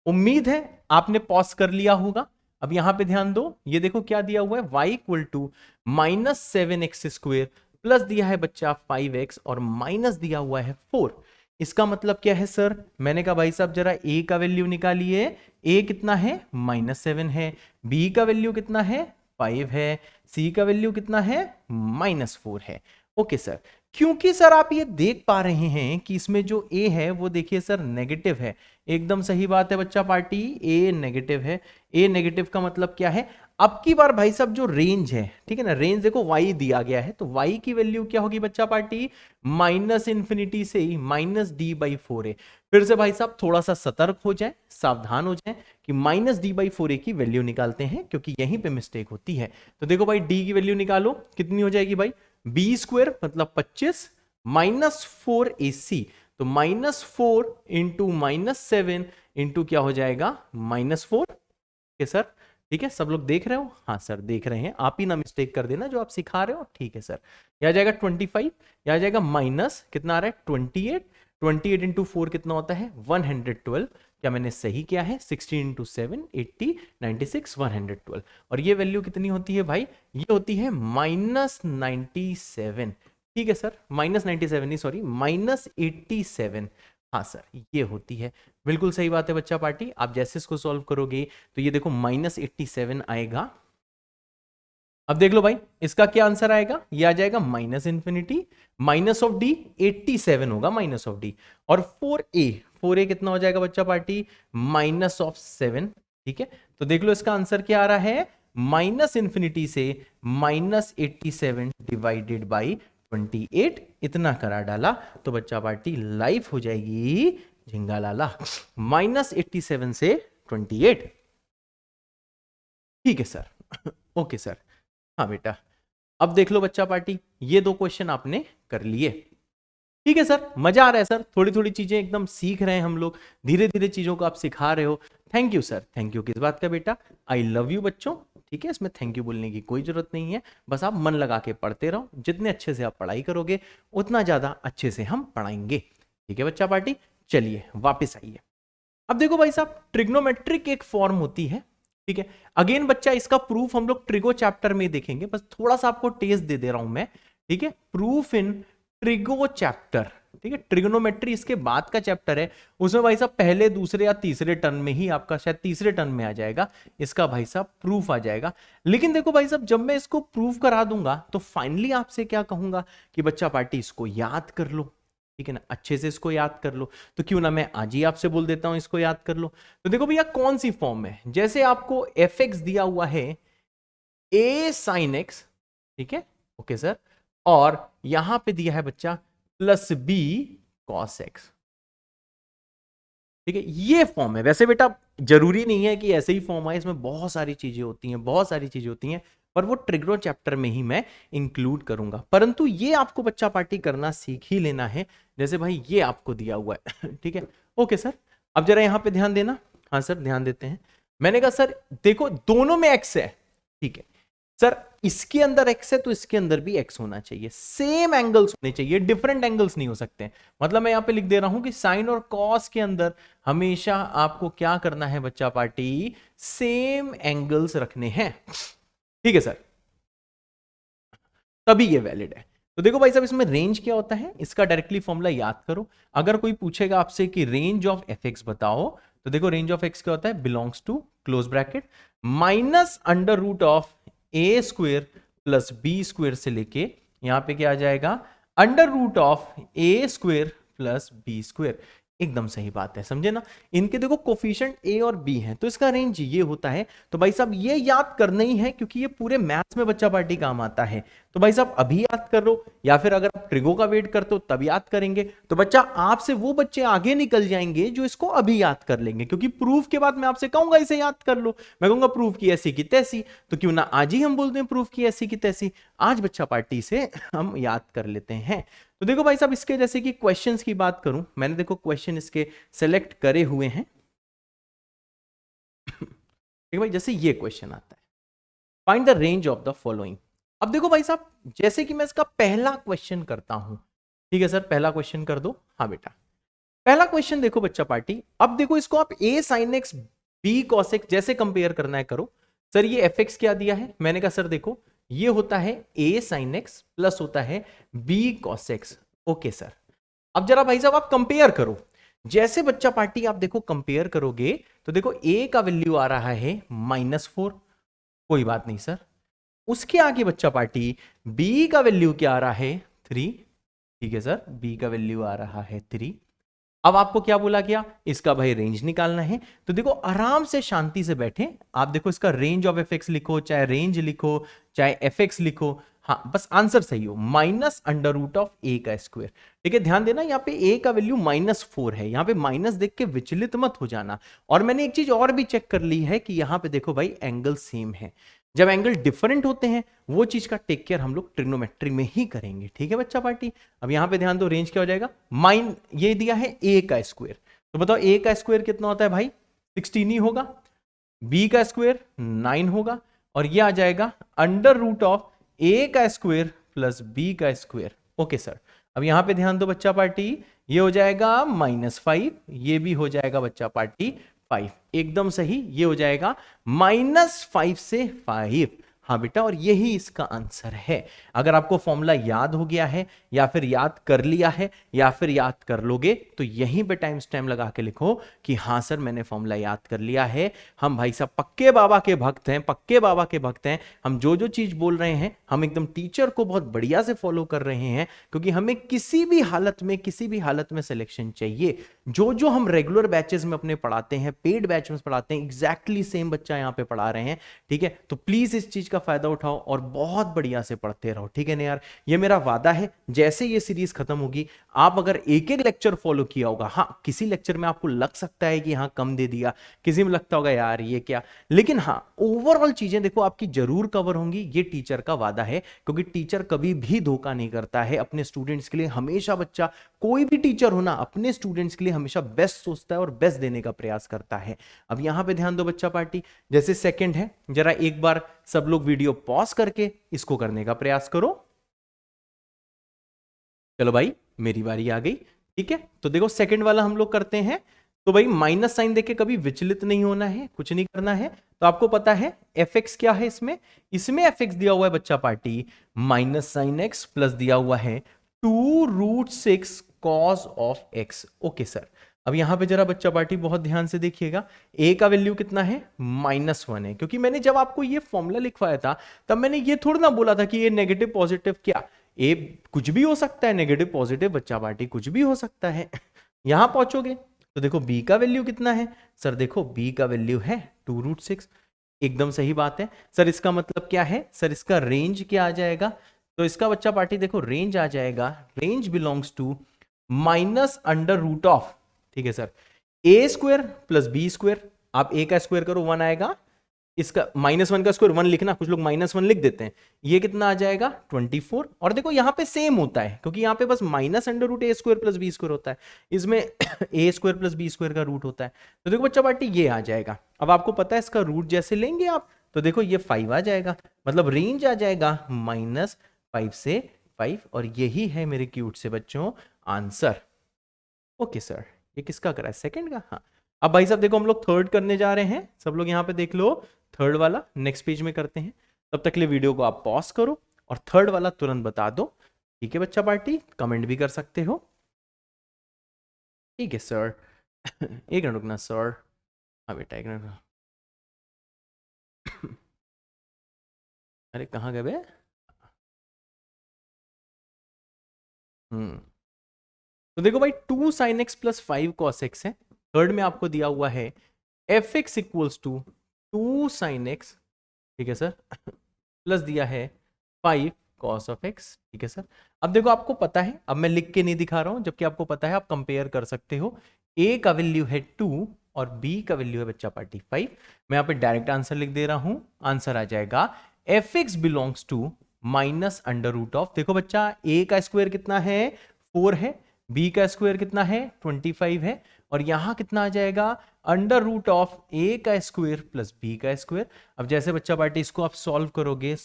उम्मीद है आपने पॉज कर लिया होगा। अब यहां पे ध्यान दो, ये देखो क्या दिया हुआ है, y = -7x² प्लस दिया है बच्चा 5x और माइनस दिया हुआ है 4। इसका मतलब क्या है सर? मैंने कहा भाई साहब जरा a का वैल्यू निकालिए। a कितना है? -7 है। b का वैल्यू कितना है? 5 है। c का वैल्यू कितना है? -4 है। ओके सर, क्योंकि सर आप ये देख पा रहे हैं कि इसमें जो a है वो देखिए सर नेगेटिव है। एकदम सही बात है बच्चा पार्टी, a नेगेटिव है। a नेगेटिव का मतलब क्या है? अब की बार भाई साहब जो रेंज है, ठीक है ना, रेंज देखो y दिया गया है, तो y की वैल्यू क्या होगी बच्चा पार्टी? -∞ से ही -d/4a। फिर से भाई साहब थोड़ा सा सतर्क हो जाए, सावधान हो जाए कि -d/4a की वैल्यू निकालते हैं, क्योंकि यहीं पे मिस्टेक होती है। तो देखो भाई d की वैल्यू निकालो, कितनी हो जाएगी भाई? b² मतलब 25 -4ac, तो -4 × -7 इंटू क्या हो जाएगा? -4। ओके सर, ठीक है, सब लोग देख रहे हो? हाँ सर देख रहे हैं, आप ही ना मिस्टेक कर देना जो आप सिखा रहे हो। ठीक है सर, यह आ जाएगा 25, यह आ जाएगा माइनस कितना आ रहा है? 28। 28 × 4 कितना होता है? 112। क्या मैंने सही किया है? 16 × 7 80 96 112। और ये वैल्यू कितनी होती है भाई? ये होती है -97। ठीक है सर, -97 नहीं, सॉरी, -87। हाँ सर, ये होती है। बिल्कुल सही बात है बच्चा पार्टी। आप जैसे इसको सॉल्व करोगे तो ये देखो -87 आएगा। अब देख लो भाई इसका क्या आंसर आएगा? ये आ जाएगा -∞, माइनस ऑफ d 87 होगा, माइनस ऑफ d, और 4a कितना हो जाएगा बच्चा पार्टी? -7। ठीक है, तो देख लो इसका आंसर क्या आ रहा है? -∞ से -87 डिवाइडेड बाई 28 इतना करा डाला तो बच्चा पार्टी लाइफ हो जाएगी झिंगा लाला -87 से 28। ठीक है सर। Okay sir. हाँ बेटा, अब देख लो बच्चा पार्टी, ये 2 क्वेश्चन आपने कर लिए। ठीक है सर, मजा आ रहा है सर, थोड़ी थोड़ी चीजें एकदम सीख रहे हैं हम लोग, धीरे धीरे चीजों को आप सिखा रहे हो। Thank you sir. Thank you किस बात का बेटा? आई लव यू बच्चों। ठीक है, इसमें थैंक यू बोलने की कोई जरूरत नहीं है, बस आप मन लगा के पढ़ते रहो। जितने अच्छे से आप पढ़ाई करोगे उतना ज्यादा अच्छे से हम पढ़ाएंगे। ठीक है बच्चा पार्टी, चलिए वापस आइए। अब देखो भाई साहब, ट्रिग्नोमेट्रिक एक फॉर्म होती है। ठीक है, अगेन बच्चा इसका प्रूफ हम लोग ट्रिगो चैप्टर में देखेंगे, बस थोड़ा सा आपको टेस्ट दे दे रहा हूं मैं। ठीक है, प्रूफ इन ट्रिगो चैप्टर। ठीक है, ट्रिग्नोमेट्री इसके बाद का चैप्टर है, उसमें भाई साहब पहले दूसरे या तीसरे टर्म में ही आपका, शायद तीसरे टर्म में आ जाएगा इसका भाई साहब प्रूफ आ जाएगा। लेकिन देखो भाई साहब, जब मैं इसको प्रूफ करा दूंगा तो फाइनली आपसे क्या कहूंगा कि बच्चा पार्टी इसको याद कर लो। ठीक है ना, अच्छे से इसको याद कर लो। तो क्यों ना मैं आज ही आपसे बोल देता हूं इसको याद कर लो। तो देखो भैया कौन सी फॉर्म है, जैसे आपको एफ एक्स दिया हुआ है ए साइन एक्स, ठीक है ओके सर, और यहां पे दिया है बच्चा प्लस बी कॉस एक्स। ठीक है, ये फॉर्म है। वैसे बेटा जरूरी नहीं है कि ऐसे ही फॉर्म आए, इसमें बहुत सारी चीजें होती हैं, बहुत सारी चीजें होती हैं, पर वो ट्रिग्नो चैप्टर में ही मैं इंक्लूड करूंगा। परंतु ये आपको बच्चा पार्टी करना सीख ही लेना है। जैसे भाई ये आपको दिया हुआ है ठीक है ओके सर, अब जरा यहां पे ध्यान देना। हाँ सर ध्यान देते हैं। मैंने कहा सर देखो दोनों में एक्स है, ठीक है सर, इसके अंदर एक्स है तो इसके अंदर भी एक्स होना चाहिए, सेम एंगल्स होने चाहिए, डिफरेंट एंगल्स नहीं हो सकते। मतलब मैं यहां पे लिख दे रहा हूं कि साइन और कॉस के अंदर हमेशा आपको क्या करना है बच्चा पार्टी, सेम एंगल्स रखने हैं। ठीक है सर, तभी ये वैलिड है। तो देखो भाई साहब, इसमें रेंज क्या होता है, इसका डायरेक्टली फॉर्मूला याद करो। अगर कोई पूछेगा आपसे कि रेंज ऑफ एफ एक्स बताओ, तो देखो रेंज ऑफ एक्स क्या होता है, belongs to close bracket minus under root of A square plus B square से लेके यहां पे क्या आ जाएगा, under root of A square plus B square. एकदम सही बात है, समझे ना। इनके देखो कोफिशिएंट ए और बी हैं, तो इसका रेंज ये होता है। तो भाई साहब ये याद करना ही है, क्योंकि ये पूरे मैथ्स में बच्चा पार्टी काम आता है। तो भाई साहब अभी याद कर लो, या फिर अगर आप ट्रिगो का वेट करते हो तब याद करेंगे, तो बच्चा आपसे वो बच्चे आगे निकल जाएंगे जो इसको अभी याद कर लेंगे। क्योंकि प्रूफ के बाद मैं आपसे कहूंगा इसे याद कर लो, मैं कहूंगा प्रूफ की ऐसी की तैसी, तो क्यों ना आज ही हम बोलते हैं प्रूफ की ऐसी की तैसी। आज बच्चा पार्टी से हम याद कर लेते हैं। तो देखो भाई साहब, इसके जैसे कि क्वेश्चंस की बात करूं, मैंने देखो क्वेश्चन इसके सेलेक्ट करे हुए हैं। देखो भाई, जैसे ये क्वेश्चन आता है, find the range of the following. अब देखो भाई साहब, जैसे कि मैं इसका पहला क्वेश्चन करता हूं, ठीक है सर पहला क्वेश्चन कर दो। हाँ बेटा, पहला क्वेश्चन देखो बच्चा पार्टी, अब देखो इसको आप a sin x b cos x जैसे कंपेयर करना है करो। सर ये fx क्या दिया है, मैंने कहा सर देखो ये होता है a sin x प्लस होता है b cos x। Okay sir, अब जरा भाई साहब आप कंपेयर करो। जैसे बच्चा पार्टी आप देखो कंपेयर करोगे तो देखो a का वैल्यू आ रहा है -4, कोई बात नहीं सर। उसके आगे बच्चा पार्टी b का वैल्यू क्या आ रहा है 3, ठीक है सर b का वैल्यू आ रहा है 3। अब आपको क्या बोला गया, इसका भाई रेंज निकालना है। तो देखो आराम से शांति से बैठे, आप देखो इसका रेंज ऑफ एफ एक्स लिखो, चाहे रेंज लिखो चाहे एफ एक्स लिखो, हाँ बस आंसर सही हो, माइनस अंडर रूट ऑफ ए का स्क्वायर। ठीक है, ध्यान देना यहाँ पे ए का वैल्यू -4 है, यहाँ पे माइनस देख के विचलित मत हो जाना। और मैंने एक चीज और भी चेक कर ली है कि यहाँ पे देखो भाई एंगल सेम है। जब एंगल डिफरेंट होते हैं वो चीज का टेक केयर हम लोग ट्रिग्नोमेट्री में ही करेंगे। ठीक है बच्चा पार्टी, अब यहां पे ध्यान दो, रेंज क्या हो जाएगा, ये दिया है a का स्क्वायर, तो बताओ a का स्क्वायर कितना होता है भाई 16 ही होगा, b का स्क्वायर 9 होगा, और ये आ जाएगा अंडर रूट ऑफ a का स्क्वायर प्लस b का स्क्वायर। ओके सर, अब यहां पे ध्यान दो बच्चा पार्टी, ये हो जाएगा -5, ये भी हो जाएगा बच्चा पार्टी 5, एकदम सही, ये हो जाएगा -5 से 5। हाँ बेटा, और यही इसका आंसर है। अगर आपको फॉर्मूला याद हो गया है, या फिर याद कर लिया है, या फिर याद कर लोगे, तो यहीं पे टाइम स्टैम्प लगा के लिखो कि हाँ सर मैंने फॉर्मूला याद कर लिया है। हम भाई साहब पक्के बाबा के भक्त हैं, पक्के बाबा के भक्त हैं। हम जो जो चीज बोल रहे हैं हम एकदम टीचर को बहुत बढ़िया से फॉलो कर रहे हैं, क्योंकि हमें किसी भी हालत में सिलेक्शन चाहिए। जो जो हम रेगुलर बैचेस में अपने पढ़ाते हैं, पेड बैच में पढ़ाते हैं, एग्जैक्टली सेम बच्चा यहाँ पे पढ़ा रहे हैं। ठीक है, तो प्लीज इस चीज का फायदा उठाओ और बहुत बढ़िया से पढ़ते रहो। ठीक है ना यार, ये मेरा वादा है, जैसे ये सीरीज खत्म होगी आप अगर एक एक लेक्चर फॉलो किया होगा, हाँ किसी लेक्चर में आपको लग सकता है कि हाँ कम दे दिया, किसी में लगता होगा यार ये क्या, लेकिन हाँ ओवरऑल चीजें देखो आपकी जरूर कवर होंगी, ये टीचर का वादा है। क्योंकि टीचर कभी भी धोखा नहीं करता है अपने स्टूडेंट्स के लिए, हमेशा बच्चा, कोई भी टीचर हो ना, अपने स्टूडेंट्स के लिए हमेशा बेस्ट सोचता है और बेस्ट देने का प्रयास करता है। अब यहां पे ध्यान दो बच्चा पार्टी, जैसे सेकंड है, जरा एक बार सब लोग वीडियो पॉज करके इसको करने का प्रयास करो। चलो भाई मेरी बारी आ गई। ठीक है, तो देखो सेकंड वाला हम लोग करते हैं। तो भाई माइनस साइन देके कभी विचलित नहीं होना है, कुछ नहीं करना है। तो आपको पता है एफ एक्स क्या है, इसमें एफ एक्स दिया हुआ है बच्चा party minus sine x plus दिया हुआ है 2√6 cos of x. Okay sir, अब यहां पे जरा बच्चा पार्टी बहुत ध्यान से देखिएगा, ए का वैल्यू कितना है, -1 है। क्योंकि मैंने जब आपको ये फॉर्मूला लिखवाया था तब मैंने ये थोड़ा ना बोला था कि ये नेगेटिव पॉजिटिव, क्या ए कुछ भी हो सकता है, नेगेटिव पॉजिटिव बच्चा पार्टी कुछ भी हो सकता है। यहां पहुंचोगे तो देखो b का वैल्यू कितना है, सर देखो b का वैल्यू है 2√6। एकदम सही बात है सर, इसका मतलब क्या है सर, इसका रेंज क्या आ जाएगा, तो इसका बच्चा पार्टी देखो रेंज आ जाएगा, रेंज बिलोंग्स टू -√ऑफ, ठीक है सर, a² + b², आप a का स्क्वायर करो 1 आएगा, इसका -1 का स्क्वायर 1 लिखना, कुछ लोग -1 लिख देते हैं, ये कितना आ जाएगा 24। और देखो यहाँ पे सेम होता है क्योंकि यहाँ पे बस -√a² + b² होता है, इसमें a² + b² का रूट होता है। तो देखो बच्चा पार्टी ये आ जाएगा। अब आपको पता है इसका रूट जैसे लेंगे आप तो देखो ये 5 आ जाएगा, मतलब रेंज आ जाएगा -5 से 5, और यही है मेरे क्यूट से बच्चों आंसर। ओके सर, ये किसका करा है, सेकंड का। हाँ, अब भाई साहब देखो हम लोग थर्ड करने जा रहे हैं, सब लोग यहाँ पे देख लो, थर्ड वाला नेक्स्ट पेज में करते हैं। तब तक के लिए वीडियो को आप पॉज करो और थर्ड वाला तुरंत बता दो। ठीक है बच्चा पार्टी, कमेंट भी कर सकते हो। ठीक है सर। एक मिनट रुकना सर, हाँ बेटा एक मिनट। अरे कहाँ गए बे? तो देखो भाई 2 sin x + 5 cos x है। थर्ड में आपको दिया हुआ है fx = 2 sin x, ठीक है सर, प्लस दिया है 5 cos of x, ठीक है सर। अब देखो आपको पता है, अब मैं लिख के नहीं दिखा रहा हूं, जबकि आपको पता है, आप कंपेयर कर सकते हो। a का वैल्यू है 2 और b का वैल्यू है बच्चा पार्टी 5। मैं यहाँ पे डायरेक्ट आंसर लिख दे रहा हूं, आंसर आ जाएगा fx बिलोंग्स टू -√ऑफ, देखो बच्चा a का स्क्वायर कितना है 4 है, b का स्क्वायर कितना है 25 है, और यहां कितना आ जाएगा √ऑफ a का स्क्वायर प्लस b का स्क्वायर। अब जैसे बच्चा पार्टी इसको आप सॉल्व करोगे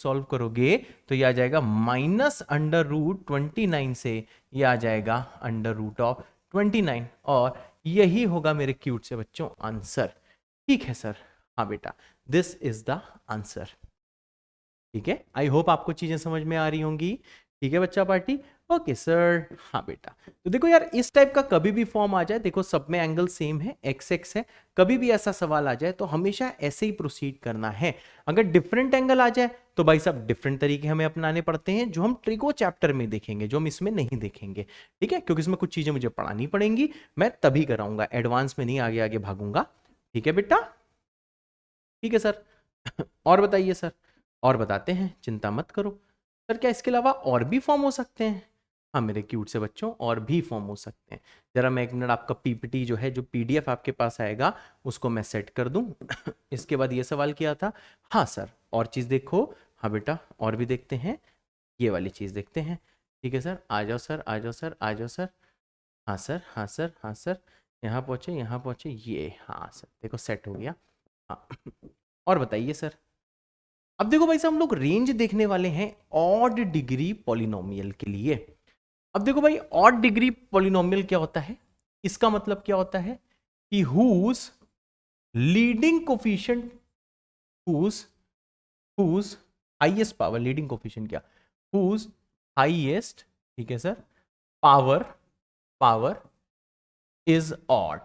तो ये आ जाएगा -√29 से ये आ जाएगा √ऑफ 29, और यही होगा मेरे क्यूट से बच्चों आंसर। ठीक है सर, हाँ बेटा, दिस इज द आंसर। ठीक है, आई होप आपको चीजें समझ में आ रही होंगी। ठीक है बच्चा पार्टी, ओके सर, हाँ बेटा। तो देखो यार इस टाइप का कभी भी फॉर्म आ जाए, देखो सब में एंगल सेम है, x है, कभी भी ऐसा सवाल आ जाए तो हमेशा ऐसे ही प्रोसीड करना है। अगर डिफरेंट एंगल आ जाए तो भाई साहब डिफरेंट तरीके हमें अपनाने पड़ते हैं, जो हम ट्रिको चैप्टर में देखेंगे, जो हम इसमें नहीं देखेंगे। ठीक है, क्योंकि इसमें कुछ चीजें मुझे पढ़ानी पड़ेंगी, मैं तभी कराऊंगा, एडवांस में नहीं आगे आगे भागूंगा। ठीक है बेटा, ठीक है सर। और बताइए सर, और बताते हैं, चिंता मत करो सर, क्या इसके अलावा और भी फॉर्म हो सकते हैं? हाँ मेरे क्यूट से बच्चों, और भी फॉर्म हो सकते हैं। जरा मैं 1 मिनट, आपका पीपीटी जो है, जो पीडीएफ आपके पास आएगा उसको मैं सेट कर दूं। इसके बाद ये सवाल किया था, हाँ सर और चीज़ देखो, हाँ बेटा और भी देखते हैं, ये वाली चीज़ देखते हैं। ठीक है सर, आ जाओ सर, आ जाओ सर, आ जाओ सर, हाँ सर, हाँ सर, हाँ सर, यहाँ पहुँचे, ये हाँ सर, देखो सेट हो गया। हाँ और बताइए सर। अब देखो भाई साहब हम लोग रेंज देखने वाले हैं ऑड डिग्री पॉलिनोमियल के लिए। अब देखो भाई ऑड डिग्री पॉलिनोमियल क्या होता है, इसका मतलब क्या होता है कि whose leading coefficient, whose highest power, leading coefficient क्या, हुज हाईएस्ट, ठीक है सर, पावर इज ऑड।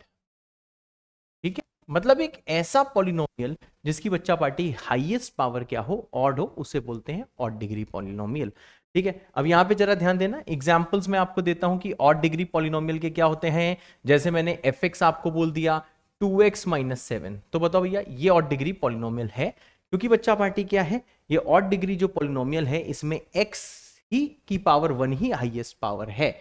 ठीक है, मतलब एक ऐसा पॉलिनोमियल जिसकी बच्चा पार्टी हाईएस्ट पावर क्या हो, ऑड हो, उसे बोलते हैं ऑड डिग्री पॉलिनोमियल। ठीक है, अब यहां पे जरा ध्यान देना, एग्जांपल्स मैं आपको देता हूं कि ऑड डिग्री पॉलिनोमियल के क्या होते हैं। जैसे मैंने fx आपको बोल दिया 2x माइनस 7, तो बताओ भैया ये ऑड डिग्री पॉलिनोमियल है, क्योंकि बच्चा पार्टी क्या है, ये ऑड डिग्री जो पॉलिनोमियल है इसमें x ही की पावर 1 ही हाईएस्ट पावर है।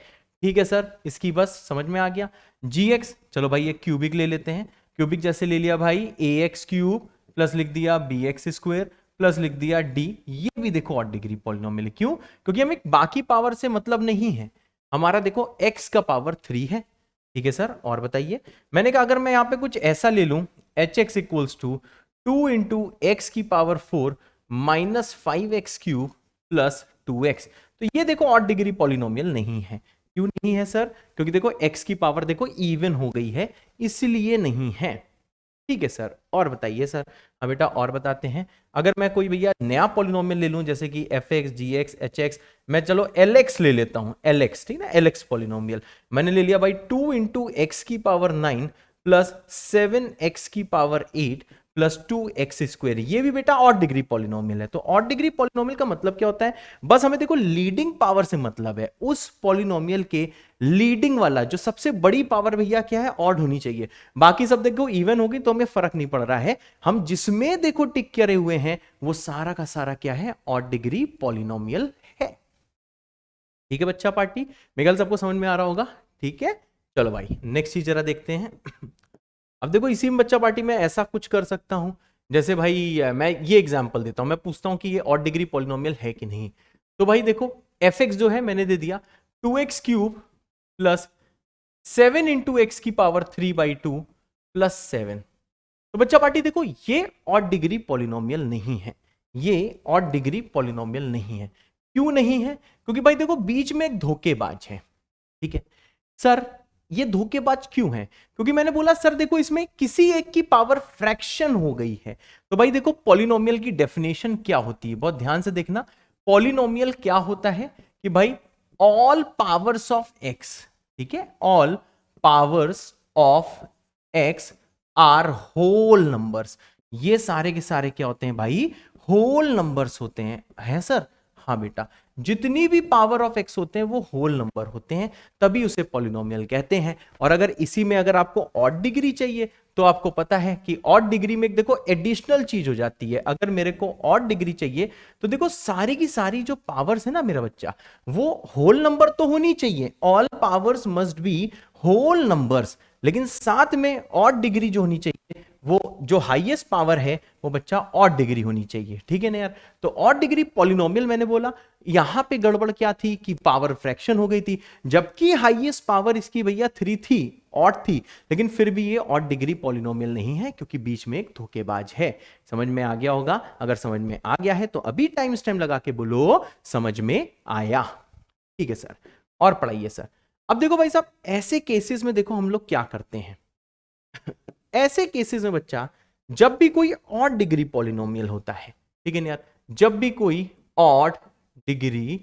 ठीक है सर, इसकी बस समझ में आ गया। gx, चलो भाई ये क्यूबिक ले लेते हैं, क्यूबिक जैसे ले लिया भाई ax क्यूब प्लस लिख दिया bx स्क्वायर प्लस लिख दिया d, ये भी देखो ऑड डिग्री पॉलिनोमियल। क्यों? क्योंकि हमें बाकी पावर से मतलब नहीं है, हमारा देखो x का पावर 3 है। ठीक है सर, और बताइए, मैंने कहा अगर मैं यहां पे कुछ ऐसा ले लूं hx equals to 2 into X की power 4 minus 5x cube plus 2x, तो ये देखो ऑड डिग्री पॉलिनोमियल नहीं है। क्यों नहीं है सर? क्योंकि देखो x की पावर देखो इवन हो गई है, इसलिए नहीं है। ठीक है सर, और बताइए सर। अब बेटा और बताते हैं, अगर मैं कोई भैया नया पॉलिनोमियल ले लूं जैसे कि fx gx hx, मैं चलो lx ले लेता हूं, lx, ठीक ना, lx पॉलिनोमियल मैंने ले लिया भाई 2 इंटू एक्स की पावर 9 प्लस 7x की पावर 8 प्लस 2x स्क्वायर, ये भी बेटा ऑड डिग्री पॉलिनोमियल है। तो ऑड डिग्री पॉलिनोमियल का मतलब क्या होता है, बस हमें देखो लीडिंग पावर से मतलब है, उस पॉलिनोमियल के लीडिंग वाला जो सबसे बड़ी पावर भैया क्या है, ऑड होनी चाहिए। बाकी सब देखो इवन होगी तो हमें फर्क नहीं पड़ रहा है, हम जिसमें देखो टिक करे हुए हैं वो सारा का सारा क्या है, ऑड डिग्री पॉलिनोमियल है। ठीक है बच्चा पार्टी, मेरे ख्याल सबको समझ में आ रहा होगा। ठीक है, चलो भाई नेक्स्ट चीज जरा देखते हैं। अब देखो इसी में बच्चा पार्टी में ऐसा कुछ कर सकता हूं, जैसे भाई मैं ये एग्जांपल देता हूं, मैं पूछता हूं कि ये ऑड डिग्री पॉलिनोमियल है कि नहीं। तो भाई देखो fx जो है मैंने दे दिया 2x cube plus 7 into X की पावर 3/2 प्लस 7। तो बच्चा पार्टी देखो ये ऑड डिग्री पॉलिनोमियल नहीं है, ये ऑड डिग्री पॉलिनोमियल नहीं है। क्यों नहीं है? क्योंकि भाई देखो बीच में एक धोखेबाज है। ठीक है सर, ये धोखेबाज क्यों है? क्योंकि मैंने बोला सर देखो इसमें किसी एक की पावर फ्रैक्शन हो गई है। तो भाई देखो पॉलिनोमियल की डेफिनेशन क्या होती है, बहुत ध्यान से देखना। पॉलिनोमियल क्या होता है कि भाई ऑल पावर्स ऑफ एक्स, ठीक है, all powers of X are whole numbers. ये सारे के सारे क्या होते हैं भाई, होल नंबर्स होते हैं। है सर? हाँ बेटा, जितनी भी पावर ऑफ एक्स होते हैं वो होल नंबर होते हैं, तभी उसे पॉलिनोमियल कहते हैं। और अगर इसी में अगर आपको ऑड डिग्री चाहिए तो आपको पता है कि ऑड डिग्री में देखो एडिशनल चीज हो जाती है। अगर मेरे को ऑड डिग्री चाहिए तो देखो सारी की सारी जो पावर्स है ना मेरा बच्चा, वो होल नंबर तो होनी चाहिए, all powers must be whole numbers, लेकिन साथ में ऑड डिग्री जो होनी चाहिए वो जो हाईएस्ट पावर है वो बच्चा ऑड डिग्री होनी चाहिए। ठीक है ना यार? तो ऑड डिग्री पॉलिनोमियल मैंने बोला, यहां पे गड़बड़ क्या थी कि पावर फ्रैक्शन हो गई थी, जबकि हाईएस्ट पावर इसकी भैया 3 थी, ऑड थी, लेकिन फिर भी ये ऑड डिग्री पॉलिनोमियल नहीं है क्योंकि बीच में एक धोखेबाज है। समझ में आ गया होगा? अगर समझ में आ गया है तो अभी टाइम स्टैम्प लगा के बोलो समझ में आया। ठीक है सर, और पढ़ाइए सर। अब देखो भाई साहब ऐसे केसेस में देखो हम लोग क्या करते हैं। ऐसे केसेस में बच्चा जब भी कोई ऑड डिग्री पॉलिनोमियल होता है, ठीक है ना यार, जब भी कोई ऑड डिग्री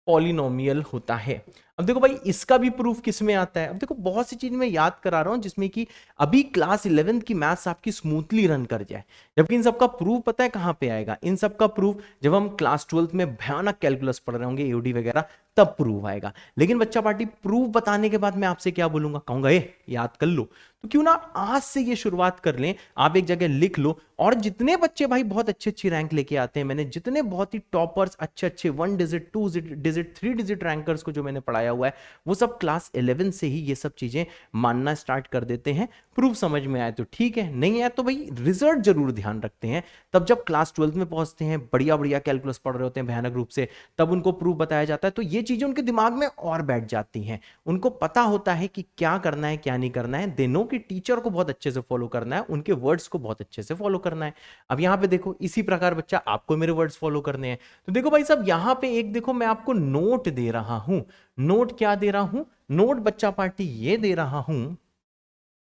पॉलिनोमियल होता है, अब देखो भाई इसका भी प्रूफ किस में आता है। अब देखो बहुत सी चीज मैं याद करा रहा हूं जिसमें कि अभी क्लास 11th की मैथ्स आपकी स्मूथली रन कर जाए, जबकि इन सबका प्रूफ पता है कहां पे आएगा, इन सबका प्रूफ जब हम क्लास 12th में भयानक कैलकुलस पढ़ रहे होंगे, एओडी वगैरह, तब प्रूफ आएगा। लेकिन बच्चा पार्टी प्रूफ बताने के बाद मैं आपसे क्या बोलूंगा, कहूंगा ए याद कर लो। तो क्यों ना आज से ये शुरुआत कर लें, आप एक जगह लिख लो, और जितने बच्चे भाई बहुत अच्छी अच्छी रैंक लेके आते हैं, मैंने जितने बहुत ही टॉपर्स अच्छे अच्छे 1 डिजिट 2 डिजिट 3 डिजिट रैंकर्स को जो मैंने पढ़ाया हुआ है, वो सब क्लास 11 से ही ये सब चीजें मानना स्टार्ट कर देते हैं। प्रूफ समझ में आए तो ठीक है, नहीं आया तो भाई रिजल्ट जरूर ध्यान रखते हैं। तब जब क्लास 12 में पहुंचते हैं, बढ़िया बढ़िया कैलकुलस पढ़ रहे होते हैं भयानक रूप से, तब उनको प्रूफ बताया जाता है, तो ये चीजें उनके दिमाग में और बैठ जाती हैं। उनको पता होता है कि क्या करना है क्या नहीं करना है, दे नो कि टीचर को बहुत अच्छे से फॉलो करना है, उनके वर्ड्स को बहुत अच्छे से फॉलो करना है। अब यहां पे देखो इसी प्रकार बच्चा आपको मेरे वर्ड्स फॉलो करने हैं। तो देखो भाई साहब यहां पे एक देखो मैं आपको नोट दे रहा हूं। नोट क्या दे रहा हूं? नोट बच्चा पार्टी ये दे रहा हूं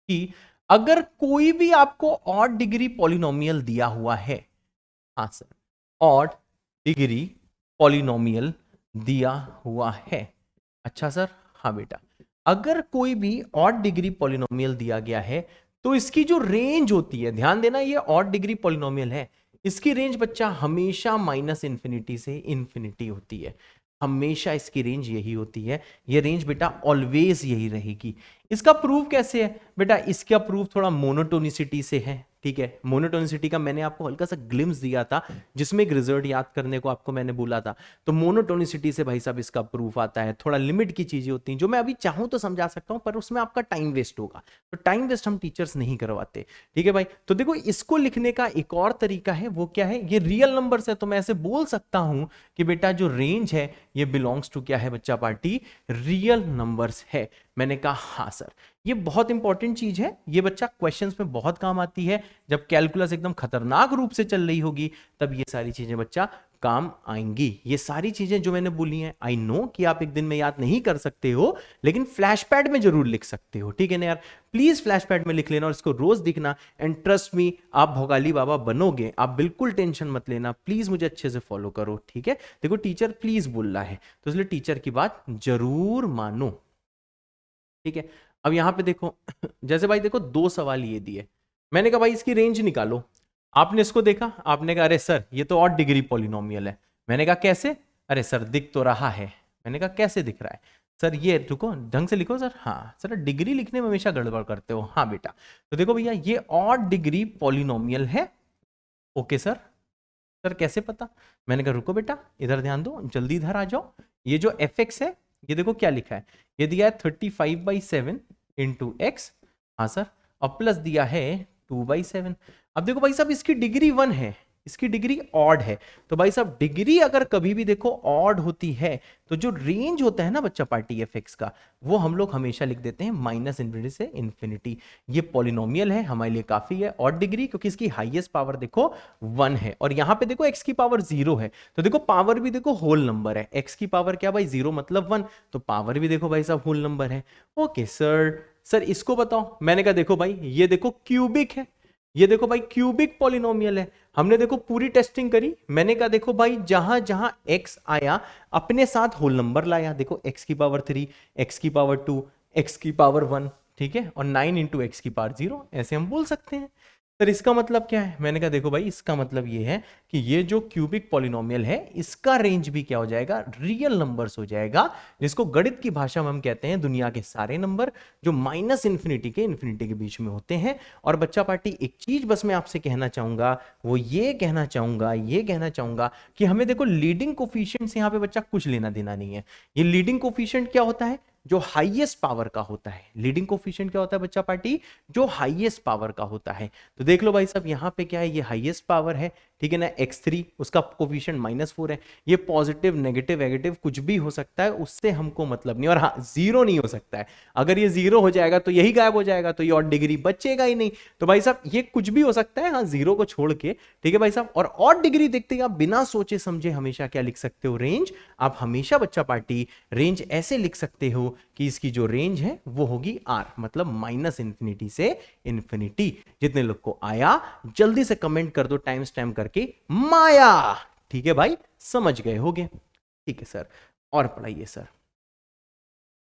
कि अगर कोई भी आपको ऑड डिग्री पॉलिनोमियल दिया हुआ है, हाँ सर, ऑड डिग्री पॉलिनोमियल दिया हुआ है। अच्छा सर, हाँ बेटा, अगर कोई भी ऑड डिग्री पॉलिनोमियल दिया गया है तो इसकी जो रेंज होती है, ध्यान देना ये ऑड डिग्री पॉलिनोमियल है, इसकी रेंज बच्चा हमेशा -∞ से इन्फिनिटी होती है। हमेशा इसकी रेंज यही होती है, ये रेंज बेटा ऑलवेज यही रहेगी। इसका प्रूफ कैसे है बेटा? इसका प्रूफ थोड़ा मोनोटोनिसिटी से है, ठीक है। मोनोटोनिसिटी का मैंने आपको हल्का सा ग्लिम्स दिया था, जिसमें एक रिजल्ट याद करने को आपको मैंने बोला था। तो मोनोटोनिसिटी से भाई साहब इसका प्रूफ आता है। थोड़ा लिमिट की चीजें होती हैं जो मैं अभी चाहूं तो समझा सकता हूं, पर उसमें आपका टाइम वेस्ट होगा, तो टाइम वेस्ट हम टीचर्स नहीं करवाते, ठीक है भाई। तो देखो इसको लिखने का एक और तरीका है, वो क्या है? ये रियल नंबर्स है, तो मैं ऐसे बोल सकता हूं कि बेटा जो रेंज है ये बिलोंग्स टू क्या है बच्चा पार्टी? रियल नंबर्स है। मैंने कहा हाँ सर, ये बहुत इंपॉर्टेंट चीज है, ये बच्चा क्वेश्चंस में बहुत काम आती है। जब कैलकुलस एकदम खतरनाक रूप से चल रही होगी तब ये सारी चीजें बच्चा काम आएंगी। ये सारी चीजें जो मैंने बोली हैं, आई नो कि आप एक दिन में याद नहीं कर सकते हो, लेकिन फ्लैश पैड में जरूर लिख सकते हो, ठीक है ना यार। प्लीज फ्लैश पैड में लिख लेना और इसको रोज दिखना, एंड ट्रस्ट मी आप भोगाली बाबा बनोगे, आप बिल्कुल टेंशन मत लेना। प्लीज मुझे अच्छे से फॉलो करो, ठीक है। देखो टीचर प्लीज बोल रहा है, तो इसलिए टीचर की बात जरूर मानो, ठीक है। अब यहां पे देखो जैसे भाई देखो 2 सवाल ये दिए, मैंने कहा भाई इसकी रेंज निकालो। आपने इसको देखा, आपने कहा अरे सर ये तो ऑड डिग्री पॉलिनोमियल है। मैंने कहा कैसे? अरे सर दिख तो रहा है। मैंने कहा कैसे दिख रहा है? सर ये रुको ढंग से लिखो सर। हाँ सर, डिग्री लिखने में हमेशा गड़बड़ करते हो। हाँ बेटा, तो देखो भैया ये ऑड डिग्री पॉलिनोमियल है। ओके सर, सर कैसे पता? मैंने कहा रुको बेटा, इधर ध्यान दो, जल्दी इधर आ जाओ। ये जो fx है, ये देखो क्या लिखा है, ये दिया है 35/7 इंटू एक्स, हाँ सर, और प्लस दिया है 2/7। अब देखो भाई साहब इसकी डिग्री 1 है, इसकी डिग्री ऑड है, तो भाई साहब डिग्री अगर कभी भी देखो ऑड होती है तो जो रेंज होता है ना बच्चा पार्टी fx का, वो हम लोग हमेशा लिख देते हैं -∞ से इन्फिनिटी। ये पॉलिनोमियल है, हमारे लिए काफी है ऑड डिग्री, क्योंकि इसकी हाईएस्ट पावर देखो 1 है, और यहां पे देखो x की पावर 0 है, तो देखो पावर भी देखो होल नंबर है। x की पावर क्या भाई 0 मतलब 1, तो पावर भी देखो भाई साहब होल नंबर है। ओके सर, सर इसको बताओ। मैंने कहा देखो भाई ये देखो क्यूबिक है, ये देखो भाई क्यूबिक पॉलिनोमियल है। हमने देखो पूरी टेस्टिंग करी, मैंने कहा देखो भाई जहां जहां x आया अपने साथ होल नंबर लाया। देखो x की पावर 3, x की पावर 2, x की पावर 1, ठीक है, और 9 इंटू एक्स की पावर 0, ऐसे हम बोल सकते हैं। सर इसका मतलब क्या है? मैंने कहा देखो भाई इसका मतलब ये है कि ये जो क्यूबिक पॉलिनोमियल है इसका रेंज भी क्या हो जाएगा? रियल नंबर्स हो जाएगा, जिसको गणित की भाषा में हम कहते हैं दुनिया के सारे नंबर जो -∞ के इन्फिनिटी के बीच में होते हैं। और बच्चा पार्टी एक चीज बस मैं आपसे कहना चाहूंगा, वो ये कहना चाहूंगा कि हमें देखो लीडिंग कोफिशिएंट से यहाँ पे बच्चा कुछ लेना देना नहीं है। ये लीडिंग कोफिशिएंट क्या होता है? जो हाईएस्ट पावर का होता है। लीडिंग कोफिशिएंट क्या होता है बच्चा पार्टी? जो हाईएस्ट पावर का होता है। तो देख लो भाई साहब यहाँ पे क्या है, ये हाईएस्ट पावर है, ठीक है ना, x3, उसका कोफिशिएंट -4 है। ये पॉजिटिव नेगेटिव वेगेटिव कुछ भी हो सकता है, उससे हमको मतलब नहीं। और हाँ, 0 नहीं हो सकता है, अगर ये 0 हो जाएगा तो यही गायब हो जाएगा, तो ये ऑड डिग्री बचेगा ही नहीं। तो भाई साहब ये कुछ भी हो सकता है, हाँ 0 को छोड़ के, ठीक है भाई साहब। और ऑड डिग्री देखते ही आप बिना सोचे समझे हमेशा क्या लिख सकते हो? रेंज। आप हमेशा बच्चा पार्टी रेंज ऐसे लिख सकते हो कि इसकी जो रेंज है वो होगी r, मतलब -∞ से इन्फिनिटी। जितने लोग को आया जल्दी से कमेंट कर दो टाइम स्टैम्प करके माया, ठीक है भाई, समझ गए होगे, ठीक है सर। और पढ़ाइए सर।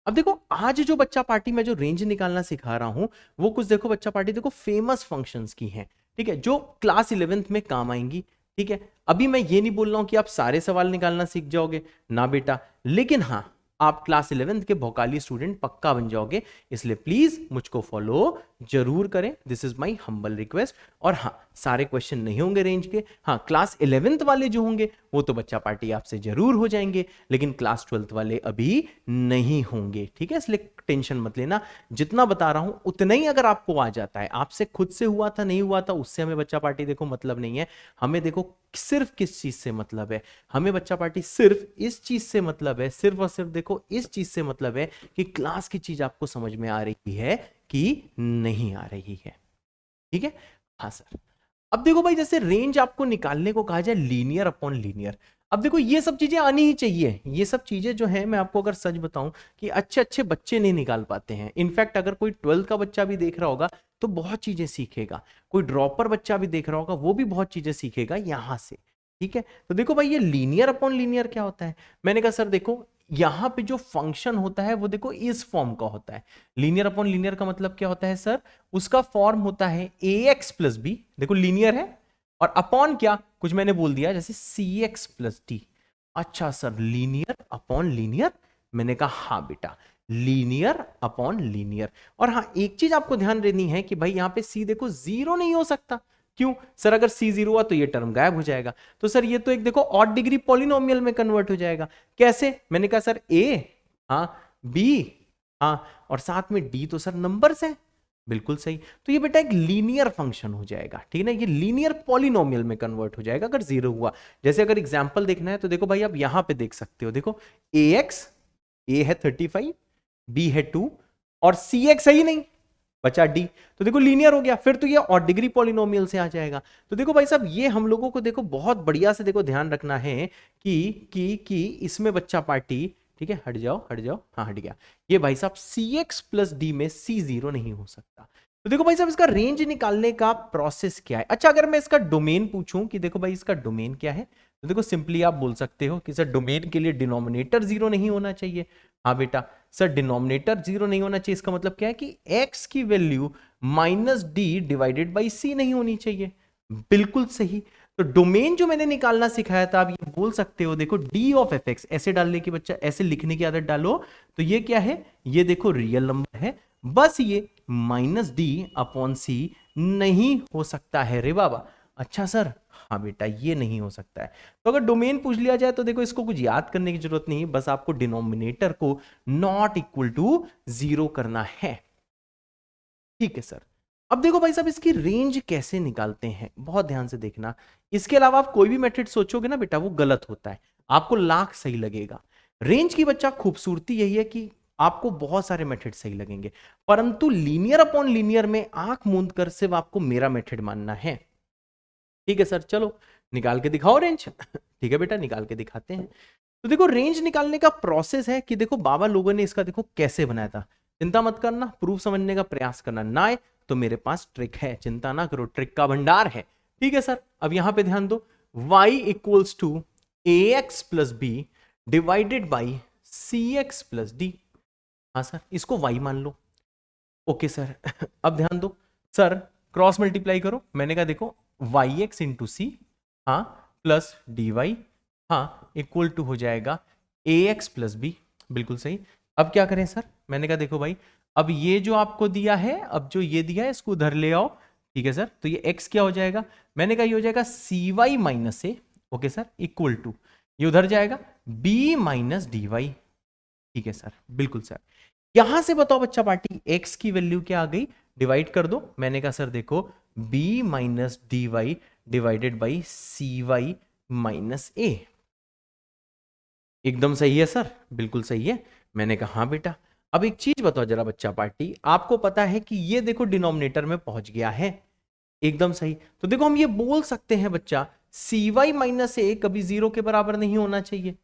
अब देखो आज जो बच्चा पार्टी में जो रेंज निकालना सिखा रहा हूं वो कुछ देखो बच्चा पार्टी देखो फेमस फंक्शंस की हैं, ठीक है, जो क्लास 11th में काम आएंगी, ठीक है। अभी मैं ये नहीं बोल रहा हूं कि आप सारे सवाल निकालना सीख जाओगे ना बेटा, लेकिन हाँ आप क्लास 11th के भोकाली स्टूडेंट पक्का बन जाओगे, इसलिए प्लीज मुझको फॉलो जरूर करें, this is my humble request. और हाँ सारे क्वेश्चन नहीं होंगे रेंज के, हाँ क्लास 11th वाले जो होंगे वो तो बच्चा पार्टी आपसे जरूर हो जाएंगे, लेकिन क्लास 12th वाले अभी नहीं होंगे, ठीक है। इसलिए टेंशन मत लेना, जितना बता रहा हूं उतना ही अगर आपको आ जाता है, आपसे खुद से हुआ था नहीं हुआ था उससे हमें बच्चा पार्टी देखो मतलब नहीं है। हमें देखो सिर्फ किस चीज से मतलब है, हमें बच्चा पार्टी सिर्फ इस चीज से मतलब है, सिर्फ और सिर्फ देखो इस चीज से मतलब है कि क्लास की चीज आपको समझ में आ रही है कि नहीं आ रही है, ठीक है। हाँ सर। अब देखो भाई जैसे रेंज आपको निकालने को कहा जाए लीनियर अपॉन लीनियर, अब देखो ये सब चीजें आनी ही चाहिए। ये सब चीजें जो है मैं आपको अगर सच बताऊं कि अच्छे अच्छे बच्चे नहीं निकाल पाते हैं। इनफैक्ट अगर कोई 12th का बच्चा भी देख रहा होगा तो बहुत चीजें सीखेगा, कोई ड्रॉपर बच्चा भी देख रहा होगा वो भी बहुत चीजें सीखेगा यहां से, ठीक है। तो देखो भाई ये लीनियर अपॉन लीनियर क्या होता है? मैंने कहा सर देखो यहां पे जो फंक्शन होता है वो देखो इस फॉर्म का होता है। लीनियर अपॉन लीनियर का मतलब क्या होता है सर? उसका फॉर्म होता है ax प्लस बी, देखो लीनियर है, और अपॉन क्या कुछ मैंने बोल दिया जैसे cx प्लस डी। अच्छा सर, लीनियर अपॉन लीनियर। मैंने कहा हाँ बेटा, लीनियर अपॉन लीनियर। और हाँ, एक चीज आपको ध्यान देनी है कि भाई यहाँ पे सी देखो जीरो नहीं हो सकता। क्यों सर? अगर सी जीरो हुआ तो ये टर्म गायब हो जाएगा। तो सर ये तो एक देखो ऑड डिग्री पॉलिनोमियल में कन्वर्ट हो जाएगा। कैसे? मैंने कहा सर ए, हाँ बी, हाँ और साथ में डी तो सर नंबर्स हैं। बिल्कुल सही। तो ये बेटा एक लीनियर फंक्शन हो जाएगा, ठीक है ना, ये लीनियर पॉलिनोमियल में कन्वर्ट हो जाएगा अगर जीरो हुआ। जैसे अगर एग्जांपल देखना है तो देखो भाई, आप यहां पे देख सकते हो, देखो ax, a है 35, b है 2 और cx है ही नहीं, बचा d। तो देखो लीनियर हो गया, फिर तो ये ऑड डिग्री पॉलिनोमियल से आ जाएगा। तो देखो भाई साहब, ये हम लोगों को देखो बहुत बढ़िया से देखो ध्यान रखना है कि इसमें बच्चा पार्टी, ठीक है, हट जाओ हट जाओ, हाँ हट गया। ये भाई साहब cx प्लस d में c जीरो नहीं हो सकता। तो देखो भाई साहब, इसका रेंज निकालने का प्रोसेस क्या है? अच्छा, अगर मैं इसका डोमेन पूछूं कि देखो भाई इसका डोमेन क्या है, तो देखो सिंपली आप बोल सकते हो कि सर डोमेन के लिए डिनोमिनेटर जीरो नहीं होना चाहिए। हाँ बेटा, सर डिनोमिनेटर जीरो नहीं होना चाहिए, इसका मतलब क्या है कि x की value minus D divided by C नहीं होनी चाहिए। बिल्कुल सही। तो डोमेन जो मैंने निकालना सिखाया था, आप ये बोल सकते हो, देखो डी ऑफ एफ एक्स ऐसे डालने की, बच्चा ऐसे लिखने की आदत डालो। तो ये क्या है? ये देखो रियल नंबर है, बस ये माइनस डी अपॉन सी नहीं हो सकता है रे बाबा। अच्छा सर, हाँ बेटा ये नहीं हो सकता है। तो अगर डोमेन पूछ लिया जाए तो देखो इसको कुछ याद करने की जरूरत नहीं है, बस आपको डिनोमिनेटर को नॉट इक्वल टू जीरो करना है। ठीक है सर। अब देखो भाई साहब, इसकी रेंज कैसे निकालते हैं, बहुत ध्यान से देखना। इसके अलावा आप कोई भी मेथड सोचोगे ना बेटा, वो गलत होता है, आपको लाख सही लगेगा। रेंज की बच्चा खूबसूरती यही है कि आपको बहुत सारे मेथड सही लगेंगे, परंतु लीनियर अपॉन लीनियर में आंख मूंद कर सिर्फ आपको मेरा मेथड मानना है। ठीक है सर, चलो निकाल के दिखाओ रेंज। ठीक है बेटा, निकाल के दिखाते हैं। तो देखो रेंज निकालने का प्रोसेस है कि देखो बाबा लोगों ने इसका देखो कैसे बनाया था। चिंता मत करना, प्रूफ समझने का प्रयास करना, ना आए तो मेरे पास ट्रिक है, चिंता ना करो, ट्रिक का भंडार है। ठीक है सर, अब यहां पे ध्यान दो, y equals to ax plus B divided by cx plus D. हाँ सर, इसको y मान लो। Okay sir. अब ध्यान दो सर, क्रॉस मल्टीप्लाई करो। मैंने कहा देखो वाई एक्स इंटू सी, हाँ प्लस डी वाई, हाँ इक्वल टू हो जाएगा ए एक्स प्लस बी। बिल्कुल सही। अब क्या करें सर? मैंने कहा देखो भाई, अब ये जो आपको दिया है, अब जो ये दिया है इसको उधर ले आओ। ठीक है सर, तो ये x क्या हो जाएगा? मैंने कहा ये हो जाएगा C Y minus A. Okay sir, equal to ये उधर जाएगा b माइनस डी वाई। ठीक है सर, बिल्कुल सर। यहां से बताओ बच्चा पार्टी, x की वैल्यू क्या आ गई? डिवाइड कर दो। मैंने कहा सर देखो b minus D Y divided by C Y minus A. एकदम सही है सर, बिल्कुल सही है। मैंने कहा हाँ बेटा। अब एक चीज बताओ जरा बच्चा पार्टी, आपको पता है कि ये देखो डिनोमिनेटर में पहुंच गया है। एकदम सही। तो देखो हम ये बोल सकते हैं बच्चा, सी वाई माइनस ए कभी जीरो के बराबर नहीं होना चाहिए।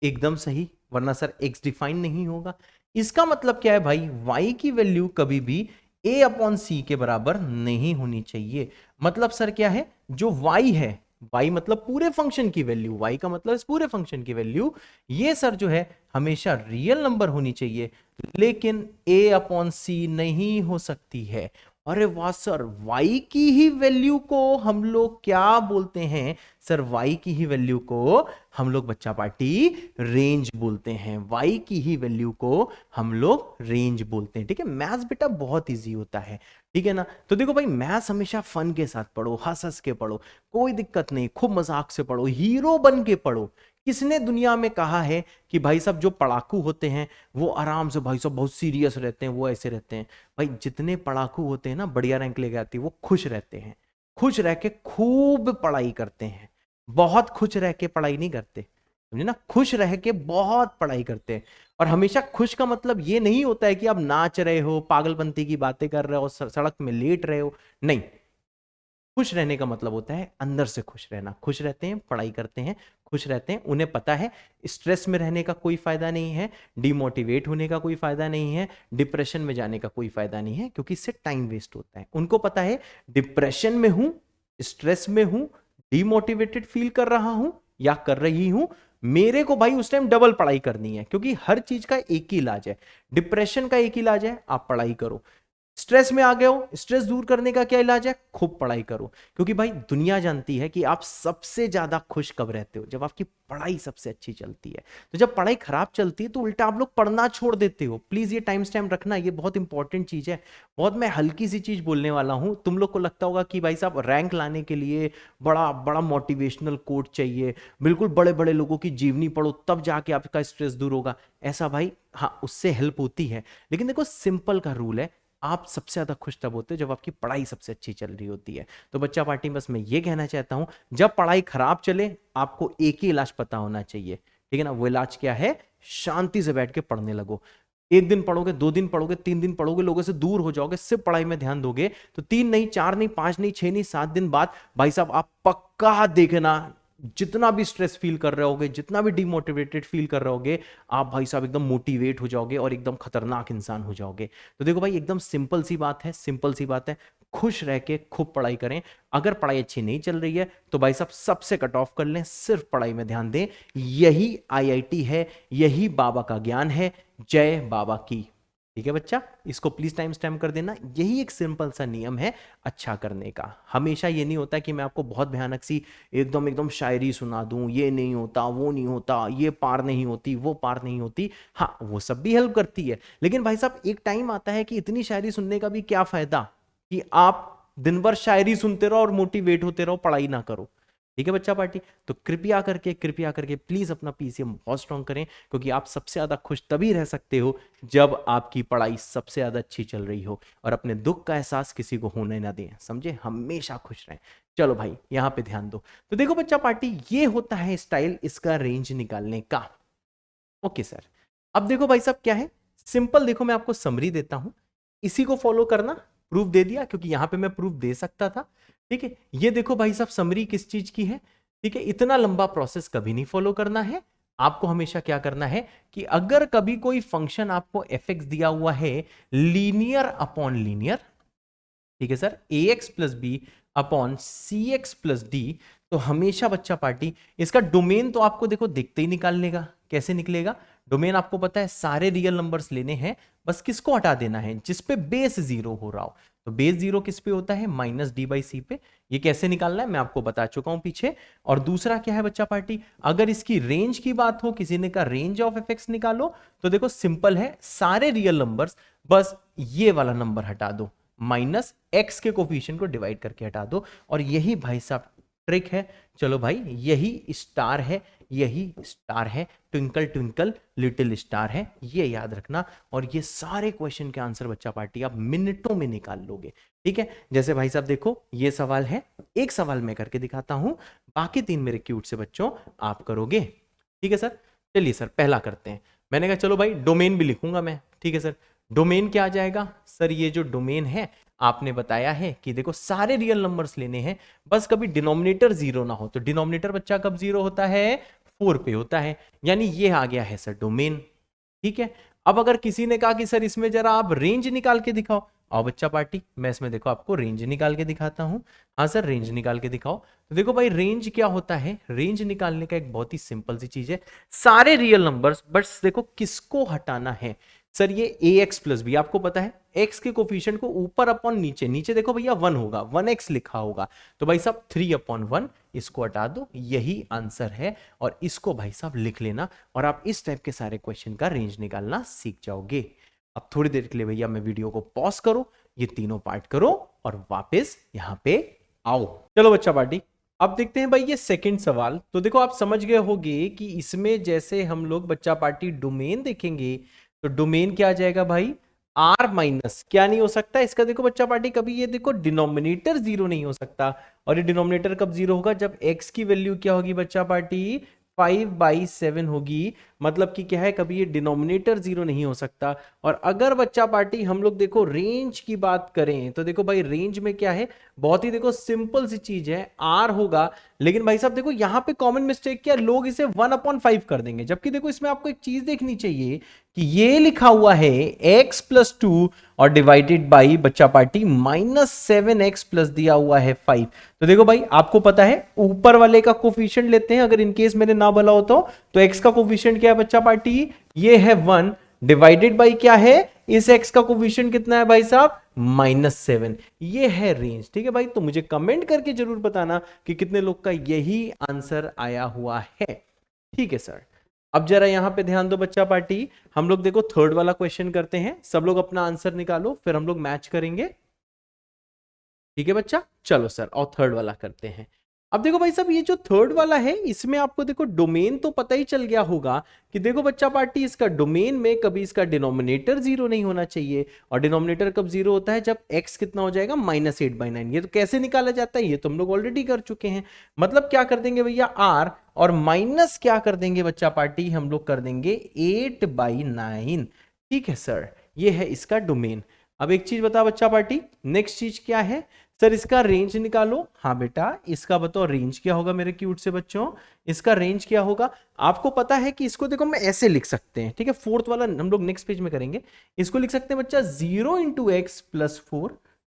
एकदम सही, वरना सर x डिफाइन नहीं होगा। इसका मतलब क्या है भाई? y की वैल्यू कभी भी a अपॉन सी के बराबर नहीं होनी चाहिए। मतलब सर क्या है? जो y है, y मतलब पूरे फंक्शन की वैल्यू, y का मतलब इस पूरे फंक्शन की वैल्यू, ये सर जो है हमेशा रियल नंबर होनी चाहिए, लेकिन a अपॉन सी नहीं हो सकती है। अरे वाह सर, y की ही वैल्यू को हम लोग क्या बोलते हैं सर? y की ही वैल्यू को हम लोग बच्चा पार्टी रेंज बोलते हैं। y की ही वैल्यू को हम लोग रेंज बोलते हैं। ठीक है, मैथ्स बेटा बहुत इजी होता है। ठीक है ना? तो देखो भाई, मैथ्स हमेशा फन के साथ पढ़ो, हंस हंस के पढ़ो, कोई दिक्कत नहीं, खूब मजाक से पढ़ो, हीरो बन के पढ़ो। किसने दुनिया में कहा है कि भाई साहब जो पढ़ाकू होते हैं वो आराम से भाई साहब बहुत सीरियस रहते हैं, वो ऐसे रहते हैं? भाई जितने पढ़ाकू होते हैं ना, बढ़िया रैंक लेके आते हैं, वो खुश रहते हैं, खुश रह के खूब पढ़ाई करते हैं। बहुत खुश रह के पढ़ाई नहीं करते, समझे ना? खुश रह के बहुत पढ़ाई करते हैं। और हमेशा खुश का मतलब ये नहीं होता है कि आप नाच रहे हो, पागलपंती की बातें कर रहे हो, सड़क में लेट रहे हो, नहीं। खुश रहने का मतलब होता है अंदर से खुश रहना। खुश रहते हैं, पढ़ाई करते हैं, खुश रहते हैं, उन्हें पता है स्ट्रेस में रहने का कोई फायदा नहीं है, डिमोटिवेट होने का कोई फायदा नहीं है, डिप्रेशन में जाने का कोई फायदा नहीं है, क्योंकि इससे टाइम वेस्ट होता है। उनको पता है डिप्रेशन में हूं, स्ट्रेस में हूं, डिमोटिवेटेड फील कर रहा हूं या कर रही हूं, मेरे को भाई उस टाइम डबल पढ़ाई करनी है, क्योंकि हर चीज का एक ही इलाज है। डिप्रेशन का एक ही इलाज है, आप पढ़ाई करो। स्ट्रेस में आ गए हो, स्ट्रेस दूर करने का क्या इलाज है? खूब पढ़ाई करो। क्योंकि भाई दुनिया जानती है कि आप सबसे ज्यादा खुश कब रहते हो? जब आपकी पढ़ाई सबसे अच्छी चलती है। तो जब पढ़ाई खराब चलती है तो उल्टा आप लोग पढ़ना छोड़ देते हो। प्लीज ये टाइम स्टैम्प रखना, ये बहुत इंपॉर्टेंट चीज है। बहुत मैं हल्की सी चीज बोलने वाला हूं। तुम लोग को लगता होगा कि भाई साहब रैंक लाने के लिए बड़ा बड़ा मोटिवेशनल कोट चाहिए, बिल्कुल बड़े बड़े लोगों की जीवनी पढ़ो तब जाके आपका स्ट्रेस दूर होगा। ऐसा भाई हाँ, उससे हेल्प होती है, लेकिन देखो सिंपल का रूल है, आप सबसे ज्यादा खुश तब होते हो जब आपकी पढ़ाई सबसे अच्छी चल रही होती है। तो बच्चा पार्टी बस मैं ये कहना चाहता हूं, जब पढ़ाई खराब चले आपको एक ही इलाज पता होना चाहिए, ठीक है ना? वो इलाज क्या है? शांति से बैठ के पढ़ने लगो। एक दिन पढ़ोगे, 2 दिन पढ़ोगे, 3 दिन पढ़ोगे, लोगों से दूर हो जाओगे, सिर्फ पढ़ाई में ध्यान दोगे तो 3 नहीं, 4 नहीं, 5 नहीं, 6 नहीं, 7 दिन बाद भाई साहब आप पक्का देखना, जितना भी स्ट्रेस फील कर रहे होगे, जितना भी डिमोटिवेटेड फील कर रहे होगे, आप भाई साहब एकदम मोटिवेट हो जाओगे और एकदम खतरनाक इंसान हो जाओगे। तो देखो भाई एकदम सिंपल सी बात है, सिंपल सी बात है, खुश रह के खूब पढ़ाई करें। अगर पढ़ाई अच्छी नहीं चल रही है तो भाई साहब सबसे कट ऑफ कर लें, सिर्फ पढ़ाई में ध्यान दें। यही आईआईटी है, यही बाबा का ज्ञान है। जय बाबा की। ठीक है बच्चा, इसको प्लीज टाइम स्टैम्प कर देना। यही एक सिंपल सा नियम है अच्छा करने का। हमेशा ये नहीं होता कि मैं आपको बहुत भयानक सी एकदम एकदम शायरी सुना दूं, ये नहीं होता, वो नहीं होता, ये पार नहीं होती, वो पार नहीं होती। हाँ, वो सब भी हेल्प करती है, लेकिन भाई साहब एक टाइम आता है कि इतनी शायरी सुनने का भी क्या फायदा कि आप दिन भर शायरी सुनते रहो और मोटिवेट होते रहो, पढ़ाई ना करो। ठीक है बच्चा पार्टी, तो कृपया करके प्लीज अपना पीसीएम बहुत स्ट्रांग करें, क्योंकि आप सबसे ज्यादा खुश तभी रह सकते हो जब आपकी पढ़ाई सबसे ज्यादा अच्छी चल रही हो। और अपने दुख का एहसास किसी को होने ना दें, समझे? हमेशा खुश रहें। चलो भाई यहां पे ध्यान दो। तो देखो बच्चा पार्टी, ये होता है स्टाइल इसका रेंज निकालने का। ओके सर, अब देखो भाई साहब क्या है सिंपल, देखो मैं आपको समरी देता हूं, इसी को फॉलो करना। प्रूफ दे दिया क्योंकि यहां पे मैं प्रूफ दे सकता था। ठीक है, ये देखो भाई साहब समरी किस चीज की है। ठीक है, इतना लंबा प्रोसेस कभी नहीं फॉलो करना है। आपको हमेशा क्या करना है कि अगर कभी कोई फंक्शन आपको एफ दिया हुआ है लीनियर अपॉन लीनियर, ठीक है sir, ax plus B upon C X plus D, तो हमेशा बच्चा पार्टी इसका डोमेन तो आपको देखो देखते ही निकाल लेगा। कैसे निकलेगा डोमेन? आपको पता है सारे रियल नंबर्स लेने हैं, बस किसको हटा देना है? जिस पे बेस 0 हो रहा हो। तो बेस 0 किस पे होता है? माइनस डी बाई सी पे। ये कैसे निकालना है मैं आपको बता चुका हूं पीछे। और दूसरा क्या है बच्चा पार्टी, अगर इसकी रेंज की बात हो, किसी ने कहा रेंज ऑफ एफ एक्स निकालो, तो देखो सिंपल है, सारे रियल नंबर्स बस ये वाला नंबर हटा दो, माइनस एक्स के कोफिशिएंट को डिवाइड करके हटा दो, और यही भाई साहब ट्रिक है। चलो भाई यही स्टार है, यही स्टार है, ट्विंकल ट्विंकल लिटिल स्टार है, ये याद रखना। और ये सारे क्वेश्चन के आंसर बच्चा पार्टी आप मिनटों में निकाल लोगे। ठीक है, जैसे भाई साहब देखो ये सवाल है, एक सवाल मैं करके दिखाता हूं, बाकी 3 मेरे क्यूट से बच्चों आप करोगे। ठीक है सर, चलिए सर पहला करते हैं। मैंने कहा चलो भाई डोमेन भी लिखूंगा मैं। ठीक है सर, डोमेन क्या आ जाएगा सर? ये जो डोमेन है आपने बताया है कि देखो सारे रियल नंबर्स लेने हैं, बस कभी डिनोमिनेटर 0 ना हो। तो डिनोमिनेटर बच्चा कब 0 होता है? 4 पे होता है, यानी ये आ गया है सर डोमेन। ठीक है, अब अगर किसी ने कहा कि सर इसमें जरा आप रेंज निकाल के दिखाओ, आओ बच्चा पार्टी मैं इसमें देखो आपको रेंज निकाल के दिखाता हूं। हाँ सर रेंज निकाल के दिखाओ। तो देखो भाई रेंज क्या होता है? रेंज निकालने का एक बहुत ही सिंपल सी चीज है, सारे रियल नंबर्स, बस देखो किसको हटाना है सर? ये ax प्लस बी, आपको पता है x के कोफिशिएंट को ऊपर अपॉन नीचे, नीचे देखो भैया 1 होगा, 1x लिखा होगा, तो भाई साहब 3/1 इसको हटा दो, यही आंसर है। और इसको भाई साहब लिख लेना, और आप इस टाइप के सारे क्वेश्चन का रेंज निकालना सीख जाओगे। अब थोड़ी देर के लिए भैया मैं वीडियो को पॉज करो, ये तीनों पार्ट करो और वापस यहां पे आओ। चलो बच्चा पार्टी अब देखते हैं भाई ये सेकंड सवाल। तो देखो आप समझ गए होंगे कि इसमें जैसे हम लोग बच्चा पार्टी डोमेन देखेंगे, तो डोमेन क्या आ जाएगा भाई? आर माइनस क्या नहीं हो सकता इसका? देखो बच्चा पार्टी कभी ये देखो डिनोमिनेटर 0 नहीं हो सकता, और ये डिनोमिनेटर कब 0 होगा? जब x की वैल्यू क्या होगी बच्चा पार्टी? 5/7 होगी, मतलब कि क्या है, कभी ये डिनोमिनेटर 0 नहीं हो सकता। और अगर बच्चा पार्टी हम लोग देखो रेंज की बात करें, तो देखो भाई रेंज में क्या है, बहुत ही देखो सिंपल सी चीज है, आर होगा। लेकिन भाई साहब देखो यहां पे कॉमन मिस्टेक क्या, लोग इसे 1/5 कर देंगे, जबकि देखो इसमें आपको एक चीज देखनी चाहिए कि ये लिखा हुआ है x + 2 और डिवाइडेड बाई बच्चा पार्टी -7x प्लस दिया हुआ है 5। तो देखो भाई आपको पता है ऊपर वाले का कोफिशिएंट लेते हैं, अगर इनकेस मैंने ना बोला हो तो x का कोफिशिएंट क्या है बच्चा पार्टी? ये है 1, डिवाइडेड बाई क्या है? इस x का कोफिशिएंट कितना है भाई साहब? -7। ये है रेंज। ठीक है भाई, तो मुझे कमेंट करके जरूर बताना कि कितने लोग का यही आंसर आया हुआ है। ठीक है सर। अब जरा यहाँ पे ध्यान दो बच्चा पार्टी, हम लोग देखो थर्ड वाला क्वेश्चन करते हैं, सब लोग अपना आंसर निकालो, फिर हम लोग मैच करेंगे। ठीक है बच्चा, चलो सर और थर्ड वाला करते हैं। अब देखो भाई साहब, ये जो थर्ड वाला है इसमें आपको देखो डोमेन तो पता ही चल गया होगा कि देखो बच्चा पार्टी, इसका डोमेन में कभी इसका डिनोमिनेटर जीरो नहीं होना चाहिए, और डिनोमिनेटर कब जीरो होता है, जब x कितना हो जाएगा -8/9। ये तो कैसे निकाला जाता है, ये तो हम लोग ऑलरेडी कर चुके हैं। मतलब क्या कर देंगे भैया, r और माइनस क्या कर देंगे बच्चा पार्टी, हम लोग कर देंगे 8/9। ठीक है सर, ये है इसका डोमेन। अब एक चीज बता बच्चा पार्टी, नेक्स्ट चीज क्या है सर, इसका रेंज निकालो। हाँ बेटा, इसका बताओ रेंज क्या होगा मेरे क्यूट से बच्चों, इसका रेंज क्या होगा। आपको पता है कि इसको देखो मैं ऐसे लिख सकते हैं, ठीक है, फोर्थ वाला हम लोग नेक्स्ट पेज में करेंगे। इसको लिख सकते हैं बच्चा 0 × x + 4,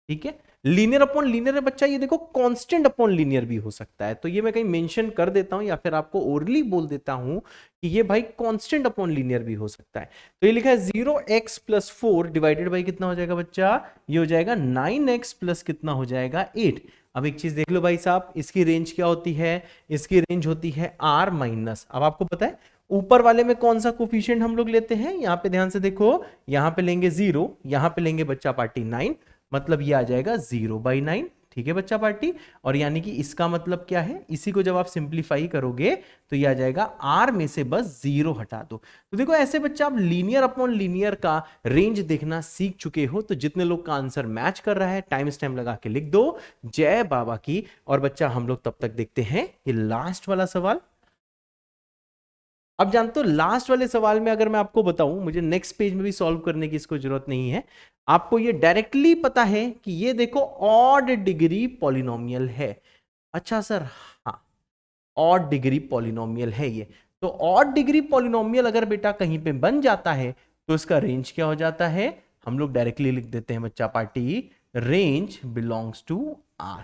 ठीक है। लीनियर अपॉन लीनियर है बच्चा, ये देखो कांस्टेंट अपॉन लीनियर भी हो सकता है, तो ये मैं कहीं मेंशन कर देता हूं या फिर आपको ओरली बोल देता हूं कि ये भाई कांस्टेंट अपॉन लीनियर भी हो सकता है। तो ये लिखा है 0x + 4 डिवाइडेड बाई कितना हो जाएगा बच्चा, ये हो जाएगा 9x प्लस कितना हो जाएगा 8। अब एक चीज देख लो भाई साहब, इसकी रेंज क्या होती है, इसकी रेंज होती है r माइनस। अब आपको पता है ऊपर वाले में कौन सा कोफिशिएंट हम लोग लेते हैं, यहां पे ध्यान से देखो, यहां पे लेंगे 0, यहां पे लेंगे बच्चा पार्टी 9, मतलब ये आ जाएगा 0/9। ठीक है बच्चा पार्टी, और यानी कि इसका मतलब क्या है, इसी को जब आप सिंप्लीफाई करोगे तो ये आ जाएगा r में से बस 0 हटा दो। तो देखो ऐसे बच्चा आप लीनियर अपॉन लीनियर का रेंज देखना सीख चुके हो। तो जितने लोग का आंसर मैच कर रहा है टाइम स्टैम्प लगा के लिख दो, जय बाबा की। और बच्चा हम लोग तब तक देखते हैं ये लास्ट वाला सवाल। अब जानते हो लास्ट वाले सवाल में अगर मैं आपको बताऊं, मुझे नेक्स्ट पेज में भी सॉल्व करने की इसको जरूरत नहीं है, आपको ये डायरेक्टली पता है कि ये देखो ऑड डिग्री पॉलिनोमियल है। अच्छा सर, हाँ ऑड डिग्री पॉलिनोमियल है ये। तो ऑड डिग्री पॉलिनोमियल अगर बेटा कहीं पे बन जाता है तो इसका रेंज क्या हो जाता है, हम लोग डायरेक्टली लिख देते हैं बच्चा party, range belongs to R.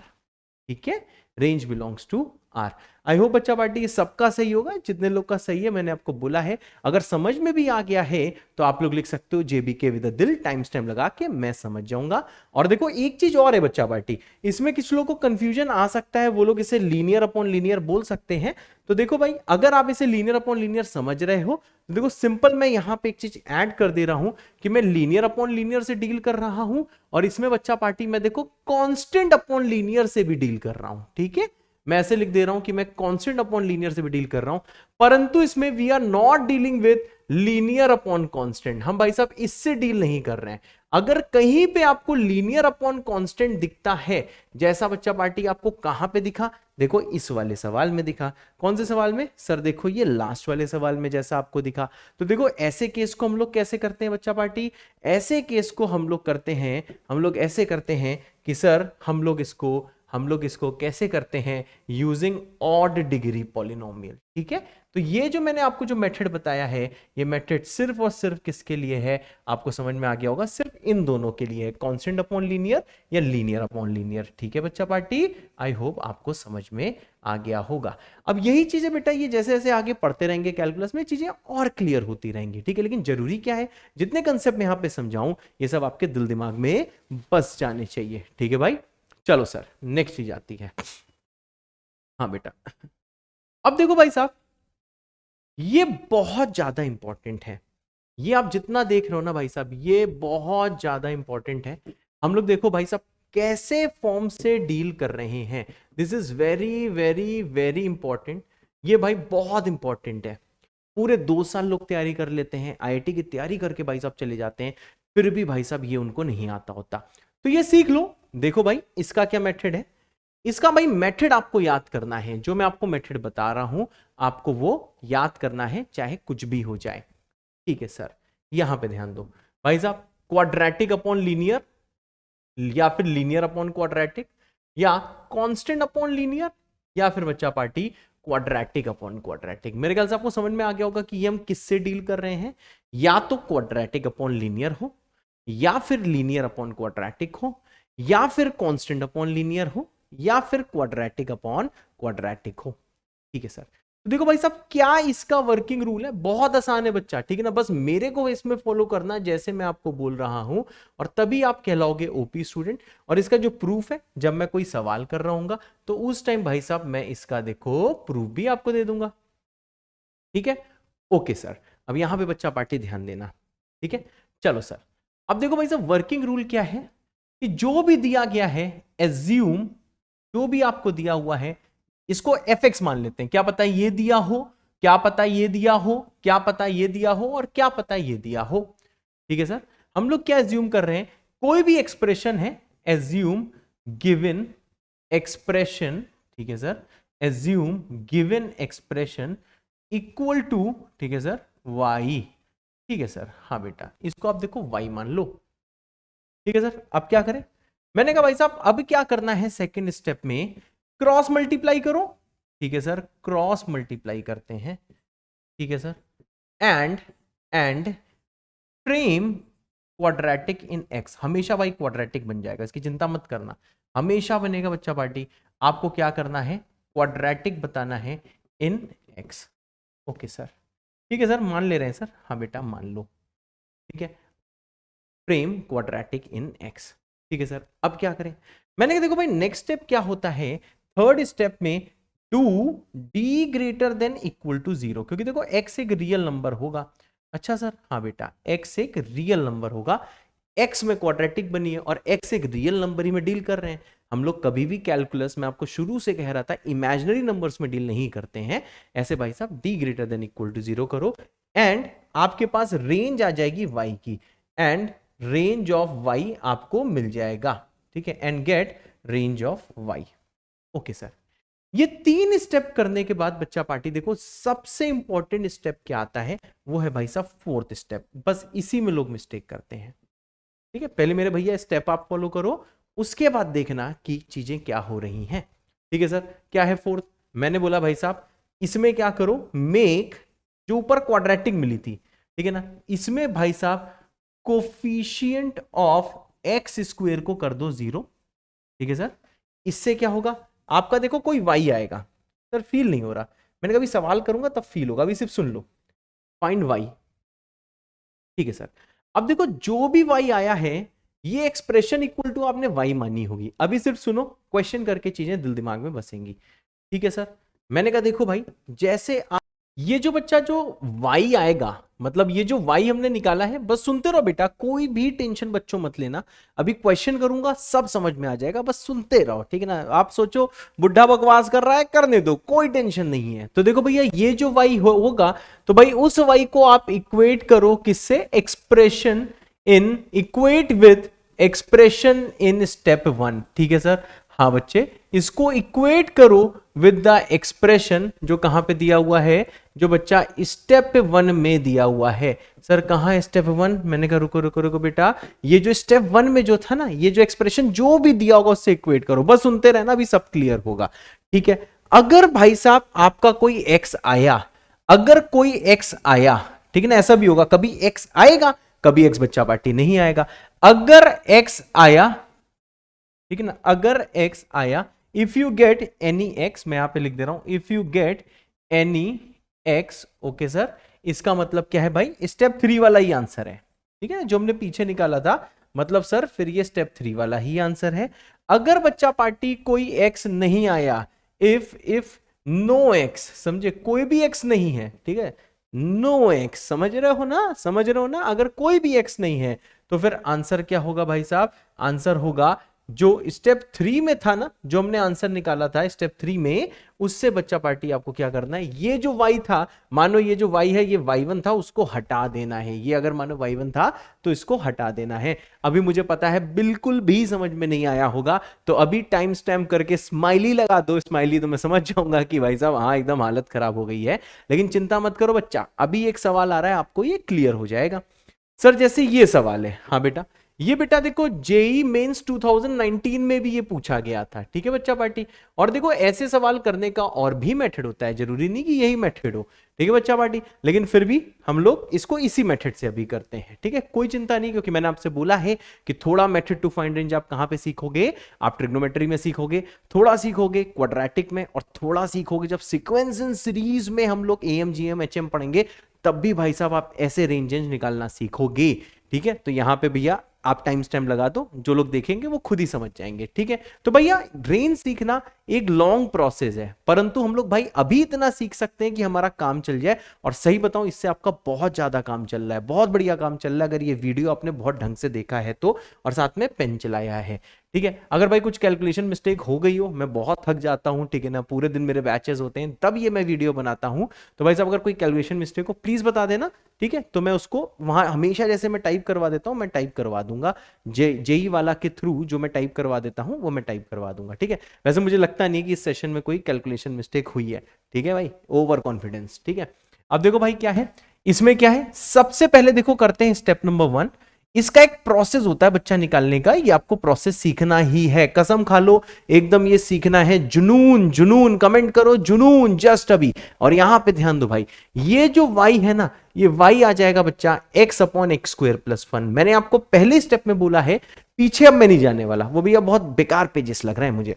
ठीक है, range belongs to R. I hope बच्चा पार्टी ये सबका सही होगा, जितने लोग का सही है मैंने आपको बोला है। अगर समझ में भी आ गया है तो आप लोग लिख सकते हो जेबीके विद दिल, टाइम स्टैम्प लगा के, मैं समझ जाऊंगा। और देखो एक चीज और है बच्चा पार्टी, इसमें किसी लोगों को कंफ्यूजन आ सकता है, वो लोग इसे लीनियर अपॉन लीनियर बोल सकते हैं। तो देखो भाई, अगर आप इसे लीनियर अपॉन लीनियर समझ रहे हो तो देखो सिंपल मैं यहां पे एक चीज ऐड कर दे रहा हूं कि मैं लीनियर अपॉन लीनियर से डील कर रहा हूं, और इसमें बच्चा पार्टी मैं देखो कांस्टेंट अपॉन लीनियर से भी डील कर रहा हूं। ठीक है, मैं ऐसे लिख दे रहा हूं कि मैं कांस्टेंट अपॉन लीनियर से भी डील कर रहा हूं, परंतु इसमें we are not dealing with linear upon constant. हम भाई साहब इससे डील नहीं कर रहे हैं। अगर कहीं पे आपको लीनियर अपॉन कांस्टेंट दिखता है, जैसा बच्चा पार्टी आपको कहां पे दिखा, देखो इस वाले सवाल में दिखा। कौन से सवाल में सर, देखो ये लास्ट वाले सवाल में जैसा आपको दिखा। तो देखो ऐसे केस को हम लोग कैसे करते हैं बच्चा पार्टी, ऐसे केस को हम लोग करते हैं, हम लोग ऐसे करते हैं कि सर हम लोग इसको कैसे करते हैं, यूजिंग ऑड डिग्री पॉलिनोमियल। ठीक है, तो ये जो मैंने आपको जो मेथड बताया है, ये मेथड सिर्फ और सिर्फ किसके लिए है, आपको समझ में आ गया होगा, सिर्फ इन दोनों के लिए है, कांस्टेंट अपॉन लीनियर या लीनियर अपॉन लीनियर। ठीक है बच्चा पार्टी, आई होप आपको समझ में आ गया होगा। अब यही चीजें बेटा, ये जैसे जैसे आगे पढ़ते रहेंगे कैलकुलस में, चीजें और क्लियर होती रहेंगी। ठीक है, लेकिन जरूरी क्या है, जितने कंसेप्ट मैं यहां पे समझाऊं ये सब आपके दिल दिमाग में बस जाने चाहिए। ठीक है भाई, चलो सर नेक्स्ट चीज आती है। हाँ बेटा, अब देखो भाई साहब, ये बहुत ज्यादा इंपॉर्टेंट है। ये आप जितना देख रहे हो ना भाई साहब, ये बहुत ज्यादा इंपॉर्टेंट है। हम लोग देखो भाई साहब कैसे फॉर्म से डील कर रहे हैं, this is very very very important. ये भाई बहुत इंपॉर्टेंट है। पूरे 2 साल लोग तैयारी कर लेते हैं, आईआईटी की तैयारी करके भाई साहब चले जाते हैं, फिर भी भाई साहब ये उनको नहीं आता होता। तो ये सीख लो। देखो भाई, इसका क्या मेथड है, इसका भाई मेथड आपको याद करना है। जो मैं आपको मेथड बता रहा हूं आपको वो याद करना है, चाहे कुछ भी हो जाए। ठीक है सर, यहां पे ध्यान दो भाई साहब, क्वाड्रेटिक अपॉन लीनियर, या फिर लीनियर अपॉन क्वाड्रेटिक, या कांस्टेंट अपॉन लीनियर, या फिर बच्चा पार्टी क्वाड्रेटिक अपॉन क्वाड्रेटिक। मेरे ख्याल से आपको समझ में आ गया होगा कि ये हम किससे डील कर रहे हैं, या तो क्वाड्रेटिक अपॉन लीनियर हो, या फिर लीनियर अपॉन क्वाड्रेटिक हो, या फिर कांस्टेंट अपॉन लीनियर हो, या फिर क्वाड्रेटिक अपॉन क्वाड्रेटिक हो। ठीक है सर, तो देखो भाई साहब क्या इसका वर्किंग रूल है, बहुत आसान है बच्चा। ठीक है ना, बस मेरे को इसमें फॉलो करना जैसे मैं आपको बोल रहा हूं, और तभी आप कहलाओगे ओपी स्टूडेंट। और इसका जो प्रूफ है, जब मैं कोई सवाल कर रहा हूँ तो उस टाइम भाई साहब मैं इसका देखो प्रूफ भी आपको दे दूंगा। ठीक है, ओके सर। अब यहां पे बच्चा पार्टी ध्यान देना, ठीक है। चलो सर, अब देखो भाई साहब वर्किंग रूल क्या है कि जो भी दिया गया है एज्यूम, जो भी आपको दिया हुआ है इसको fx मान लेते हैं। क्या पता ये दिया हो, क्या पता ये दिया हो, क्या पता ये दिया हो, और क्या पता ये दिया हो। ठीक है सर, हम लोग क्या एज्यूम कर रहे हैं, कोई भी एक्सप्रेशन है, एज्यूम गिवन एक्सप्रेशन, ठीक है sir, assume given expression equal to, ठीक है सर, y। ठीक है सर, हाँ बेटा, इसको आप देखो y मान लो। ठीक है सर, अब क्या करें, मैंने कहा भाई साहब अब क्या करना है, सेकंड स्टेप में क्रॉस मल्टीप्लाई करो। ठीक है सर, क्रॉस मल्टीप्लाई करते हैं। ठीक है sir, and frame quadratic in x, हमेशा भाई क्वाड्रेटिक बन जाएगा, इसकी चिंता मत करना, हमेशा बनेगा बच्चा पार्टी। आपको क्या करना है, क्वाड्रेटिक बताना है इन x। ओके सर, ठीक है सर, मान ले रहे हैं सर, हाँ बेटा मान लो। ठीक है, फ्रेम क्वाड्रेटिक इन x। ठीक है सर, अब क्या करें, मैंने कहा देखो भाई नेक्स्ट स्टेप क्या होता है, थर्ड स्टेप में do d greater than equal to 0, क्योंकि देखो x एक रियल नंबर होगा। अच्छा सर, हाँ बेटा, x एक रियल नंबर होगा, x में क्वाड्रेटिक बनी है और x एक रियल नंबर ही में डील कर रहे हैं। हम लोग कभी भी कैलकुलस में, आपको शुरू से कह रहा था, इमेजिनरी नंबर्स में डील नहीं करते हैं। ऐसे भाई साहब d greater than equal to 0 करो, एंड आपके पास रेंज आ जाएगी y की, एंड रेंज ऑफ y आपको मिल जाएगा। ठीक है, and get range of y। Okay sir, ये 3 स्टेप करने के बाद बच्चा पार्टी देखो सबसे इंपॉर्टेंट स्टेप क्या आता है, वो है भाई साहब फोर्थ स्टेप। बस इसी में लोग मिस्टेक करते हैं। ठीक है, पहले मेरे भैया स्टेप आप फॉलो करो, उसके बाद देखना कि चीजें क्या हो रही हैं। ठीक है सर, क्या है फोर्थ, मैंने बोला भाई साहब इसमें क्या करो, मेक, जो ऊपर क्वाड्रेटिक मिली थी, ठीक है ना, इसमें भाई साहब कोफिशिएंट ऑफ एक्स स्क्वायर को कर दो 0। ठीक है सर, इससे क्या होगा, आपका देखो कोई y आएगा। सर फील नहीं हो रहा, मैंने कभी सवाल करूंगा तब फील होगा, अभी सिर्फ सुन लो, फाइंड y। ठीक है सर, अब देखो जो भी y आया है ये एक्सप्रेशन इक्वल टू आपने y मानी होगी। अभी सिर्फ सुनो, क्वेश्चन करके चीजें दिल दिमाग में बसेंगी। ठीक है सर, मैंने कहा देखो भाई, जैसे ये जो बच्चा जो y आएगा, मतलब ये जो y हमने निकाला है, बस सुनते रहो बेटा, कोई भी टेंशन बच्चों मत लेना, अभी क्वेश्चन करूंगा सब समझ में आ जाएगा, बस सुनते रहो। ठीक है ना, आप सोचो बुढ़ा बकवास कर रहा है, करने दो, कोई टेंशन नहीं है। तो देखो भैया ये जो y होगा, तो भाई उस y को आप इक्वेट करो किससे, expression in, equate with expression in step 1। ठीक है सर, हाँ बच्चे, इसको इक्वेट करो विद द एक्सप्रेशन जो कहां पे दिया हुआ है, जो बच्चा स्टेप 1 में दिया हुआ है। सर कहां है स्टेप 1, मैंने कहा रुको रुको रुको बेटा, ये जो स्टेप 1 में जो था ना, ये जो एक्सप्रेशन जो भी दिया होगा उससे इक्वेट करो, बस सुनते रहना, अभी सब क्लियर होगा। ठीक है, अगर भाई साहब आपका कोई x आया, अगर कोई x आया, ठीक है ना, ऐसा भी होगा कभी x आएगा, कभी x बच्चा पार्टी नहीं आएगा। अगर x आया, ठीक है ना, अगर x आया, if you get any x, मैं यहां पे लिख दे रहा हूं, if you get any x, okay sir, इसका मतलब क्या है भाई, स्टेप 3 वाला ही आंसर है। ठीक है, जो हमने पीछे निकाला था, मतलब सर फिर ये स्टेप 3 वाला ही आंसर है। अगर बच्चा पार्टी कोई x नहीं आया, इफ नो x, समझे, कोई भी x नहीं है, ठीक है, नो x, समझ रहे हो ना, समझ रहे हो ना, अगर कोई भी x नहीं है तो फिर आंसर क्या होगा भाई साहब, आंसर होगा जो स्टेप 3 में था ना, जो हमने आंसर निकाला था स्टेप 3 में, उससे बच्चा पार्टी आपको क्या करना है, ये जो y था, मानो ये जो y है ये y1 था, उसको हटा देना है। ये अगर मानो y1 था तो इसको हटा देना है। अभी मुझे पता है बिल्कुल भी समझ में नहीं आया होगा, तो अभी टाइम स्टैम्प करके स्माइली लगा दो, स्माइली, तो मैं समझ जाऊंगा कि भाई साहब हाँ एकदम हालत खराब हो गई है। लेकिन चिंता मत करो बच्चा, अभी एक सवाल आ रहा है, आपको ये क्लियर हो जाएगा। सर जैसे ये सवाल है, हाँ बेटा, ये बेटा देखो जेई मेंस 2019 में भी ये पूछा गया था। ठीक है बच्चा पार्टी, और देखो ऐसे सवाल करने का और भी मेथड होता है, जरूरी नहीं कि यही मेथड हो। ठीक है बच्चा पार्टी, लेकिन फिर भी हम लोग इसको इसी मेथड से अभी करते हैं। ठीक है, कोई चिंता नहीं, क्योंकि मैंने आपसे बोला है कि थोड़ा मेथड टू फाइंड रेंज आप कहां पे सीखोगे, आप ट्रिग्नोमेट्री में सीखोगे, थोड़ा सीखोगे क्वाड्रेटिक में, और थोड़ा सीखोगे जब सीक्वेंस इन सीरीज में हम लोग एएम जीएम एचएम पढ़ेंगे, तब भी भाई साहब आप ऐसे रेंजेस निकालना सीखोगे। ठीक है, तो यहां पे भैया आप टाइम स्टैम्प लगा दो, जो लोग देखेंगे वो खुद ही समझ जाएंगे, ठीक है। तो भैया रेंज सीखना एक लॉन्ग प्रोसेस है, परंतु हम लोग भाई अभी इतना सीख सकते हैं कि हमारा काम चल जाए। और सही बताऊं, इससे आपका बहुत ज्यादा काम चल रहा है, बहुत बढ़िया काम चल रहा है, अगर ये वीडियो आपने बहुत ढंग से देखा है तो, और साथ में पेन चलाया है, ठीक है। अगर भाई कुछ कैलकुलेशन मिस्टेक हो गई हो, मैं बहुत थक जाता हूं, ठीक है ना, पूरे दिन मेरे बैचेस होते हैं, तब ये मैं वीडियो बनाता हूं, तो भाई साहब अगर कोई कैलकुलेशन मिस्टेक हो प्लीज बता देना, ठीक है। तो मैं उसको वहां हमेशा जैसे मैं टाइप करवा देता हूं, मैं टाइप करवा दूंगा, जेई वाला के थ्रू जो मैं टाइप करवा देता हूं वो मैं टाइप करवा दूंगा, ठीक है। वैसे मुझे लगता नहीं कि इस सेशन में कोई कैलकुलेशन मिस्टेक हुई है, ठीक है भाई, ओवर कॉन्फिडेंस, ठीक है। अब देखो भाई क्या है इसमें, क्या है सबसे पहले देखो करते हैं स्टेप नंबर 1। इसका एक प्रोसेस होता है बच्चा निकालने का, ये आपको प्रोसेस सीखना ही है, कसम खा लो एकदम ये सीखना है। जुनून, जुनून कमेंट करो, जुनून जस्ट अभी। और यहां पे ध्यान दो भाई, ये जो y है ना, ये y आ जाएगा बच्चा x upon x square plus 1। मैंने आपको पहले स्टेप में बोला है, पीछे अब मैं नहीं जाने वाला, वो भैया बहुत बेकार पेजेस लग रहा है मुझे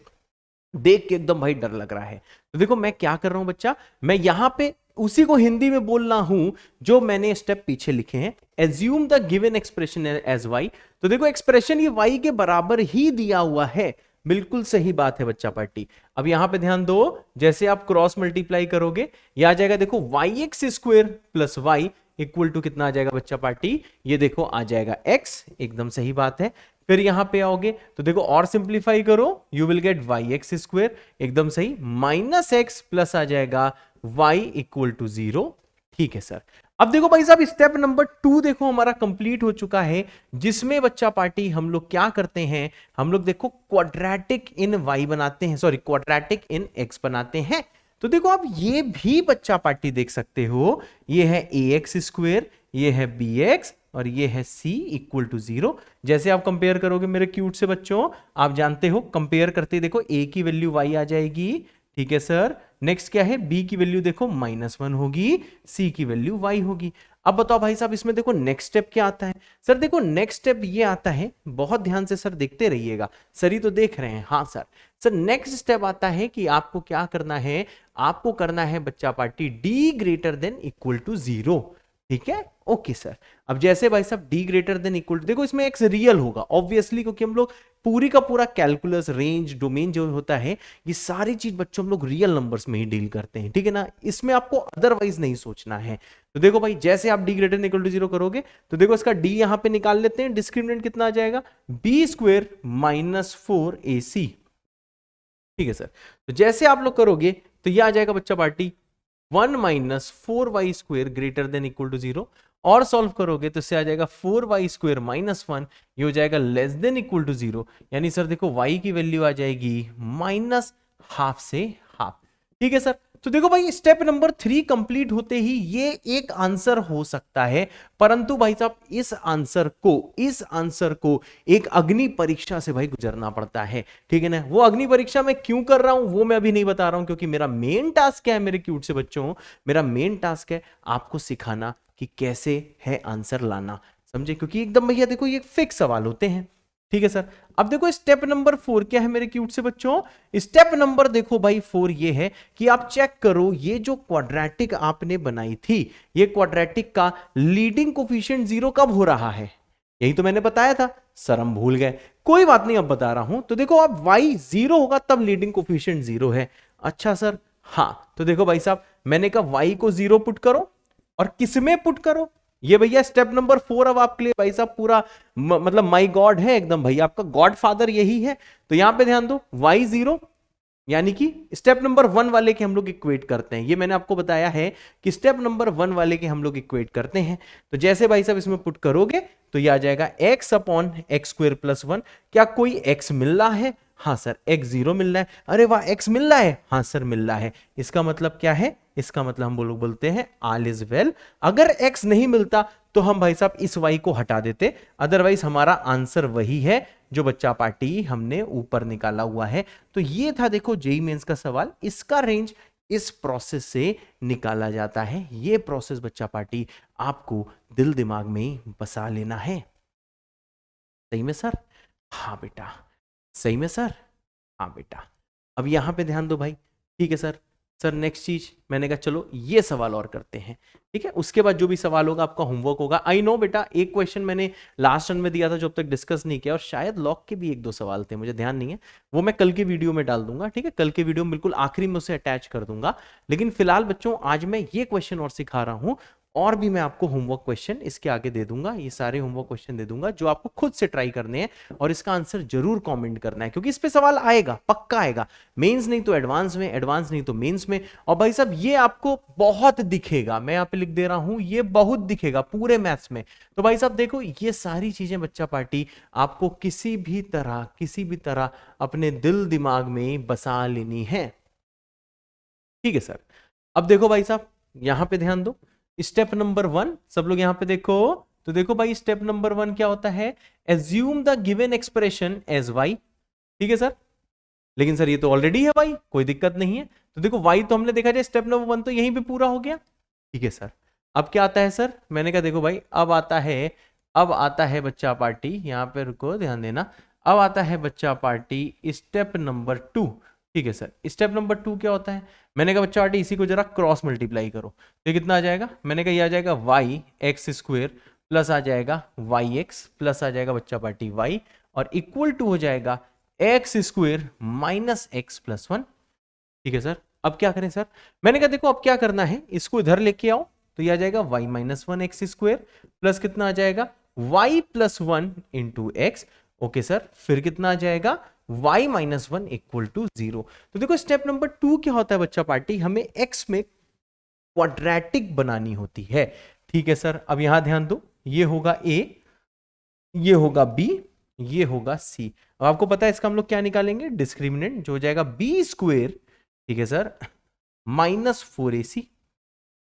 देख के, एकदम भाई डर लग रहा है। तो देखो मैं क्या कर रहा हूं बच्चा, मैं यहां पे उसी को हिंदी में बोल रहा हूं जो मैंने स्टेप पीछे लिखे हैं। Assume the given expression as Y. तो देखो एक्सप्रेशन ये वाई के बराबर ही दिया हुआ है, बिल्कुल सही बात है बच्चा पार्टी। अब यहां पे ध्यान दो, जैसे आप क्रॉस मल्टीप्लाई करोगे, ये आ जाएगा देखो Y X square plus Y equal to कितना आ जाएगा बच्चा पार्टी, ये देखो आ जाएगा एक्स, एकदम सही बात है। फिर यहां पे आओगे तो देखो और सिंप्लीफाई करो, you will get Y X square, एकदम सही, माइनस एक्स प्लस आ जाएगा वाई इक्वल टू 0, ठीक है सर। अब देखो भाई साहब स्टेप नंबर 2 देखो हमारा कंप्लीट हो चुका है, जिसमें बच्चा पार्टी हम लोग क्या करते हैं, हम लोग देखो क्वाड्रेटिक इन वाई बनाते हैं, सॉरी क्वाड्रेटिक इन एक्स बनाते हैं। तो देखो आप ये भी बच्चा पार्टी देख सकते हो, ये है ए एक्स स्क्वायर, ये है बी एक्स, और ये है c इक्वल टू 0। जैसे आप कंपेयर करोगे मेरे क्यूट से बच्चों, आप जानते हो कंपेयर करते देखो a की वैल्यू y आ जाएगी, ठीक है सर। नेक्स्ट क्या है, b की वैल्यू देखो -1 होगी, c की वैल्यू y होगी। अब बताओ भाई साहब इसमें देखो नेक्स्ट स्टेप क्या आता है। सर देखो नेक्स्ट स्टेप ये आता है, बहुत ध्यान से सर देखते रहिएगा, सर ही तो देख रहे हैं, हाँ सर। सर नेक्स्ट स्टेप आता है कि आपको क्या करना है, आपको करना है बच्चा party d greater than equal to 0, ठीक है, ओके सर। अब जैसे भाई साहब d ग्रेटर देन इक्वल, देखो इसमें x रियल होगा ऑब्वियसली, क्योंकि हम लोग पूरी का पूरा कैलकुलस, रेंज, डोमेन जो होता है, ये सारी चीज बच्चों हम लोग रियल नंबर्स में ही डील करते हैं, ठीक है ना, इसमें आपको अदरवाइज नहीं सोचना है। तो देखो भाई जैसे आप d greater than equal to 0 करोगे, तो देखो इसका d यहां पे निकाल लेते हैं, डिस्क्रिमिनेंट कितना आ जाएगा, b स्क्वायर माइनस 4ac, ठीक है सर। तो जैसे आप लोग करोगे तो यह आ जाएगा बच्चा party 1 minus 4y square greater than equal to 0, और सॉल्व करोगे तो इससे आ जाएगा 4y स्क्वायर माइनस 1, ये हो जाएगा लेस देन इक्वल टू 0। यानी सर देखो y की वैल्यू आ जाएगी माइनस हाफ से हाफ, ठीक है सर। तो देखो भाई स्टेप नंबर 3 कंप्लीट होते ही ये एक आंसर हो सकता है, परंतु भाई साहब इस आंसर को एक अग्नि परीक्षा से भाई गुजरना पड़ता है, ठीक है ना। वो अग्नि परीक्षा मैं क्यों कर रहा हूं वो मैं अभी नहीं बता रहा हूं, क्योंकि मेरा मेन टास्क क्या है मेरे क्यूट से बच्चों, मेरा मेन टास्क है आपको सिखाना कि कैसे है आंसर लाना, समझे, क्योंकि एकदम भैया देखो ये फिक्स सवाल होते हैं, ठीक है सर। अब देखो स्टेप नंबर 4 क्या है मेरे क्यूट से बच्चों, स्टेप नंबर देखो भाई 4 ये है कि आप चेक करो ये जो क्वाड्रेटिक आपने बनाई थी, ये क्वाड्रेटिक का लीडिंग कोफिशिएंट 0 कब हो रहा है, यही तो मैंने बताया था सर, हम भूल गए, कोई बात नहीं अब बता रहा हूं। तो देखो अब y 0 होगा तब लीडिंग कोफिशिएंट 0 है, अच्छा सर, हाँ। तो देखो भाई साहब मैंने कहा y को 0 पुट करो, और किसमें पुट करो, ये भैया स्टेप नंबर 4 अब आपके लिए भाई साहब पूरा मतलब माय गॉड है एकदम, भैया आपका गॉड फादर यही है। तो यहां पे ध्यान दो y 0 यानी कि स्टेप नंबर 1 वाले के हम लोग इक्वेट करते हैं, ये मैंने आपको बताया है कि स्टेप नंबर 1 वाले के हम लोग इक्वेट करते हैं। तो जैसे भाई साहब इसमें पुट करोगे तो ये आ जाएगा x upon x square plus 1। क्या कोई x मिल रहा है, हाँ सर x 0 मिल रहा है, अरे वाह x मिल रहा है, हाँ सर मिल रहा है। इसका मतलब क्या है, इसका मतलब हम लोग बोलते हैं ऑल इज वेल। अगर x नहीं मिलता तो हम भाई साहब इस y को हटा देते, अदरवाइज हमारा आंसर वही है जो बच्चा पार्टी हमने ऊपर निकाला हुआ है। तो ये था देखो जेईई मेंस का सवाल, इसका रेंज इस प्रोसेस से निकाला जाता है। ये प्रोसेस बच्चा पार्टी आपको दिल दिमाग में बसा लेना है। सही में सर, हाँ बेटा, सही में सर, हाँ बेटा। अब यहां पे ध्यान दो भाई, ठीक है सर। सर नेक्स्ट चीज, मैंने कहा चलो ये सवाल और करते हैं, ठीक है। उसके बाद जो भी सवाल होगा आपका होमवर्क होगा। आई नो बेटा, एक क्वेश्चन मैंने लास्ट रन में दिया था जो अब तक डिस्कस नहीं किया, और शायद लॉग के भी 1-2 सवाल थे, मुझे ध्यान नहीं है, वो मैं कल के वीडियो में डाल दूंगा, ठीक है। कल के वीडियो में बिल्कुल आखिरी में उसे अटैच कर दूंगा। लेकिन फिलहाल बच्चों आज मैं ये क्वेश्चन और सिखा रहा हूं, और भी मैं आपको होमवर्क क्वेश्चन इसके आगे दे दूंगा, ये सारे होमवर्क क्वेश्चन दे दूंगा जो आपको खुद से ट्राई करने हैं, और इसका आंसर जरूर कमेंट करना है, क्योंकि इस पे सवाल आएगा, पक्का आएगा। मेंस नहीं तो एडवांस में, एडवांस नहीं तो मेंस में। और भाई साहब ये आपको बहुत दिखेगा, मैं यहाँ पे लिख दे रहा हूं, ये बहुत दिखेगा पूरे मैथ्स में। तो भाई साहब देखो, ये सारी चीजें बच्चा पार्टी आपको किसी भी तरह अपने दिल दिमाग में बसा लेनी है, ठीक है सर। अब देखो भाई साहब, यहां पे ध्यान दो, स्टेप नंबर 1, सब लोग यहां पे देखो। तो देखो भाई, स्टेप नंबर 1 क्या होता है? Assume the given expression as y, ठीक है सर। लेकिन सर ये तो ऑलरेडी है y, कोई दिक्कत नहीं है। तो देखो y तो हमने देखा जाए, स्टेप नंबर 1 तो यहीं पे पूरा हो गया, ठीक है सर। अब क्या आता है सर? मैंने कहा देखो भाई, अब आता है बच्चा पार्टी, यहां पे रुको, ध्यान देना। अब आता है बच्चा पार्टी स्टेप नंबर 2, ठीक है सर। स्टेप नंबर 2 क्या होता है? मैंने कहा बच्चा पार्टी इसी को जरा क्रॉस मल्टीप्लाई करो, तो कितना आ जाएगा? मैंने कहा ये आ जाएगा वाई एक्स स्क्वेयर प्लस आ जाएगा वाई एक्स प्लस आ जाएगा बच्चा पार्टी वाई, और इक्वल टू हो जाएगा x square minus x plus 1, ठीक है सर। अब क्या करें सर? मैंने कहा देखो अब क्या करना है, इसको इधर लेके आओ, तो ये आ जाएगा Y minus 1 X square plus कितना आ जाएगा? Y plus 1 into X, okay sir. फिर कितना आ जाएगा? y minus 1 equal to 0। तो देखो स्टेप नंबर 2 क्या होता है बच्चा पार्टी? हमें x में क्वाड्रेटिक बनानी होती है, ठीक है सर। अब यहां ध्यान दो, ये होगा a, ये होगा b, ये होगा c। अब आपको पता है इसका हम लोग क्या निकालेंगे? डिस्क्रिमिनेंट, जो हो जाएगा b स्क्वेयर, ठीक है सर, माइनस 4ac।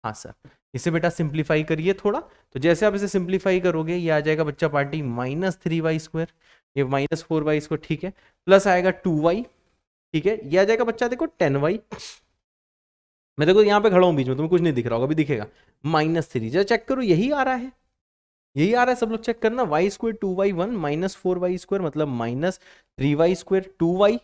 हाँ सर, इसे बेटा सिंप्लीफाई करिए थोड़ा, तो जैसे आप इसे सिंप्लीफाई करोगे ये आ जाएगा बच्चा पार्टी माइनस 3y स्क्वायर, ये माइनस 4y स्क्वायर, ठीक है, प्लस आएगा 2y, ठीक है, ये आ जाएगा बच्चा देखो 10y। मैं देखो यहाँ पे खड़ा हूँ बीच में, तुम्हें कुछ नहीं दिख रहा होगा, अभी दिखेगा माइनस 3। जरा चेक करो, यही आ रहा है, यही आ रहा है, सब लोग चेक करना। y square 2y 1 minus 4y square मतलब minus 3y square, 2y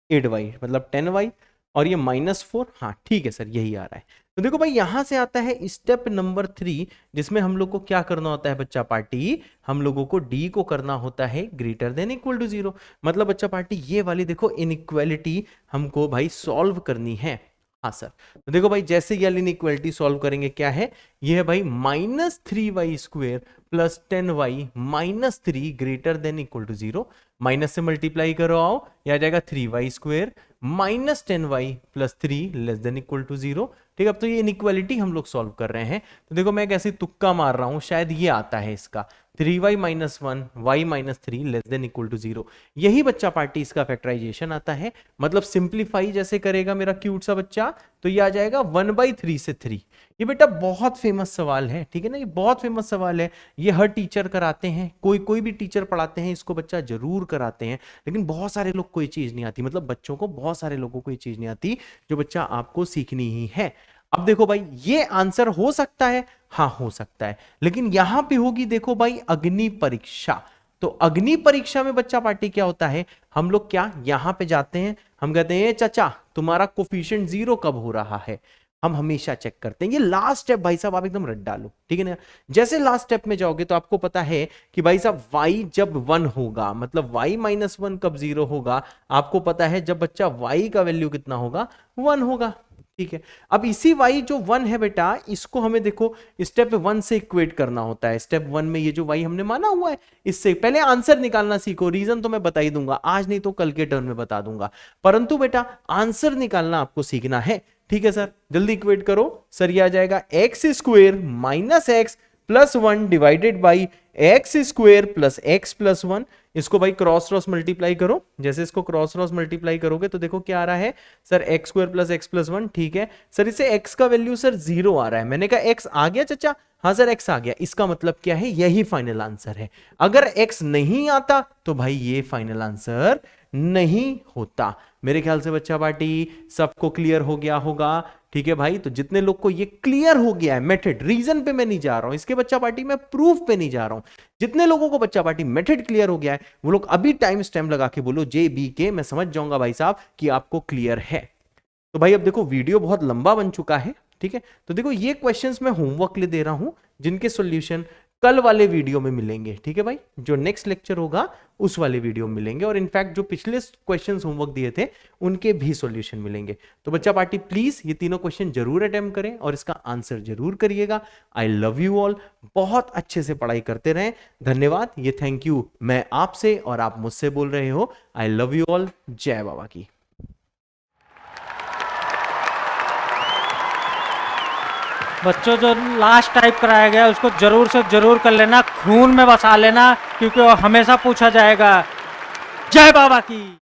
8y मतलब 10y, और ये माइनस 4, हाँ ठीक है सर, यही आ रहा है। तो देखो भाई यहां से आता है स्टेप नंबर 3, जिसमें हम लोग को क्या करना होता है बच्चा पार्टी? हम लोगों को d को करना होता है ग्रेटर देन इक्वल टू 0। मतलब बच्चा पार्टी ये वाली देखो इनइक्वालिटी हमको भाई सॉल्व करनी है। हाँ सर, तो देखो भाई जैसे ये इनइक्वालिटी सॉल्व करेंगे, क्या है ये? है भाई minus 3y square plus 10y minus 3 greater than equal to 0। Minus से मल्टीप्लाई करो आओ, यह आ जाएगा 3y square minus 10y plus 3 less than equal to 0, ठीक है। अब तो ये इनइक्वालिटी हम लोग सॉल्व कर रहे हैं, तो देखो मैं कैसे तुक्का मार रहा हूं, शायद ये आता है इसका 3y minus 1 y minus 3 less than equal to 0। यही बच्चा पार्टी इसका फैक्टराइजेशन आता है, मतलब सिंप्लीफाई जैसे करेगा मेरा क्यूट सा बच्चा, तो ये आ जाएगा 1/3 से 3। ये बेटा बहुत फेमस सवाल है, ठीक है ना, ये बहुत फेमस सवाल है, ये हर टीचर कराते हैं, कोई भी टीचर पढ़ाते हैं इसको, बच्चा जरूर कराते हैं। लेकिन बहुत सारे लोग को ये चीज नहीं आती, मतलब बच्चों को, बहुत सारे लोगों को ये चीज नहीं आती जो बच्चा आपको सीखनी ही है। अब देखो भाई ये आंसर हो सकता है, हाँ हो सकता है, लेकिन यहां पे होगी देखो भाई अग्नि परीक्षा। तो अग्नि परीक्षा में बच्चा पार्टी क्या होता है? हम लोग क्या यहां पे जाते हैं, हम कहते हैं चाचा तुम्हारा कोफिशिएंट 0 कब हो रहा है, हम हमेशा चेक करते हैं। ये लास्ट स्टेप भाई साहब आप एकदम रट डालो, ठीक है ना। जैसे लास्ट स्टेप में जाओगे तो आपको पता है कि भाई साहब y जब 1 होगा, मतलब y माइनस 1 कब 0 होगा, आपको पता है जब बच्चा y का वैल्यू कितना होगा? 1 होगा, ठीक है। अब इसी y जो 1 है बेटा, इसको हमें देखो स्टेप 1 से इक्वेट करना होता है। स्टेप 1 में ये जो y हमने माना हुआ है, इससे पहले आंसर निकालना सीखो। रीजन तो मैं बता ही दूंगा, आज नहीं तो कल के टर्न में बता दूंगा, परंतु बेटा आंसर निकालना आपको सीखना है, ठीक है सर। जल्दी इक्वेट करो सर, ये आ जाएगा x square minus x plus 1 divided by x square plus x plus 1। इसको भाई क्रॉस क्रॉस मल्टीप्लाई करो, जैसे इसको क्रॉस क्रॉस मल्टीप्लाई करोगे तो देखो क्या आ रहा है sir, x square plus x plus 1, ठीक है सर। इससे एक्स का वैल्यू सर 0 आ रहा है, मैंने कहा एक्स आ गया चाचा, हाँ सर एक्स आ गया, इसका मतलब क्या है? यही फाइनल आंसर है। अगर एक्स नहीं आता तो भाई ये फाइनल आंसर नहीं होता। मेरे ख्याल से बच्चा पार्टी सबको क्लियर हो गया होगा, ठीक है भाई। तो जितने लोग को ये क्लियर हो गया है मेथड, रीजन पे मैं नहीं जा रहा हूं, इसके बच्चा पार्टी मैं प्रूफ पे नहीं जा रहा हूं, जितने लोगों को बच्चा पार्टी मेथड क्लियर हो गया है वो लोग अभी टाइम स्टैम्प लगा के बोलो JBK, मैं समझ जाऊंगा भाई साहब कि आपको क्लियर है। तो भाई अब देखो वीडियो बहुत लंबा बन चुका है, ठीक है। तो देखो ये क्वेश्चंस मैं होमवर्क के लिए दे रहा हूं, जिनके सॉल्यूशन कल वाले वीडियो में मिलेंगे, ठीक है भाई। जो नेक्स्ट लेक्चर होगा उस वाले वीडियो में मिलेंगे, और इनफैक्ट जो पिछले क्वेश्चंस होमवर्क दिए थे उनके भी सॉल्यूशन मिलेंगे। तो बच्चा पार्टी प्लीज ये तीनों क्वेश्चन जरूर अटेम्प्ट करें और इसका आंसर जरूर करिएगा। आई लव यू ऑल, बहुत अच्छे से पढ़ाई करते रहें। धन्यवाद, ये थैंक यू मैं आपसे और आप मुझसे बोल रहे हो। आई लव यू ऑल, जय बाबा की। बच्चों जो लास्ट टाइप कराया गया उसको जरूर से जरूर कर लेना, खून में बसा लेना, क्योंकि वो हमेशा पूछा जाएगा। जय बाबा की।